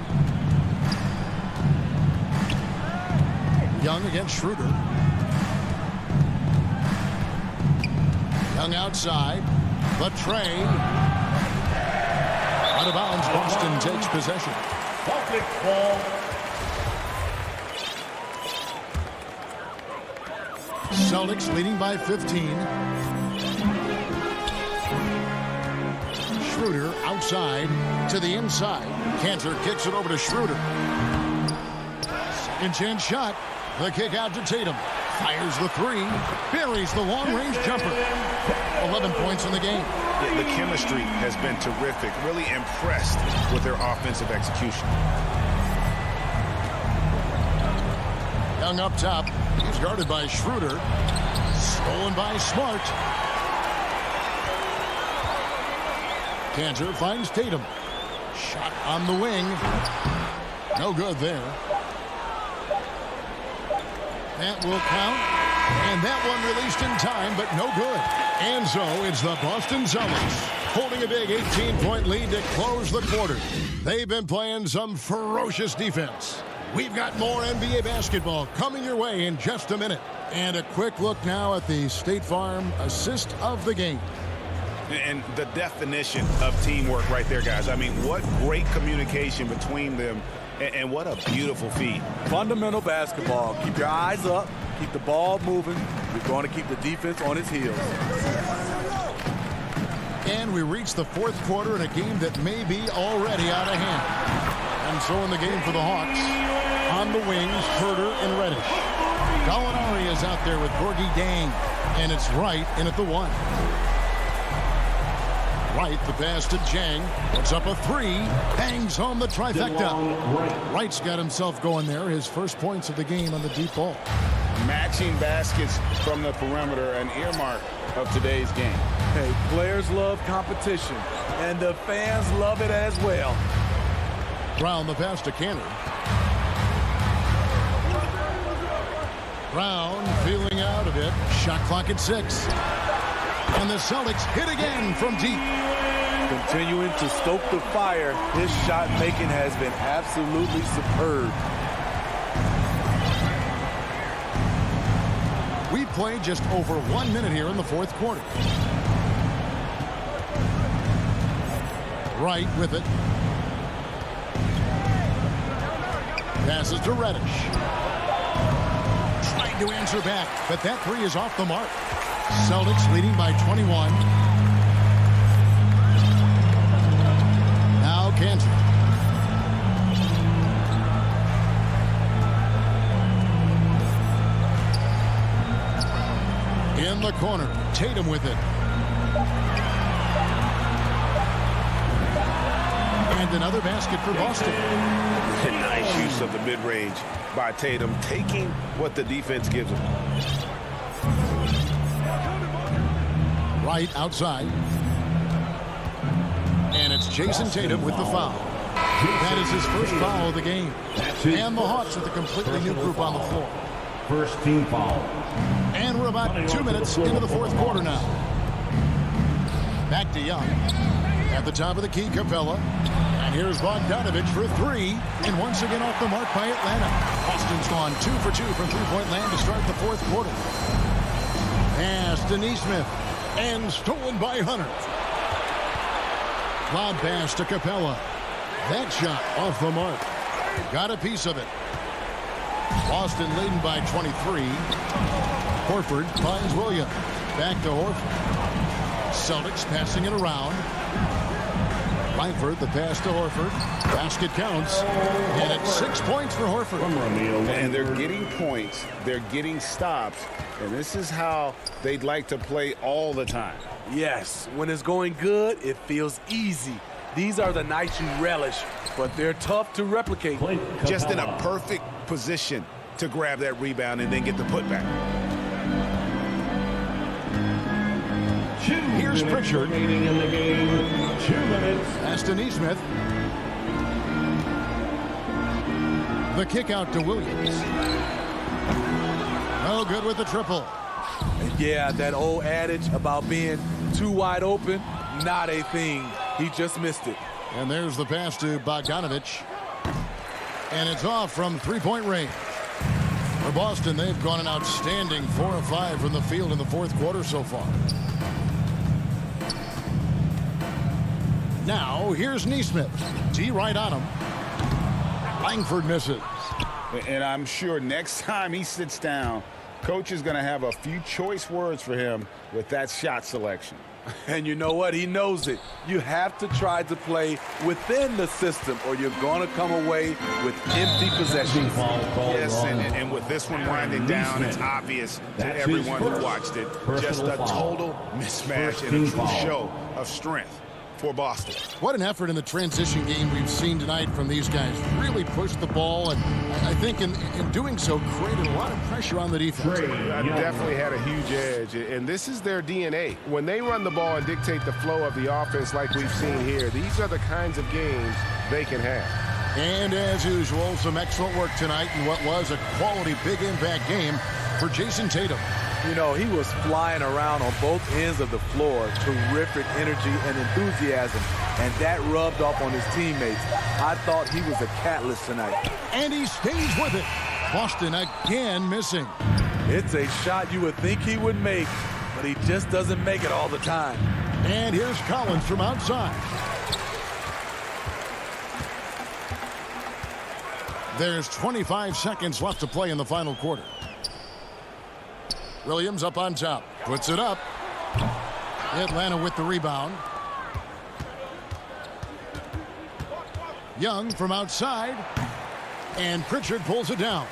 Young against Schroeder. Young outside. But Trey. Out of bounds. Boston takes possession. Celtics ball. Celtics leading by 15. Schroeder outside to the inside. Cantor kicks it over to Schroeder. Second chance shot. The kick out to Tatum. Fires the 3. Buries the long-range jumper. 11 points in the game. The chemistry has been terrific. Really impressed with their offensive execution. Young up top. He's guarded by Schroeder. Stolen by Smart. Cantor finds Tatum. Shot on the wing. No good there. That will count. And that one released in time, but no good. And so it's the Boston Celtics holding a big 18-point lead to close the quarter. They've been playing some ferocious defense. We've got more NBA basketball coming your way in just a minute. And a quick look now at the State Farm assist of the game. And the definition of teamwork right there, guys. I mean, what great communication between them, and what a beautiful feat. Fundamental basketball. Keep your eyes up. Keep the ball moving. You're going to keep the defense on its heels. And we reach the fourth quarter in a game that may be already out of hand. And so in the game for the Hawks, on the wings, Herter and Reddish. Gallinari is out there with Gorgie Dang, and it's Wright in at the 1. Wright, the pass to Jang. Puts up a three. Bangs home the trifecta. Wright's got himself going there. His first points of the game on the deep ball. Matching baskets from the perimeter, an earmark of today's game. Hey, players love competition, and the fans love it as well. Brown, the pass to Cannon. Brown feeling out of it. Shot clock at 6. And the Celtics hit again from deep. Continuing to stoke the fire, his shot making has been absolutely superb. We played just over 1 minute here in the fourth quarter. Wright with it. Passes to Reddish. Trying to answer back, but that three is off the mark. Celtics leading by 21. Now Cantor. In the corner, Tatum with it. And another basket for Boston. Nice use of the mid-range by Tatum, taking what the defense gives him. Right outside. And it's Jason Tatum with the foul. That is his first foul of the game. And the Hawks with a completely new group on the floor. First team foul. And we're about 2 minutes into the fourth quarter now. Back to Young. At the top of the key, Capella. And here's Bogdanovich for three. And once again off the mark by Atlanta. Boston's gone 2 for 2 from three-point land to start the fourth quarter. Pass to Neesmith. And stolen by Hunter. Lob pass to Capella. That shot off the mark. Got a piece of it. Boston leading by 23. Horford finds Williams. Back to Horford. Celtics passing it around. Langford, the pass to Horford. Basket counts. And it's 6 points for Horford. And they're getting points. They're getting stops. And this is how they'd like to play all the time. Yes, when it's going good, it feels easy. These are the nights you relish, but they're tough to replicate. Just in a perfect position to grab that rebound and then get the putback. Here's Pritchard. Remaining in the game. 2 minutes. Pass to Neesmith. The kick out to Williams. No good with the triple. Yeah, that old adage about being too wide open, not a thing. He just missed it. And there's the pass to Bogdanovich. And it's off from three-point range. For Boston, they've gone an outstanding 4 of 5 from the field in the fourth quarter so far. Now, here's Neesmith. T right on him. Langford misses. And I'm sure next time he sits down, coach is going to have a few choice words for him with that shot selection. And you know what? He knows it. You have to try to play within the system or you're going to come away with empty possessions. Yes, and with this one winding down, it's obvious to everyone who watched it. Just a total mismatch and a true show of strength for Boston. What an effort in the transition game we've seen tonight from these guys. Really pushed the ball, and I think in doing so created a lot of pressure on the defense. Definitely had a huge edge, and this is their DNA. When they run the ball and dictate the flow of the offense like we've seen here, these are the kinds of games they can have. And as usual, some excellent work tonight in what was a quality big impact game for Jason Tatum. You know, he was flying around on both ends of the floor. Terrific energy and enthusiasm. And that rubbed off on his teammates. I thought he was a catalyst tonight. And he stays with it. Boston again missing. It's a shot you would think he would make, but he just doesn't make it all the time. And here's Collins from outside. There's 25 seconds left to play in the final quarter. Williams up on top. Puts it up. Atlanta with the rebound. Young from outside. And Pritchard pulls it down.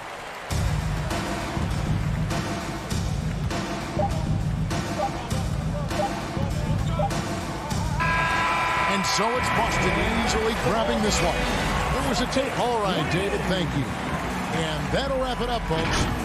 And so it's Boston easily grabbing this one. There was a tape. All right, David, thank you. And that'll wrap it up, folks.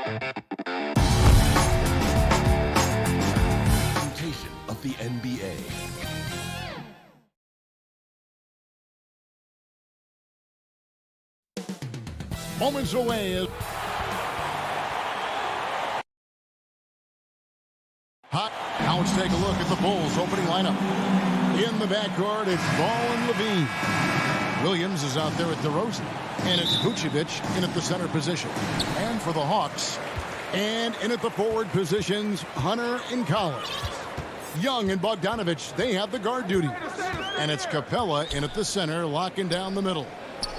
Presentation of the NBA. Moments away. Hot. Now let's take a look at the Bulls opening lineup. In the backcourt, it's Ball and Levine. Williams is out there at DeRozan. And it's Vucevic in at the center position. And for the Hawks, and in at the forward positions, Hunter and Collins. Young and Bogdanovich, they have the guard duties. And it's Capella in at the center, locking down the middle.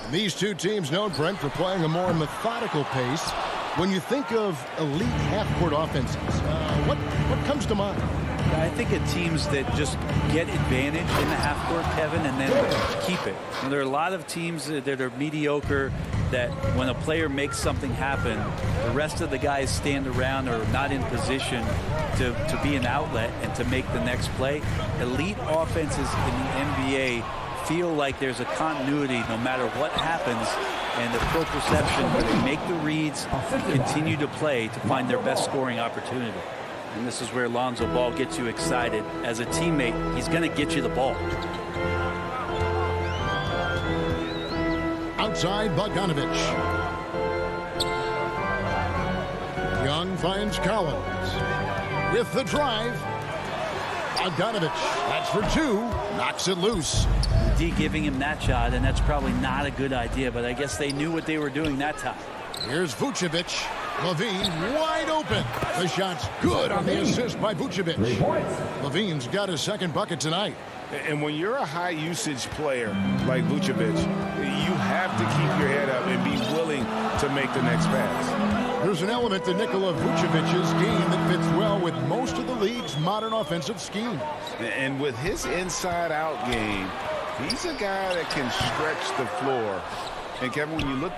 And these two teams known, Brent, for playing a more methodical pace. When you think of elite half-court offenses, what comes to mind? I think of teams that just get advantage in the half-court, Kevin, and then keep it. And there are a lot of teams that are mediocre, that when a player makes something happen, the rest of the guys stand around or not in position to be an outlet and to make the next play. Elite offenses in the NBA feel like there's a continuity no matter what happens, and the proprioception where they make the reads, continue to play to find their best scoring opportunity. And this is where Lonzo Ball gets you excited. As a teammate, he's going to get you the ball. Outside, Bogdanovich. Young finds Collins. With the drive, Bogdanovich, that's for two, knocks it loose. D giving him that shot, and that's probably not a good idea, but I guess they knew what they were doing that time. Here's Vucevic. Levine wide open. The shot's good on the assist by Vucevic. Levine's got his second bucket tonight. And when you're a high-usage player like Vucevic, you have to keep your head up and be willing to make the next pass. There's an element to Nikola Vucevic's game that fits well with most of the league's modern offensive schemes. And with his inside-out game, he's a guy that can stretch the floor. And, Kevin, when you look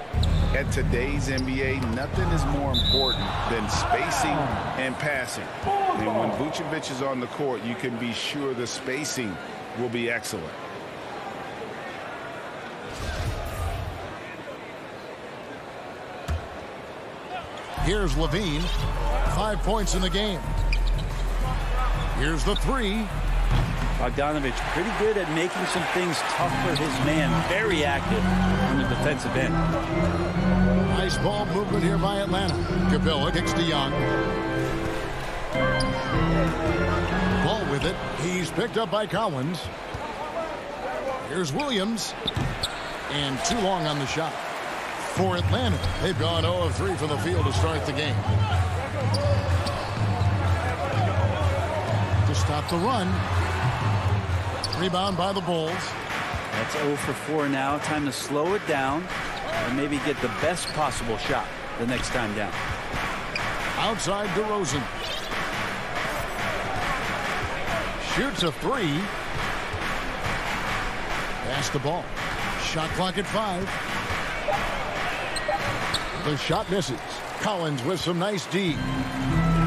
at today's NBA, nothing is more important than spacing and passing. And when Vucevic is on the court, you can be sure the spacing will be excellent. Here's Levine. 5 points in the game. Here's the three. Bogdanovich pretty good at making some things tough for his man. Very active on the defensive end. Nice ball movement here by Atlanta. Capella kicks to Young. Ball with it. He's picked up by Collins. Here's Williams. And too long on the shot. For Atlanta, they've gone 0 of 3 from the field to start the game. To stop the run. Rebound by the Bulls. That's 0 for 4 now. Time to slow it down and maybe get the best possible shot the next time down. Outside DeRozan. Shoots a three. Pass the ball. Shot clock at 5. The shot misses. Collins with some nice D.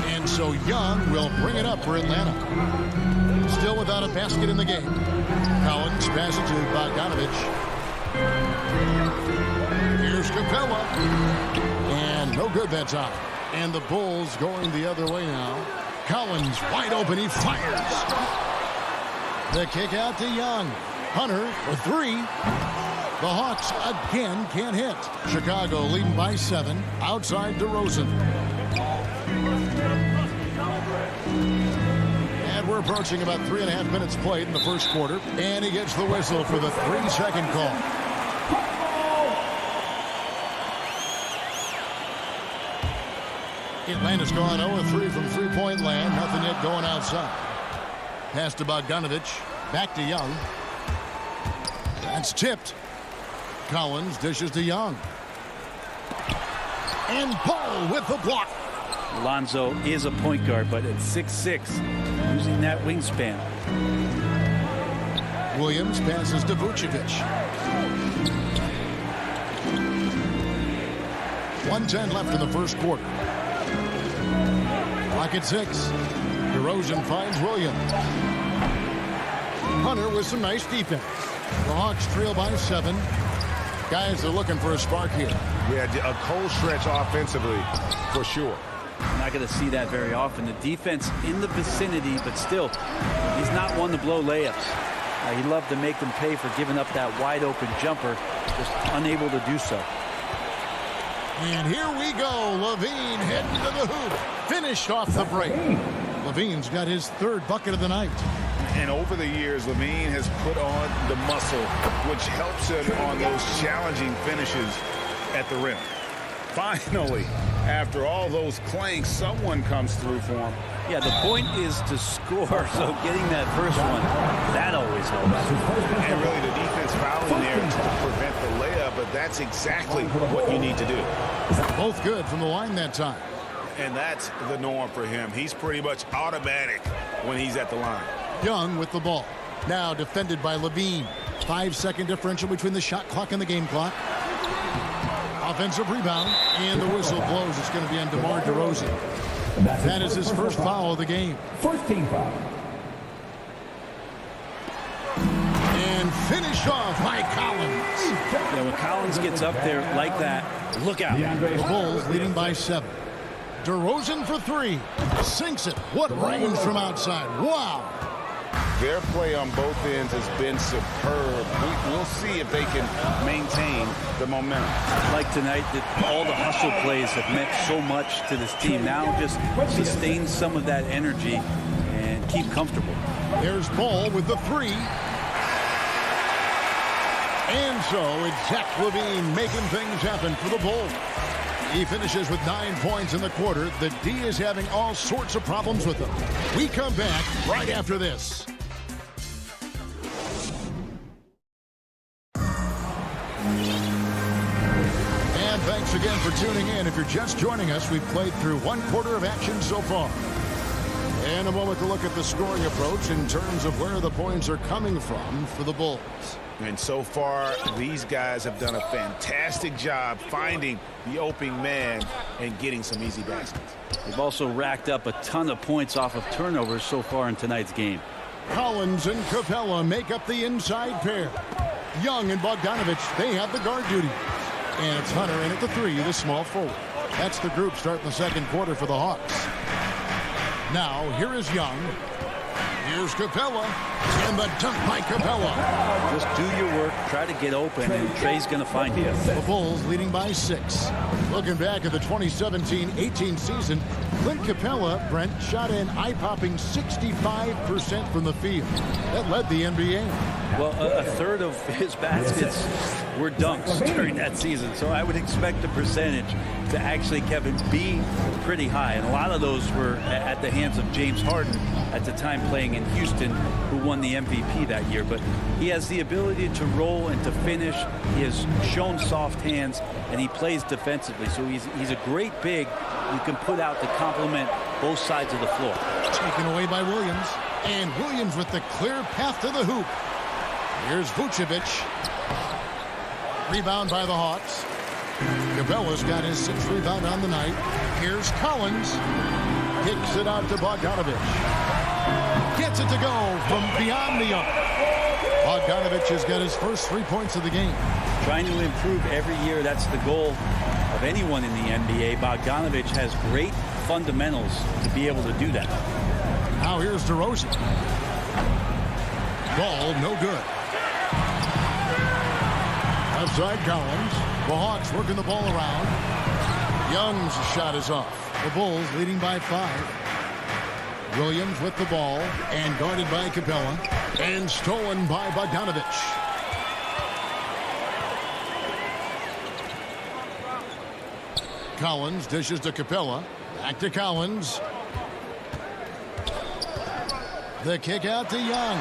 And so Young will bring it up for Atlanta. Still without a basket in the game. Collins passes to Bogdanovich. Here's Capella. And no good that time. And the Bulls going the other way now. Collins wide open. He fires. The kick out to Young. Hunter for 3. The Hawks again can't hit. Chicago leading by 7. Outside DeRozan. And we're approaching about 3.5 minutes played in the first quarter. And he gets the whistle for the 3-second call. Atlanta's gone 0-3 from three-point land. Nothing yet going outside. Pass to Bogdanovich. Back to Young. That's tipped. Collins dishes to Young. And Paul with the block. Lonzo is a point guard, but at 6'6", using that wingspan. Williams passes to Vucevic. 1:10 left in the first quarter. Clock at 6. DeRozan finds Williams. Hunter with some nice defense. The Hawks trail by 7. Guys are looking for a spark here. Yeah, a cold stretch offensively, for sure. You're not going to see that very often. The defense in the vicinity, but still, he's not one to blow layups. He loved to make them pay for giving up that wide-open jumper, just unable to do so. And here we go. Levine heading to the hoop. Finished off the break. Levine's got his third bucket of the night. And over the years, Levine has put on the muscle, which helps him on those challenging finishes at the rim. Finally, after all those clanks, someone comes through for him. Yeah, the point is to score, so getting that first one, that always helps. And really, the defense fouling there to prevent the layup, but that's exactly what you need to do. Both good from the line that time. And that's the norm for him. He's pretty much automatic when he's at the line. Young with the ball. Now defended by Levine. 5-second differential between the shot clock and the game clock. Offensive rebound, and the whistle blows. It's going to be on DeMar DeRozan. That is his first foul of the game. First team foul. And finish off by Collins. Yeah, when Collins gets up there like that, look out. The Bulls leading by 7. DeRozan for 3. Sinks it. What range from outside. Wow. Their play on both ends has been superb. We'll see if they can maintain the momentum. Like tonight, that all the hustle plays have meant so much to this team. Now just sustain some of that energy and keep comfortable. There's Ball with the 3. And so it's Zach LaVine making things happen for the Bulls. He finishes with 9 points in the quarter. The D is having all sorts of problems with him. We come back right after this. And thanks again for tuning in. If you're just joining us, we've played through 1 quarter of action so far. And a moment to look at the scoring approach in terms of where the points are coming from for the Bulls. And so far, these guys have done a fantastic job finding the opening man and getting some easy baskets. They've also racked up a ton of points off of turnovers so far in tonight's game. Collins and Capella make up the inside pair. Young and Bogdanovich, they have the guard duty. And it's Hunter in at the 3, the small forward. That's the group starting the second quarter for the Hawks. Now, here is Young. Here's Capella. And the dunk by Capella. Just do your work, try to get open, and Trey's going to find you. The Bulls leading by 6. Looking back at the 2017-18 season, Clint Capella, Brent, shot an eye-popping 65% from the field. That led the NBA. Well, a third of his baskets were dunks during that season, so I would expect the percentage to actually, Kevin, be pretty high. And a lot of those were at the hands of James Harden at the time playing in Houston, who won the MVP that year. But he has the ability to roll and to finish. He has shown soft hands, and he plays defensively. So he's a great big you can put out to complement both sides of the floor. Taken away by Williams. And Williams with the clear path to the hoop. Here's Vucevic. Rebound by the Hawks. Capella's got his 6th rebound on the night. Here's Collins. Kicks it out to Bogdanovich. Gets it to go from beyond the arc. Bogdanovich has got his first 3 points of the game. Trying to improve every year, that's the goal of anyone in the NBA. Bogdanovich has great fundamentals to be able to do that. Now here's DeRozan. Ball no good. Outside Collins. The Hawks working the ball around. Young's shot is off. The Bulls leading by 5. Williams with the ball and guarded by Capella. And stolen by Bogdanovich. Collins dishes to Capella. Back to Collins. The kick out to Young.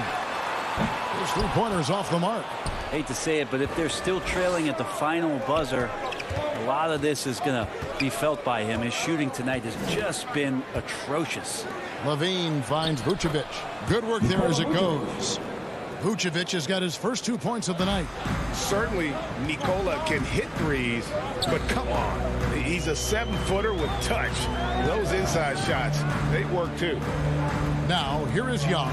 His 3-pointers off the mark. Hate to say it, but if they're still trailing at the final buzzer, a lot of this is going to be felt by him. His shooting tonight has just been atrocious. Levine finds Vucevic. Good work there as it goes. Vucevic has got his first 2 points of the night. Certainly, Nikola can hit threes, but come on. He's a 7-footer with touch. Those inside shots, they work too. Now, here is Young.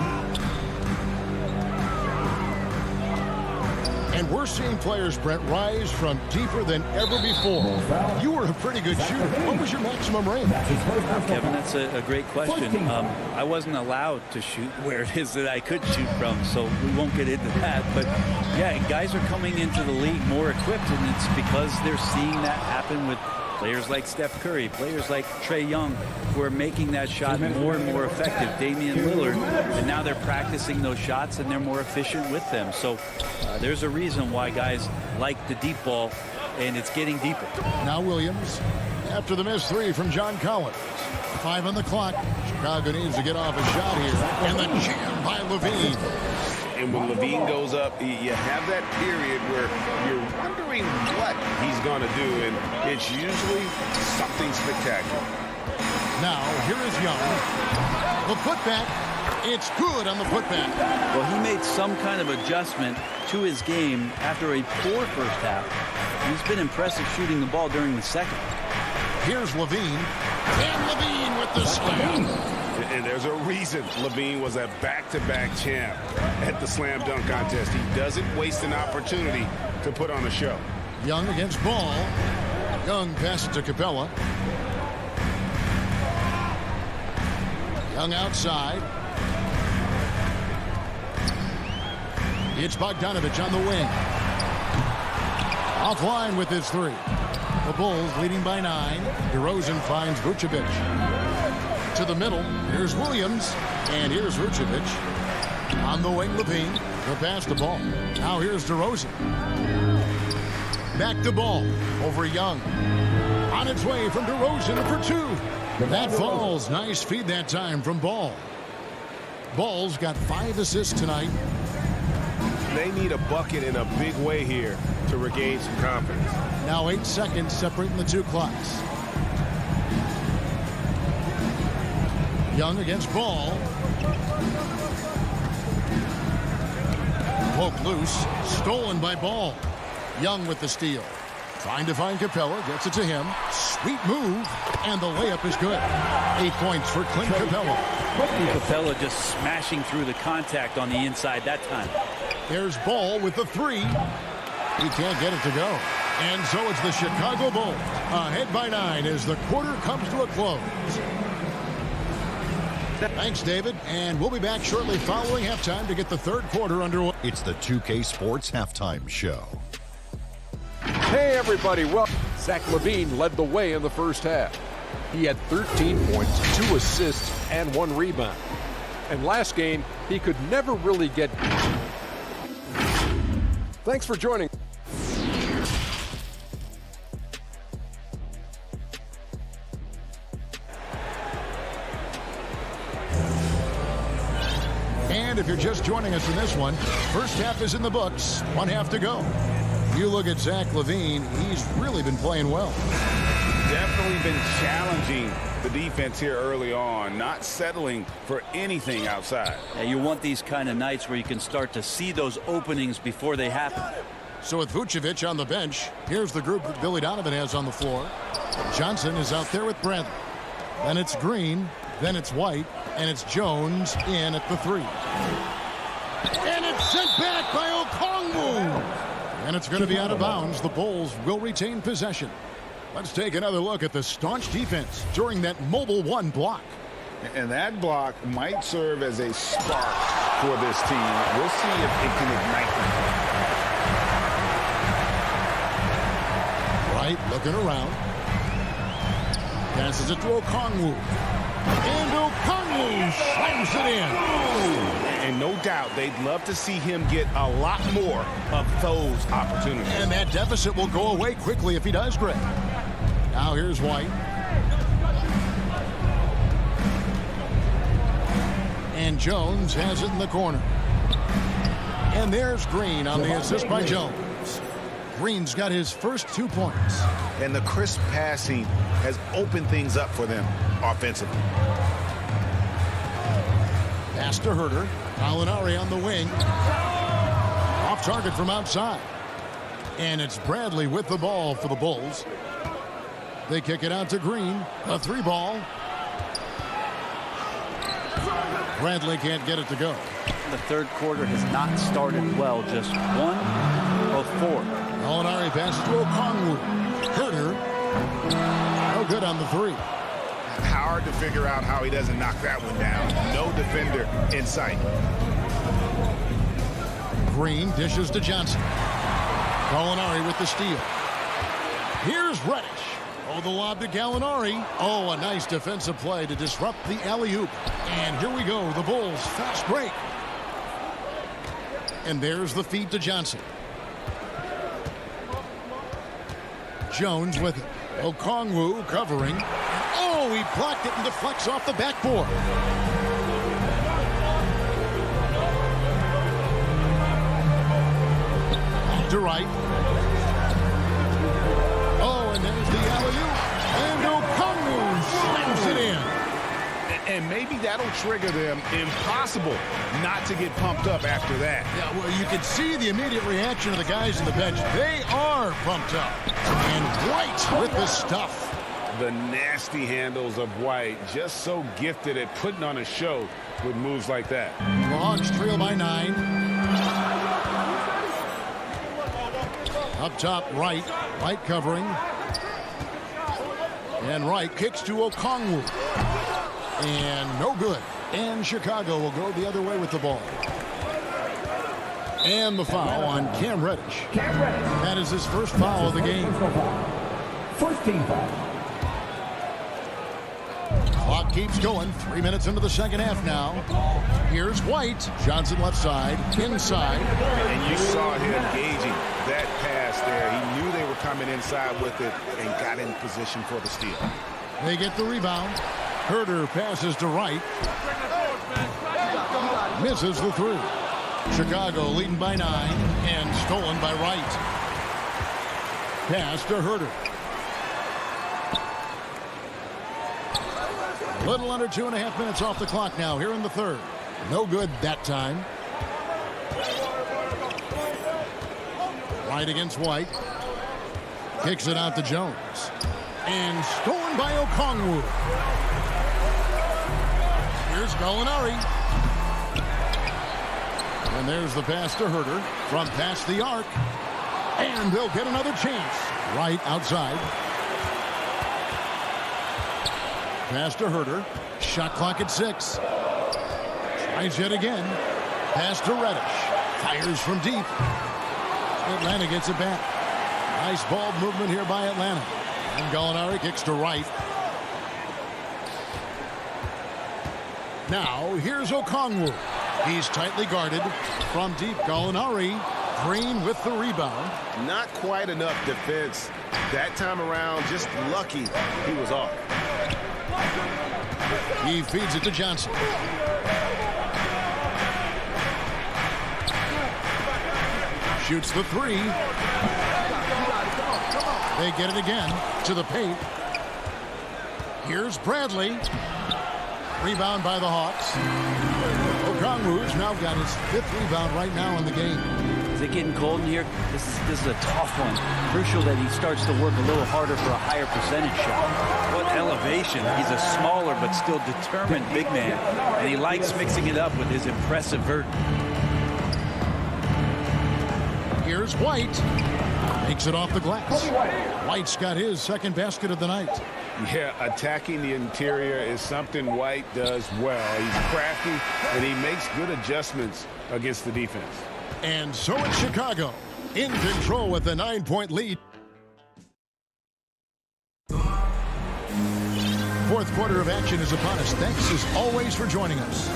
And we're seeing players, Brent, rise from deeper than ever before. You were a pretty good shooter. What was your maximum range? Kevin, that's a great question. I wasn't allowed to shoot where it is that I could shoot from, so we won't get into that. But, yeah, guys are coming into the league more equipped, and it's because they're seeing that happen with players like Steph Curry, players like Trae Young, who are making that shot more and more effective. Damian Lillard, and now they're practicing those shots, and they're more efficient with them. So there's a reason why guys like the deep ball, and it's getting deeper. Now Williams, after the missed three from John Collins. 5 on the clock. Chicago needs to get off a shot here. And the jam by Levine. And when Levine goes up, you have that period where you're wondering what he's going to do, and it's usually something spectacular. Now, here is Young. The putback. It's good on the putback. Well, he made some kind of adjustment to his game after a poor first half. He's been impressive shooting the ball during the second. Here's Levine. And Levine with the slam. And there's a reason Levine was a back-to-back champ at the slam dunk contest. He doesn't waste an opportunity to put on a show. Young against Ball. Young passes to Capella. Young outside. It's Bogdanovich on the wing. Offline with his three. The Bulls leading by 9. DeRozan finds Vucevic. To the middle. Here's Williams. And here's Vucevic. On the wing, Levine. The pass to Ball. Now here's DeRozan. Back to Ball. Over Young. On its way from DeRozan for 2. That falls. Nice feed that time from Ball. Ball's got 5 assists tonight. They need a bucket in a big way here to regain some confidence. Now 8 seconds separating the two clocks. Young against Ball. Poke loose. Stolen by Ball. Young with the steal. Trying to find Capella. Gets it to him. Sweet move. And the layup is good. 8 points for Clint Capella. Capella just smashing through the contact on the inside that time. There's Ball with the 3. He can't get it to go. And so it's the Chicago Bulls ahead by 9 as the quarter comes to a close. Thanks, David. And we'll be back shortly following halftime to get the third quarter underway. It's the 2K Sports Halftime Show. Hey, everybody. Well, Zach LaVine led the way in the first half. He had 13 points, 2 assists, and 1 rebound. And last game, he could never really get... Thanks for joining. And if you're just joining us in this one, first half is in the books. 1 half to go. You look at Zach LaVine, he's really been playing well. Definitely been challenging the defense here early on, not settling for anything outside. Yeah, you want these kind of nights where you can start to see those openings before they happen. So with Vucevic on the bench, here's the group that Billy Donovan has on the floor. Johnson is out there with Bradley. Then it's Green, then it's White, and it's Jones in at the 3. And it's sent back by Okongwu. And it's going to be out of bounds. The Bulls will retain possession. Let's take another look at the staunch defense during that mobile 1 block. And that block might serve as a spark for this team. We'll see if it can ignite them. Right, looking around. Passes it to Okongwu. And Okongwu slams it in. And no doubt they'd love to see him get a lot more of those opportunities. And that deficit will go away quickly if he does, Greg. Now here's White. And Jones has it in the corner. And there's Green on the assist by Jones. Green's got his first 2 points. And the crisp passing has opened things up for them offensively. Pass to Herter. Alinari on the wing. Off target from outside. And it's Bradley with the ball for the Bulls. They kick it out to Green. A 3 ball. Bradley can't get it to go. The third quarter has not started well. Just 1 both 4. Molinari passes to Okongwu. Herter. No good on the 3. Hard to figure out how he doesn't knock that one down. No defender in sight. Green dishes to Johnson. Molinari with the steal. Here's Reddish. Oh, the lob to Gallinari. Oh, a nice defensive play to disrupt the alley-oop. And here we go, the Bulls fast break. And there's the feed to Johnson. Jones with it. Okongwu covering. Oh, he blocked it and deflects off the backboard. To right. Oh, and there's the alley-oop. And Okongwu slams it in. And maybe that'll trigger them. Impossible not to get pumped up after that. Yeah, well, you can see the immediate reaction of the guys on the bench. They are pumped up. And White with the stuff. The nasty handles of White, just so gifted at putting on a show with moves like that. The Hawks trail by 9. Up top, Wright. Wright covering. And Wright kicks to Okongwu. And no good. And Chicago will go the other way with the ball. And the foul on Cam Reddish. That is his first foul of the game. First team foul. Clock keeps going. 3 minutes into the second half now. Here's White. Johnson left side. Inside. And you saw him gauging that pass there. He knew they were coming inside with it and got in position for the steal. They get the rebound. Herter passes to Wright. Misses the 3. Chicago leading by 9 and stolen by Wright. Pass to Herter. Little under 2.5 minutes off the clock now here in the third. No good that time. Wright against White. Kicks it out to Jones. And stolen by Okongwu. Here's Gallinari. And there's the pass to Herter from past the arc. And they'll get another chance. Right outside. Pass to Herter. Shot clock at 6. Tries yet again. Pass to Reddish. Fires from deep. Atlanta gets it back. Nice ball movement here by Atlanta. And Gallinari kicks to Wright. Now, here's Okongwu. He's tightly guarded. From deep, Gallinari. Green with the rebound. Not quite enough defense that time around. Just lucky he was off. He feeds it to Johnson. Shoots the 3. They get it again to the paint. Here's Bradley. Rebound by the Hawks. Okongwu's now got his 5th rebound right now in the game. Is it getting cold in here? This is a tough one. Crucial that he starts to work a little harder for a higher percentage shot. What elevation. He's a smaller but still determined big man. And he likes mixing it up with his impressive vert. Here's White. Makes it off the glass. White's got his second basket of the night. Yeah, attacking the interior is something White does well. He's crafty, and he makes good adjustments against the defense. And so it's Chicago in control with a 9-point lead. Fourth quarter of action is upon us. Thanks as always for joining us.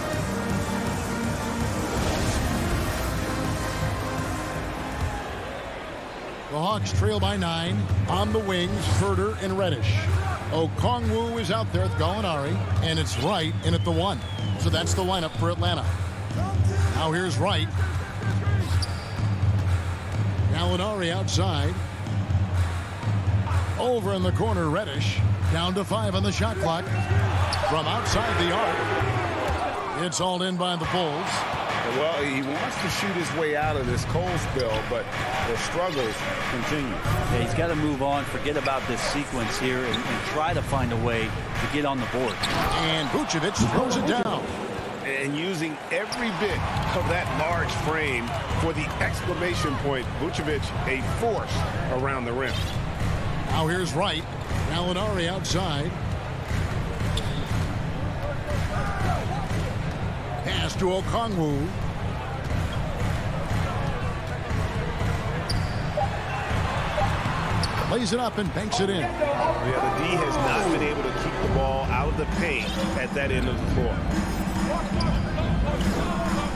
The Hawks trail by 9. On the wings, Herter and Reddish. Okongwu is out there with Gallinari, and it's Wright in at the 1. So that's the lineup for Atlanta. Now here's Wright. Gallinari outside. Over in the corner, Reddish. Down to 5 on the shot clock. From outside the arc. It's all in by the Bulls. Well, he wants to shoot his way out of this cold spell, but the struggles continue. Yeah, he's got to move on, forget about this sequence here, and try to find a way to get on the board. And Vucevic throws it down. and using every bit of that large frame for the exclamation point. Vucevic, a force around the rim. Now here's Wright. Gallinari outside. Pass to Okongwu. Lays it up and banks it in. Yeah, the D has not been able to keep the ball out of the paint at that end of the floor.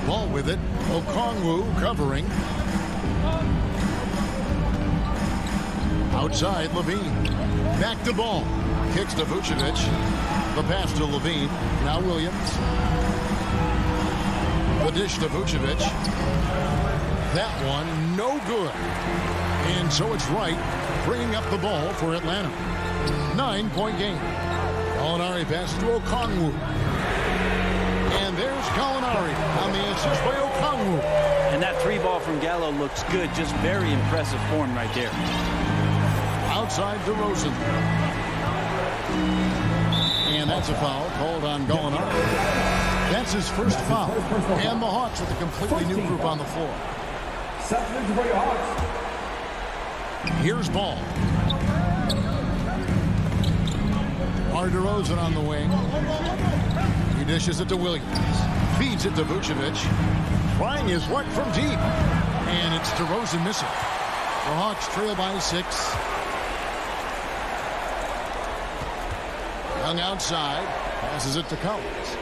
Ball with it. Okongwu covering. Outside, Levine. Back to ball. Kicks to Vucevic. The pass to Levine. Now Williams. The dish to Vucevic. That one, no good. And so it's Wright bringing up the ball for Atlanta. 9-point game. Gallinari passes to Okongwu. And there's Gallinari on the assist by Okongwu. And that three ball from Gallo looks good. Just very impressive form right there. Outside DeRozan. And that's a foul called on Gallinari. That's his first foul. And the Hawks with a completely new group on the floor. Here's Ball. DeRozan on the wing. He dishes it to Williams. Feeds it to Vucevic. Trying his luck from deep. And it's DeRozan missing. The Hawks trail by 6. Young outside. Passes it to Collins.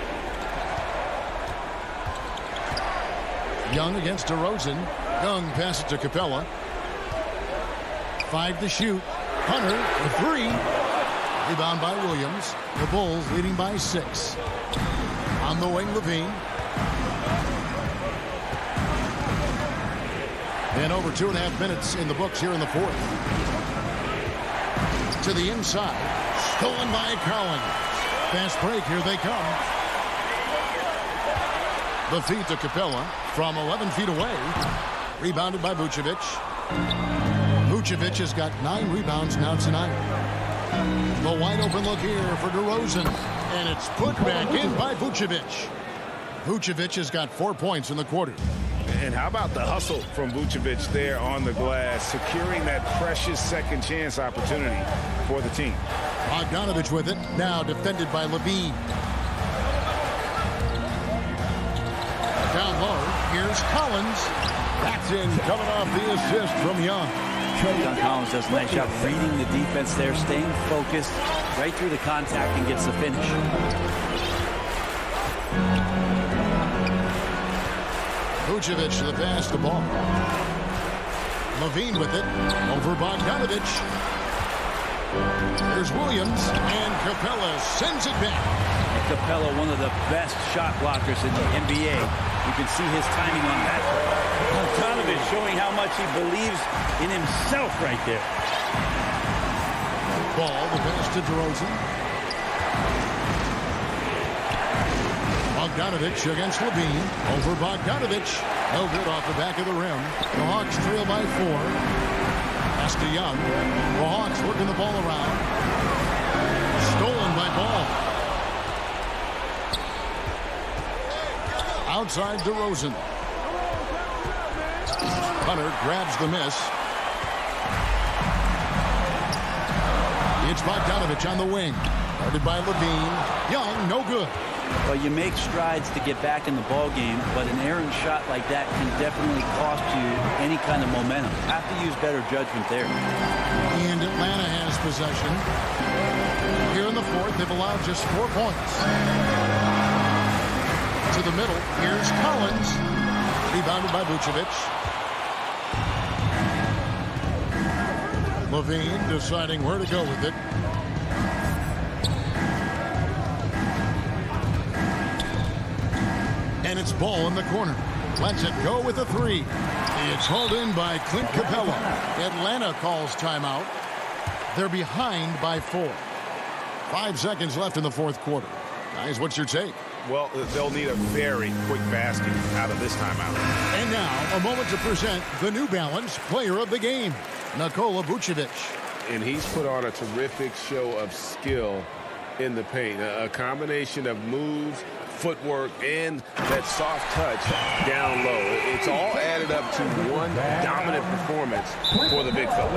Young against DeRozan. Young passes to Capella. 5 to shoot. Hunter, a 3. Rebound by Williams. The Bulls leading by 6. On the wing, Levine. And over 2.5 minutes in the books here in the fourth. To the inside. Stolen by Collins. Fast break. Here they come. The feed to Capella from 11 feet away. Rebounded by Vucevic. Vucevic has got 9 rebounds now tonight. The wide open look here for DeRozan. And it's put back in by Vucevic. Vucevic has got 4 points in the quarter. And how about the hustle from Vucevic there on the glass, securing that precious second chance opportunity for the team. Bogdanovich with it. Now defended by Levine. Down low. Here's Collins. That's in, coming off the assist from Young. John Collins does a nice job reading the defense there, staying focused right through the contact and gets the finish. Vucevic the pass the ball. Levine with it. Over Bogdanovich. There's Williams. And Capella sends it back. Capella, one of the best shot blockers in the NBA. You can see his timing on that. Bogdanovich showing how much he believes in himself right there. Ball, the pass to DeRozan. Bogdanovich against Levine. Over Bogdanovich. No good off the back of the rim. The Hawks trail by 4. Pass to Young. The Hawks working the ball around. Stolen by Ball. Outside DeRozan. Hunter grabs the miss. It's Bogdanovich on the wing. Guarded by Levine. Young, no good. Well, you make strides to get back in the ball game, but an errant shot like that can definitely cost you any kind of momentum. Have to use better judgment there. And Atlanta has possession. Here in the fourth, they've allowed just 4 points. To the middle, here's Collins. Rebounded by Vucevic. Levine deciding where to go with it. And it's Ball in the corner. Lets it go with a 3. It's hauled in by Clint Capella. Atlanta calls timeout. They're behind by 4. 5 seconds left in the fourth quarter. Guys, what's your take? Well, they'll need a very quick basket out of this timeout. And now, a moment to present the New Balance Player of the Game, Nikola Vucevic. And he's put on a terrific show of skill in the paint. A combination of moves, footwork, and that soft touch down low. It's all added up to one dominant performance for the big fella.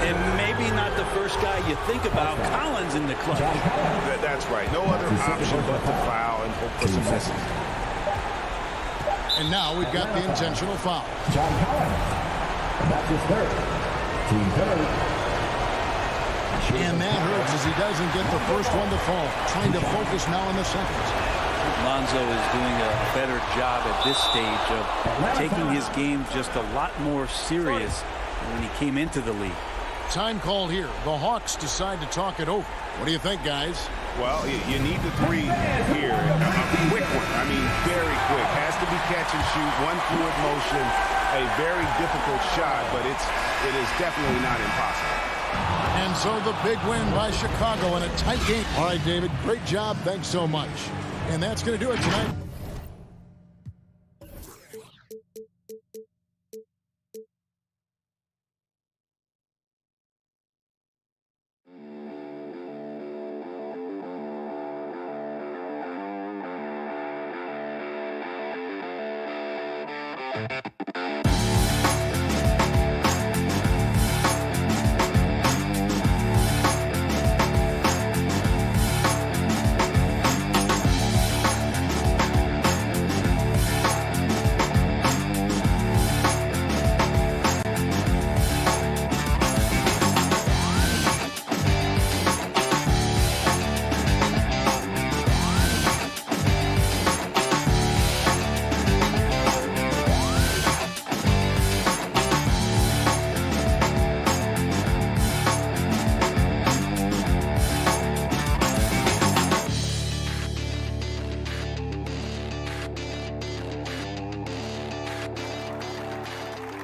And maybe not the first guy you think about, Collins in the clutch. That's right. No other option but to foul and hope for some misses. And now we've got the intentional foul. John Collins. That's his third. Team third. And that hurts as he doesn't get the first one to fall. Trying to focus now on the seconds. Lonzo is doing a better job at this stage of taking his game just a lot more serious than when he came into the league. Time called here. The Hawks decide to talk it over. What do you think, guys? Well, you need the three here. A quick one. I mean, very quick. Has to be catch and shoot. One fluid motion. A very difficult shot, but it is definitely not impossible. And so the big win by Chicago in a tight game. All right, David, great job. Thanks so much. And that's going to do it tonight.